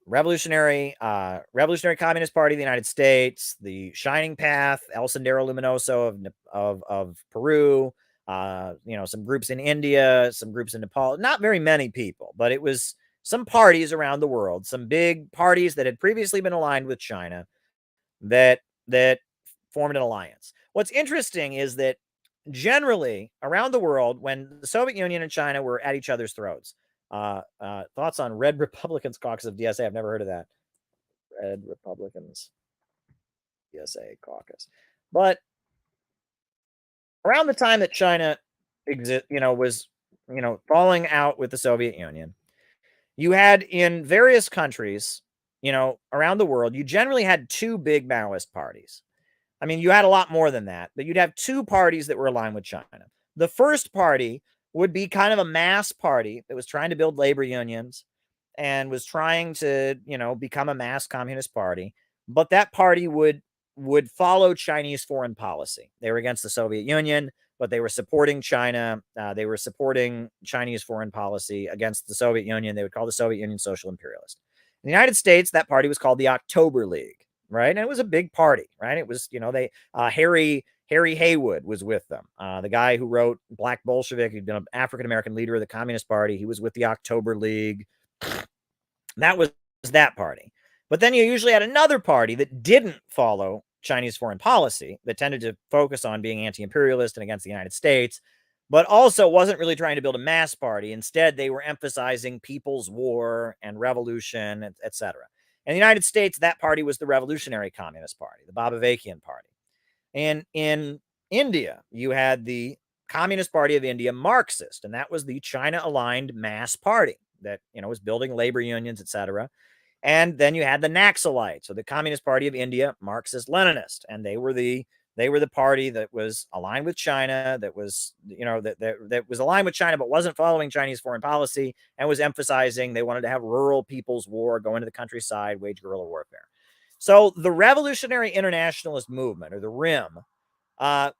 Revolutionary Communist Party of the United States, the Shining Path, El Sendero Luminoso of Peru, some groups in India, some groups in Nepal. Not very many people, but it was some parties around the world, some big parties that had previously been aligned with China that formed an alliance. What's interesting is that generally around the world, when the Soviet Union and China were at each other's throats, thoughts on Red Republicans Caucus of DSA? I've never heard of that. Red Republicans DSA Caucus. But around the time that China was falling out with the Soviet Union, you had in various countries, around the world, you generally had two big Maoist parties. I mean, you had a lot more than that, but you'd have two parties that were aligned with China. The first party would be kind of a mass party that was trying to build labor unions and was trying to, become a mass communist party. But that party would follow Chinese foreign policy. They were against the Soviet Union, but they were supporting China. They were supporting Chinese foreign policy against the Soviet Union. They would call the Soviet Union social imperialist. In the United States, that party was called the October League, right? And it was a big party, right? It was, Harry Haywood was with them. The guy who wrote Black Bolshevik, he'd been an African-American leader of the Communist Party. He was with the October League. That was that party. But then you usually had another party that didn't follow Chinese foreign policy, that tended to focus on being anti-imperialist and against the United States, but also wasn't really trying to build a mass party. Instead, they were emphasizing people's war and revolution, etc. In the United States, that party was the Revolutionary Communist Party, the Baba-Vakian Party. And in India, you had the Communist Party of India, Marxist, and that was the China-aligned mass party that was building labor unions, etc. And then you had the Naxalites, or the Communist Party of India, Marxist-Leninist, and they were the party that was aligned with China, that was that was aligned with China but wasn't following Chinese foreign policy, and was emphasizing they wanted to have rural people's war, go into the countryside, wage guerrilla warfare. So the Revolutionary Internationalist Movement, or the RIM,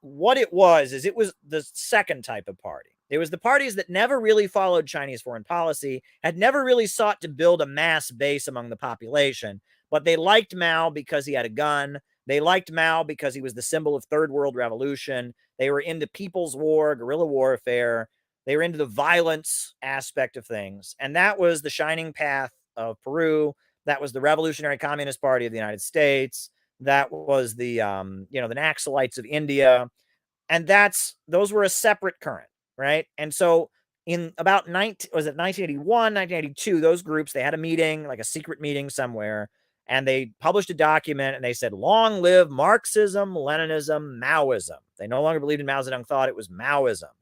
what it was the second type of party. It was the parties that never really followed Chinese foreign policy, had never really sought to build a mass base among the population, but they liked Mao because he had a gun. They liked Mao because he was the symbol of third world revolution. They were into people's war, guerrilla warfare. They were into the violence aspect of things. And that was the Shining Path of Peru. That was the Revolutionary Communist Party of the United States. That was the, the Naxalites of India. And those were a separate current, right? And so in about 1981, 1982, those groups, they had a meeting, like a secret meeting somewhere, and they published a document and they said, long live Marxism, Leninism, Maoism. They no longer believed in Mao Zedong thought, it was Maoism.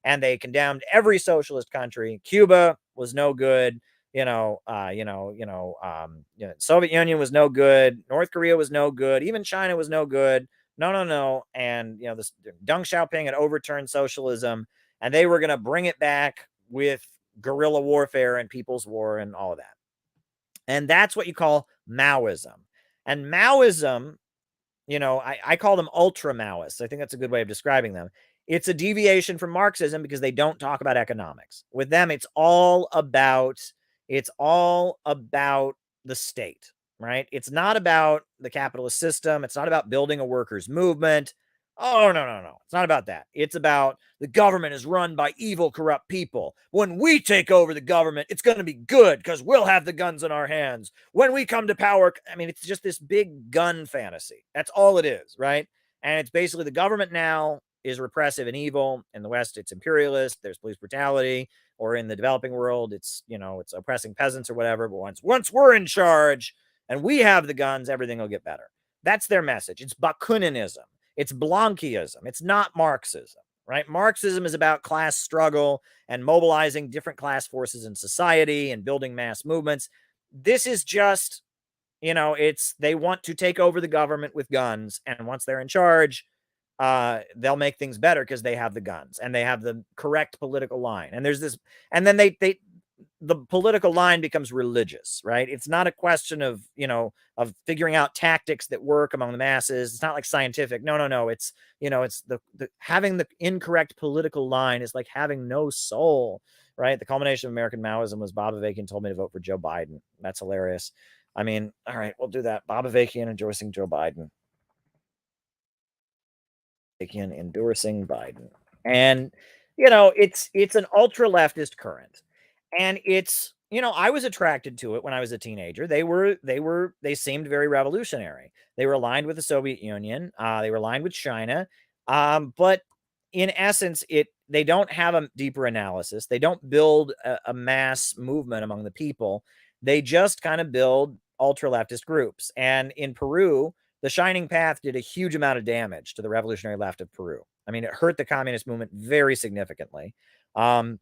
And they condemned every socialist country. Cuba was no good. Soviet Union was no good. North Korea was no good. Even China was no good. No. And, this Deng Xiaoping had overturned socialism, and they were going to bring it back with guerrilla warfare and people's war and all of that. And that's what you call Maoism. And Maoism, I call them ultra Maoists. I think that's a good way of describing them. It's a deviation from Marxism because they don't talk about economics. With them, it's all about the state, right? It's not about the capitalist system. It's not about building a workers' movement. Oh, no, no, no. It's not about that. It's about the government is run by evil, corrupt people. When we take over the government, it's going to be good because we'll have the guns in our hands. When we come to power, I mean, it's just this big gun fantasy. That's all it is, right? And it's basically the government now is repressive and evil. In the West, it's imperialist. There's police brutality. Or in the developing world, it's, it's oppressing peasants or whatever. But once we're in charge and we have the guns, everything will get better. That's their message. It's Bakuninism. It's Blanquism. It's not Marxism, right? Marxism is about class struggle and mobilizing different class forces in society and building mass movements. This is just, they want to take over the government with guns. And once they're in charge, they'll make things better because they have the guns and they have the correct political line. And there's this, and then the political line becomes religious, right? It's not a question of, of figuring out tactics that work among the masses. It's not like scientific. No, no, no. It's, it's the having the incorrect political line is like having no soul, right? The culmination of American Maoism was Bob Avakian told me to vote for Joe Biden. That's hilarious. I mean, all right, we'll do that. Bob Avakian endorsing Joe Biden. Endorsing Biden. And, it's an ultra leftist current. And it's, I was attracted to it when I was a teenager. They seemed very revolutionary. They were aligned with the Soviet Union. They were aligned with China. But in essence, they don't have a deeper analysis. They don't build a mass movement among the people. They just kind of build ultra leftist groups. And in Peru, the Shining Path did a huge amount of damage to the revolutionary left of Peru. I mean, it hurt the communist movement very significantly. And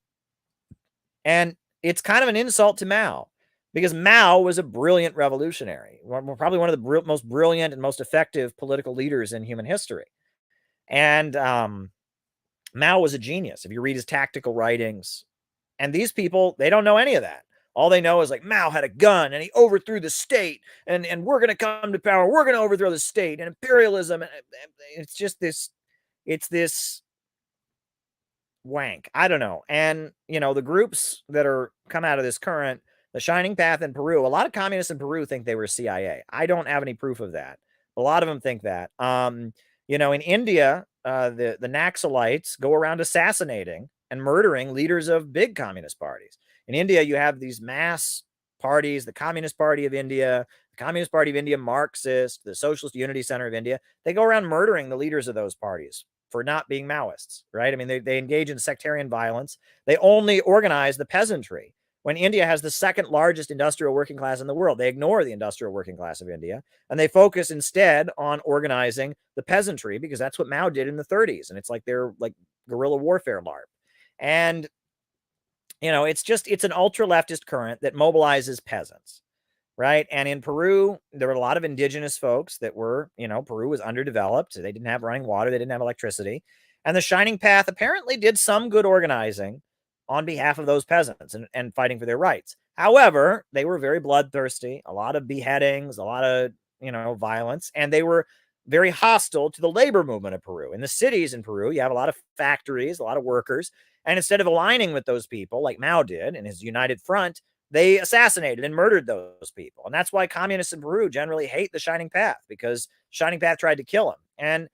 it's kind of an insult to Mao because Mao was a brilliant revolutionary, probably one of the most brilliant and most effective political leaders in human history. And Mao was a genius. If you read his tactical writings, and these people, they don't know any of that. All they know is like Mao had a gun and he overthrew the state and we're going to come to power. We're going to overthrow the state and imperialism. It's just this, it's this wank. I don't know. And, the groups that are come out of this current, the Shining Path in Peru, a lot of communists in Peru think they were CIA. I don't have any proof of that. A lot of them think that. In India, the Naxalites go around assassinating and murdering leaders of big communist parties. In India, you have these mass parties, the Communist Party of India, the Communist Party of India, Marxist, the Socialist Unity Center of India. They go around murdering the leaders of those parties for not being Maoists, right? I mean, they engage in sectarian violence. They only organize the peasantry. When India has the second largest industrial working class in the world, they ignore the industrial working class of India and they focus instead on organizing the peasantry because that's what Mao did in the 30s. And it's like they're like guerrilla warfare LARP. And, it's an ultra leftist current that mobilizes peasants, right? And in Peru, there were a lot of indigenous folks that were, Peru was underdeveloped. They didn't have running water. They didn't have electricity. And the Shining Path apparently did some good organizing on behalf of those peasants and fighting for their rights. However, they were very bloodthirsty, a lot of beheadings, a lot of, violence, and they were very hostile to the labor movement of Peru. In the cities in Peru, you have a lot of factories, a lot of workers. And instead of aligning with those people like Mao did in his United Front, they assassinated and murdered those people. And that's why communists in Peru generally hate the Shining Path because Shining Path tried to kill him. And,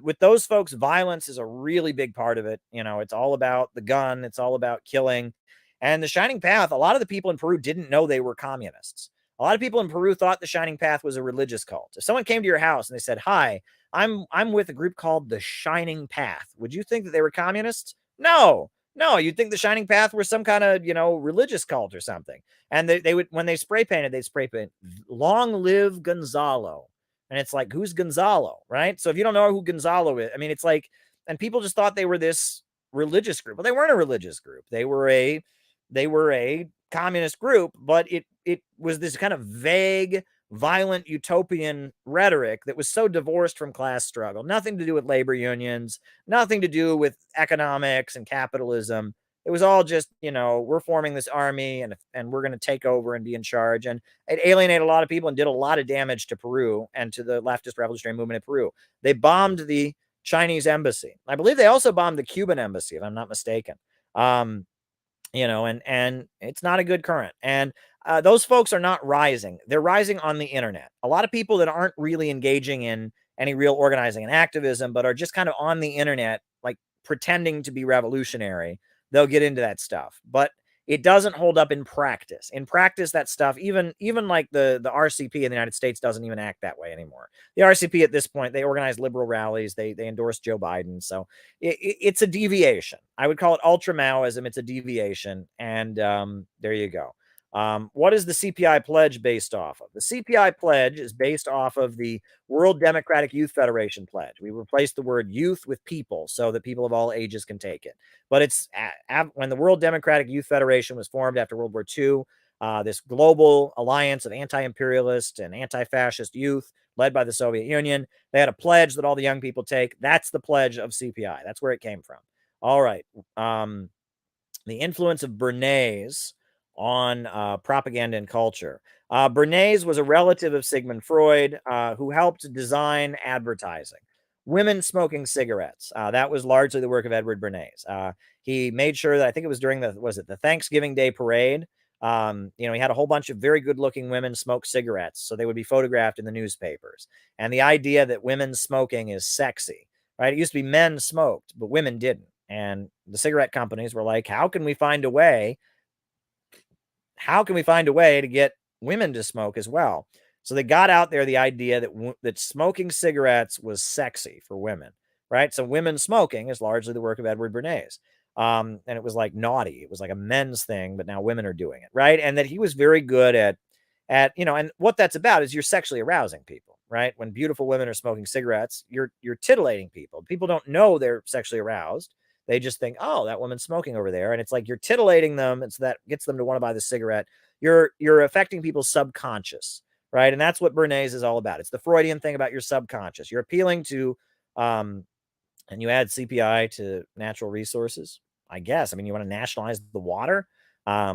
with those folks, violence is a really big part of it. It's all about the gun. It's all about killing. And the Shining Path, a lot of the people in Peru didn't know they were communists. A lot of people in Peru thought the Shining Path was a religious cult. If someone came to your house and they said, "Hi, I'm with a group called the Shining Path," would you think that they were communists? No, you'd think the Shining Path were some kind of, religious cult or something. And they would, when they spray painted, they'd spray paint, "Long live Gonzalo." And it's like, who's Gonzalo, right? So if you don't know who Gonzalo is, I mean, it's like, and people just thought they were this religious group. Well, they weren't a religious group. They were a communist group, but it was this kind of vague, violent, utopian rhetoric that was so divorced from class struggle. Nothing to do with labor unions, nothing to do with economics and capitalism. It was all just, we're forming this army and we're going to take over and be in charge. And it alienated a lot of people and did a lot of damage to Peru and to the leftist revolutionary movement in Peru. They bombed the Chinese embassy. I believe they also bombed the Cuban embassy, if I'm not mistaken. And it's not a good current. And those folks are not rising. They're rising on the internet. A lot of people that aren't really engaging in any real organizing and activism, but are just kind of on the internet, like pretending to be revolutionary, they'll get into that stuff. But it doesn't hold up in practice. In practice, that stuff, even like the RCP in the United States doesn't even act that way anymore. The RCP at this point, they organize liberal rallies, they endorse Joe Biden. So it's a deviation. I would call it ultra Maoism. It's a deviation. And there you go. What is the CPI pledge based off of? The CPI pledge is based off of the World Democratic Youth Federation pledge. We replaced the word youth with people so that people of all ages can take it. But it's when the World Democratic Youth Federation was formed after World War II, this global alliance of anti-imperialist and anti-fascist youth led by the Soviet Union, they had a pledge that all the young people take. That's the pledge of CPI. That's where it came from. All right. The influence of Bernays on propaganda and culture. Bernays was a relative of Sigmund Freud who helped design advertising. Women smoking cigarettes. That was largely the work of Edward Bernays. He made sure that, I think it was during the Thanksgiving Day parade. He had a whole bunch of very good-looking women smoke cigarettes, so they would be photographed in the newspapers. And the idea that women smoking is sexy, right? It used to be men smoked, but women didn't. And the cigarette companies were like, how can we find a way to get women to smoke as well? So they got out there the idea that smoking cigarettes was sexy for women, right? So women smoking is largely the work of Edward Bernays. And it was like naughty. It was like a men's thing, but now women are doing it, right? And that he was very good at and what that's about is you're sexually arousing people, right? When beautiful women are smoking cigarettes, you're titillating people. People don't know they're sexually aroused. They just think, oh, that woman's smoking over there. And it's like you're titillating them. And so that gets them to want to buy the cigarette. You're affecting people's subconscious, right? And that's what Bernays is all about. It's the Freudian thing about your subconscious. You're appealing to, and you add CPI to natural resources, I guess. I mean, you want to nationalize the water? I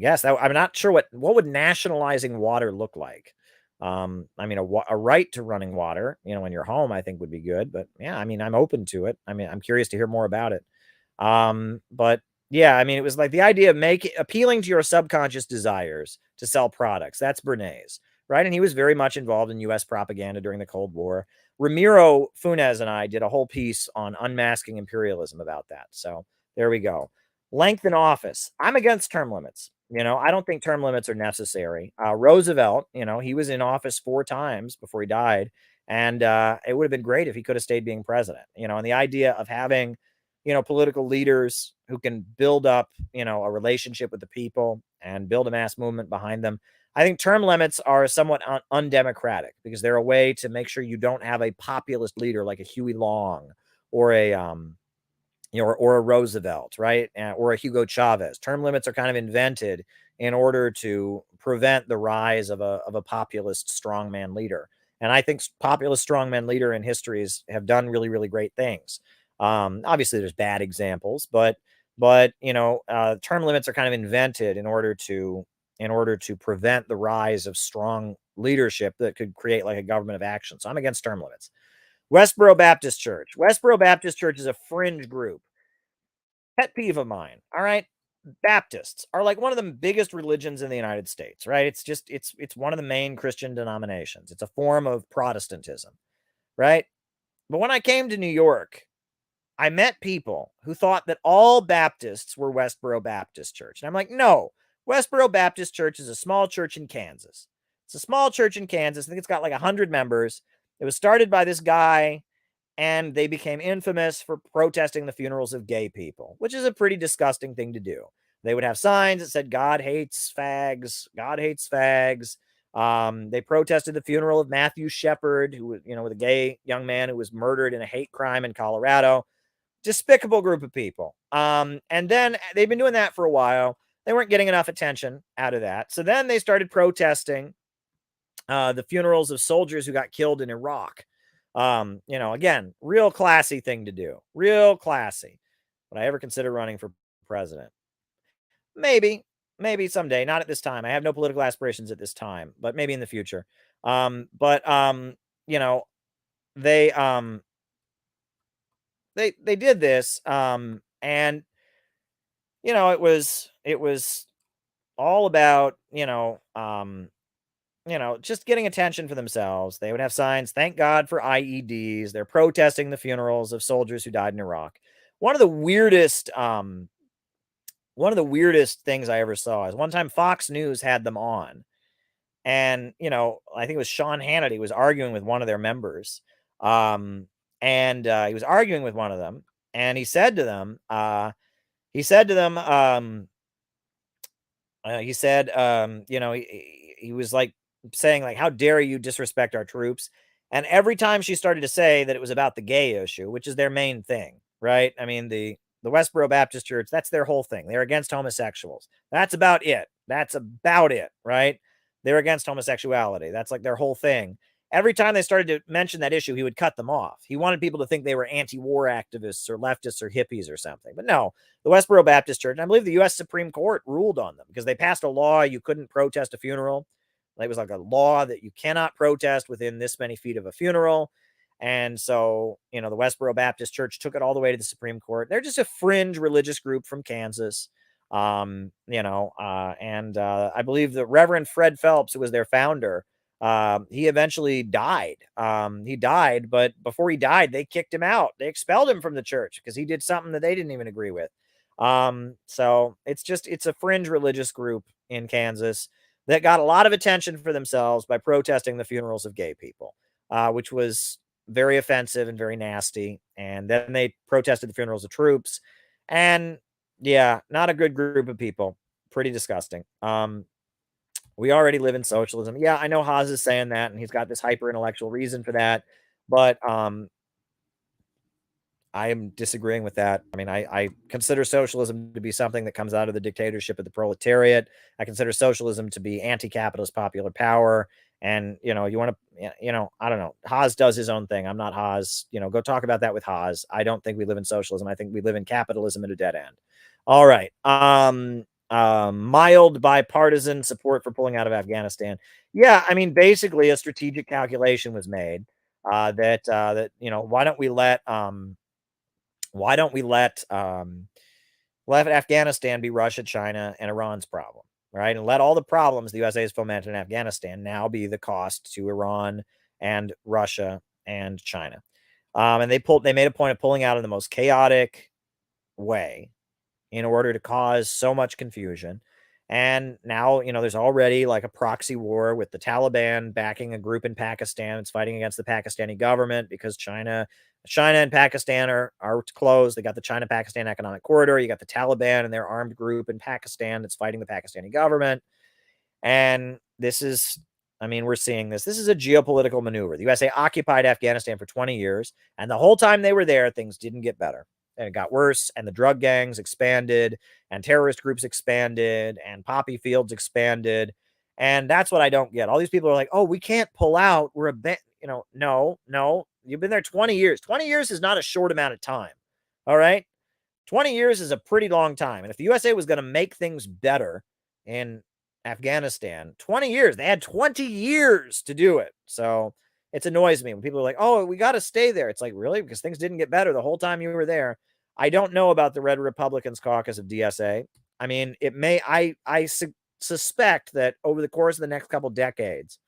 guess I'm not sure what would nationalizing water look like. A right to running water, in your home, I think would be good. But yeah, I'm open to it. I'm curious to hear more about it. But yeah, it was like the idea of appealing to your subconscious desires to sell products. That's Bernays, right? And he was very much involved in U.S. propaganda during the Cold War. Ramiro Funes and I did a whole piece on unmasking imperialism about that. So there we go. Length in office. I'm against term limits. I don't think term limits are necessary. Roosevelt, he was in office 4 times before he died. And it would have been great if he could have stayed being president, and the idea of having, political leaders who can build up, a relationship with the people and build a mass movement behind them. I think term limits are somewhat undemocratic because they're a way to make sure you don't have a populist leader like a Huey Long or a, or a Roosevelt, right? Or a Hugo Chavez. Term limits are kind of invented in order to prevent the rise of a populist strongman leader. And I think populist strongman leader in histories have done really, really great things. Obviously, there's bad examples, but term limits are kind of invented in order to prevent the rise of strong leadership that could create like a government of action. So I'm against term limits. Westboro Baptist Church. Westboro Baptist Church is a fringe group. Pet peeve of mine. All right. Baptists are like one of the biggest religions in the United States, right? It's one of the main Christian denominations. It's a form of Protestantism, right? But when I came to New York, I met people who thought that all Baptists were Westboro Baptist Church. And I'm like, no, Westboro Baptist Church is a small church in Kansas. It's a small church in Kansas. I think it's got like 100 members. It was started by this guy, and they became infamous for protesting the funerals of gay people, which is a pretty disgusting thing to do. They would have signs that said, God hates fags, God hates fags. They protested the funeral of Matthew Shepard, who was, with a gay young man who was murdered in a hate crime in Colorado. Despicable group of people. And then they've been doing that for a while. They weren't getting enough attention out of that. So then they started protesting the funerals of soldiers who got killed in Iraq. Again, real classy thing to do. Real classy. Would I ever consider running for president? Maybe someday. Not at this time. I have no political aspirations at this time, but maybe in the future. They did this, and it was all about just getting attention for themselves. They would have signs, thank God for IEDs. They're protesting the funerals of soldiers who died in Iraq. One of the weirdest things I ever saw is one time Fox News had them on. And, I think it was Sean Hannity was arguing with one of their members. And he was arguing with one of them. And he said to them, he was like saying, like, how dare you disrespect our troops? And every time she started to say that it was about the gay issue, which is their main thing, right? I mean, the Westboro Baptist Church, that's their whole thing. They're against homosexuals. That's about it. Right? They're against homosexuality. That's like their whole thing. Every time they started to mention that issue, he would cut them off. He wanted people to think they were anti-war activists or leftists or hippies or something. But no, the Westboro Baptist Church, and I believe the U.S. Supreme Court ruled on them because they passed a law you couldn't protest a funeral. It was like a law that you cannot protest within this many feet of a funeral. And so, the Westboro Baptist Church took it all the way to the Supreme Court. They're just a fringe religious group from Kansas. And I believe the Reverend Fred Phelps, who was their founder, he eventually died. He died, but before he died, they kicked him out. They expelled him from the church because he did something that they didn't even agree with. So it's a fringe religious group in Kansas that got a lot of attention for themselves by protesting the funerals of gay people, which was very offensive and very nasty. And then they protested the funerals of troops. And yeah, not a good group of people. Pretty disgusting. We already live in socialism. Yeah, I know Haas is saying that, and he's got this hyper intellectual reason for that. But I am disagreeing with that. I mean, I consider socialism to be something that comes out of the dictatorship of the proletariat. I consider socialism to be anti-capitalist popular power. And, you want to, I don't know. Haas does his own thing. I'm not Haas. Go talk about that with Haas. I don't think we live in socialism. I think we live in capitalism at a dead end. All right. Mild bipartisan support for pulling out of Afghanistan. Yeah, I mean, basically a strategic calculation was made that why don't we let Afghanistan be Russia, China, and Iran's problem, right? And let all the problems the USA has fomented in Afghanistan now be the cost to Iran and Russia and China. And they made a point of pulling out in the most chaotic way in order to cause so much confusion. And now, there's already like a proxy war with the Taliban backing a group in Pakistan. It's fighting against the Pakistani government because China and Pakistan are close. They got the China-Pakistan Economic Corridor. You got the Taliban and their armed group in Pakistan that's fighting the Pakistani government. And we're seeing this. This is a geopolitical maneuver. The USA occupied Afghanistan for 20 years, and the whole time they were there, things didn't get better. And it got worse, and the drug gangs expanded, and terrorist groups expanded, and poppy fields expanded. And that's what I don't get. All these people are like, oh, we can't pull out. We're no. You've been there 20 years. 20 years is not a short amount of time. All right? 20 years is a pretty long time. And if the USA was going to make things better in Afghanistan, 20 years, they had 20 years to do it. So it annoys me when people are like, oh, we got to stay there. It's like, really? Because things didn't get better the whole time you were there. I don't know about the Red Republicans caucus of DSA. I mean, it may, I suspect that over the course of the next couple decades,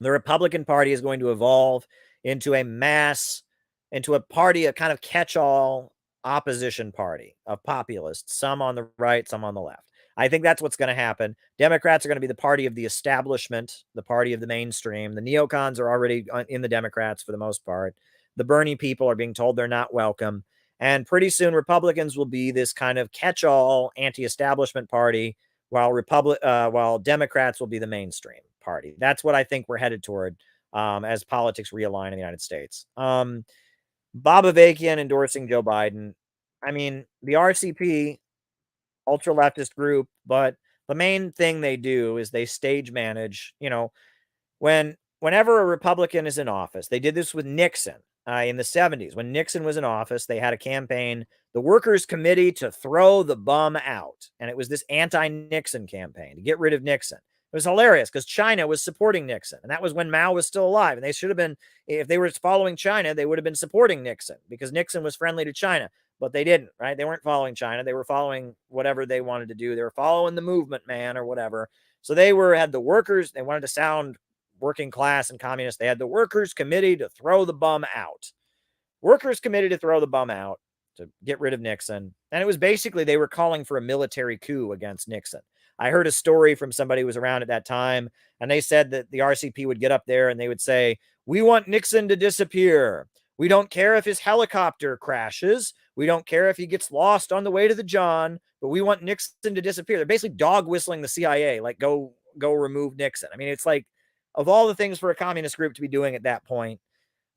the Republican Party is going to evolve into a party, a kind of catch-all opposition party of populists, some on the right, some on the left. I think that's what's going to happen. Democrats are going to be the party of the establishment, the party of the mainstream. The neocons are already in the Democrats for the most part. The Bernie people are being told they're not welcome. And pretty soon Republicans will be this kind of catch-all anti-establishment party, while Democrats will be the mainstream party. That's what I think we're headed toward as politics realign in the United States. Bob Avakian endorsing Joe Biden. I mean, the RCP, ultra leftist group, but the main thing they do is they stage manage. Whenever a Republican is in office, they did this with Nixon in the 70s. When Nixon was in office, they had a campaign, the Workers' Committee to Throw the Bum Out. And it was this anti-Nixon campaign to get rid of Nixon. It was hilarious because China was supporting Nixon. And that was when Mao was still alive. And they should have been, if they were following China, they would have been supporting Nixon because Nixon was friendly to China. But they didn't, right? They weren't following China. They were following whatever they wanted to do. They were following the movement, man, or whatever. So had the workers, they wanted to sound working class and communist. They had the Workers' Committee to throw the bum out. Workers' Committee to throw the bum out, to get rid of Nixon. And it was basically, they were calling for a military coup against Nixon. I heard a story from somebody who was around at that time, and they said that the RCP would get up there and they would say, we want Nixon to disappear. We don't care if his helicopter crashes. We don't care if he gets lost on the way to the John, but we want Nixon to disappear. They're basically dog whistling the CIA, like go remove Nixon. I mean, it's like, of all the things for a communist group to be doing at that point,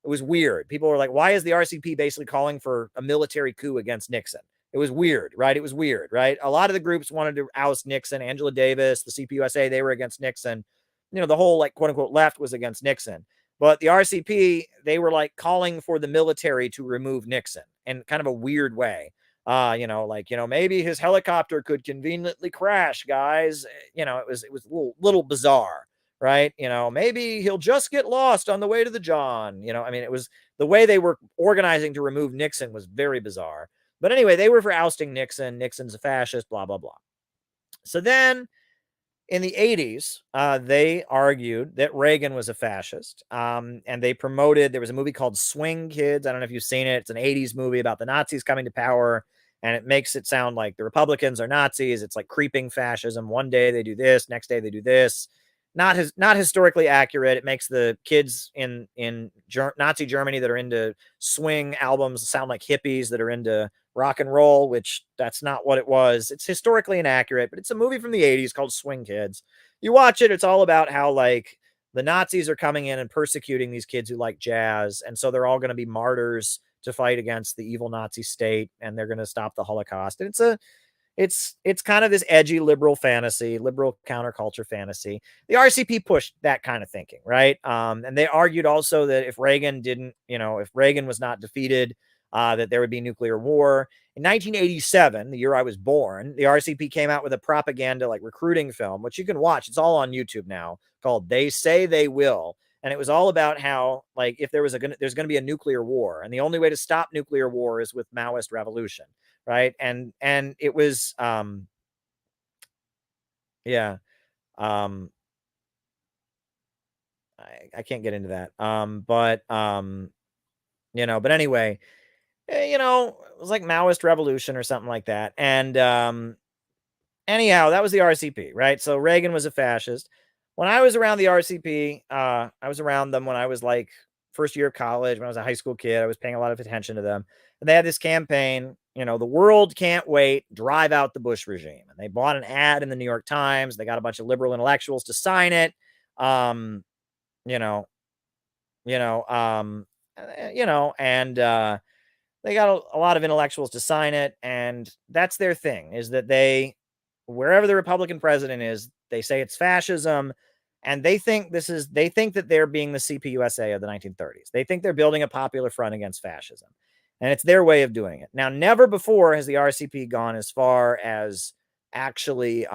it was weird. People were like, why is the RCP basically calling for a military coup against Nixon? It was weird, right? It was weird, right? A lot of the groups wanted to oust Nixon. Angela Davis, the CPUSA, they were against Nixon. You know, the whole, like, quote unquote left was against Nixon. But the RCP, they were like calling for the military to remove Nixon in kind of a weird way. Maybe his helicopter could conveniently crash, guys. You know, it was a little bizarre, right? You know, maybe he'll just get lost on the way to the John. You know, I mean, it was the way they were organizing to remove Nixon was very bizarre. But anyway, they were for ousting Nixon. Nixon's a fascist, blah, blah, blah. So then in the 80s, they argued that Reagan was a fascist. And they promoted, there was a movie called Swing Kids. I don't know if you've seen it. It's an 80s movie about the Nazis coming to power. And it makes it sound like the Republicans are Nazis. It's like creeping fascism. One day they do this, next day they do this. Not historically accurate. It makes the kids in Nazi Germany that are into swing albums sound like hippies that are into rock and roll, which that's not what it was. It's historically inaccurate, but it's a movie from the 80s called Swing Kids. You watch it, it's all about how, like, the Nazis are coming in and persecuting these kids who like jazz, and so they're all going to be martyrs to fight against the evil Nazi state, and they're going to stop the Holocaust. And it's kind of this edgy liberal fantasy, liberal counterculture fantasy. The RCP pushed that kind of thinking, right? And they argued also that if Reagan was not defeated, that there would be nuclear war. In 1987, the year I was born, the RCP came out with a propaganda, like, recruiting film, which you can watch. It's all on YouTube now, called They Say They Will. And it was all about how, like, if there's going to be a nuclear war, and the only way to stop nuclear war is with Maoist revolution, right? And it was, I can't get into that. But anyway, it was like Maoist revolution or something like that. And anyhow, that was the RCP, right? So Reagan was a fascist. When I was around the RCP, I was around them when I was like first year of college, when I was a high school kid. I was paying a lot of attention to them. And they had this campaign, the world can't wait, drive out the Bush regime. And they bought an ad in the New York Times. They got a bunch of liberal intellectuals to sign it. And they got a lot of intellectuals to sign it. And that's their thing, is that wherever the Republican president is, they say it's fascism. And they think that they're being the CPUSA of the 1930s. They think they're building a popular front against fascism. And it's their way of doing it. Now, never before has the RCP gone as far as actually,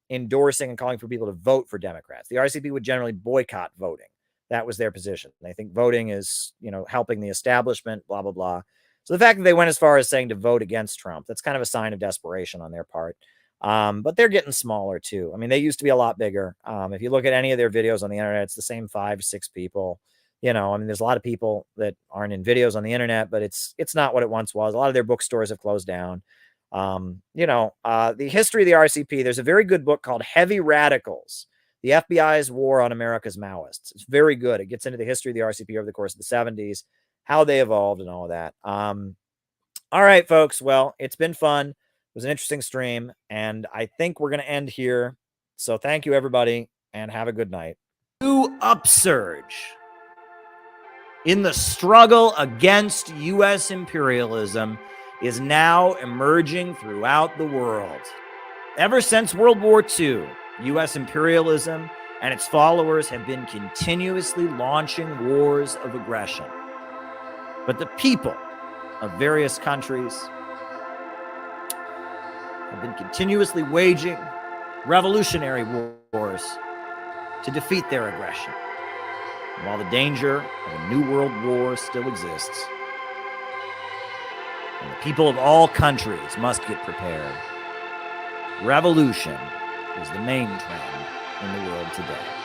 endorsing and calling for people to vote for Democrats. The RCP would generally boycott voting. That was their position. They think voting is, helping the establishment, blah, blah, blah. So the fact that they went as far as saying to vote against Trump, that's kind of a sign of desperation on their part. But they're getting smaller too. I mean, they used to be a lot bigger. If you look at any of their videos on the internet, it's the same 5, 6 people. There's a lot of people that aren't in videos on the internet, but it's not what it once was. A lot of their bookstores have closed down. The history of the RCP, there's a very good book called Heavy Radicals, the FBI's War on America's Maoists. It's very good. It gets into the history of the RCP over the course of the 70s, how they evolved and all of that. All right, folks. Well, it's been fun. It was an interesting stream, and I think we're going to end here. So thank you, everybody, and have a good night. New upsurge in the struggle against U.S. imperialism is now emerging throughout the world. Ever since World War II, U.S. imperialism and its followers have been continuously launching wars of aggression. But the people of various countries have been continuously waging revolutionary wars to defeat their aggression. And while the danger of a new world war still exists, And the people of all countries must get prepared. Revolution is the main trend in the world today.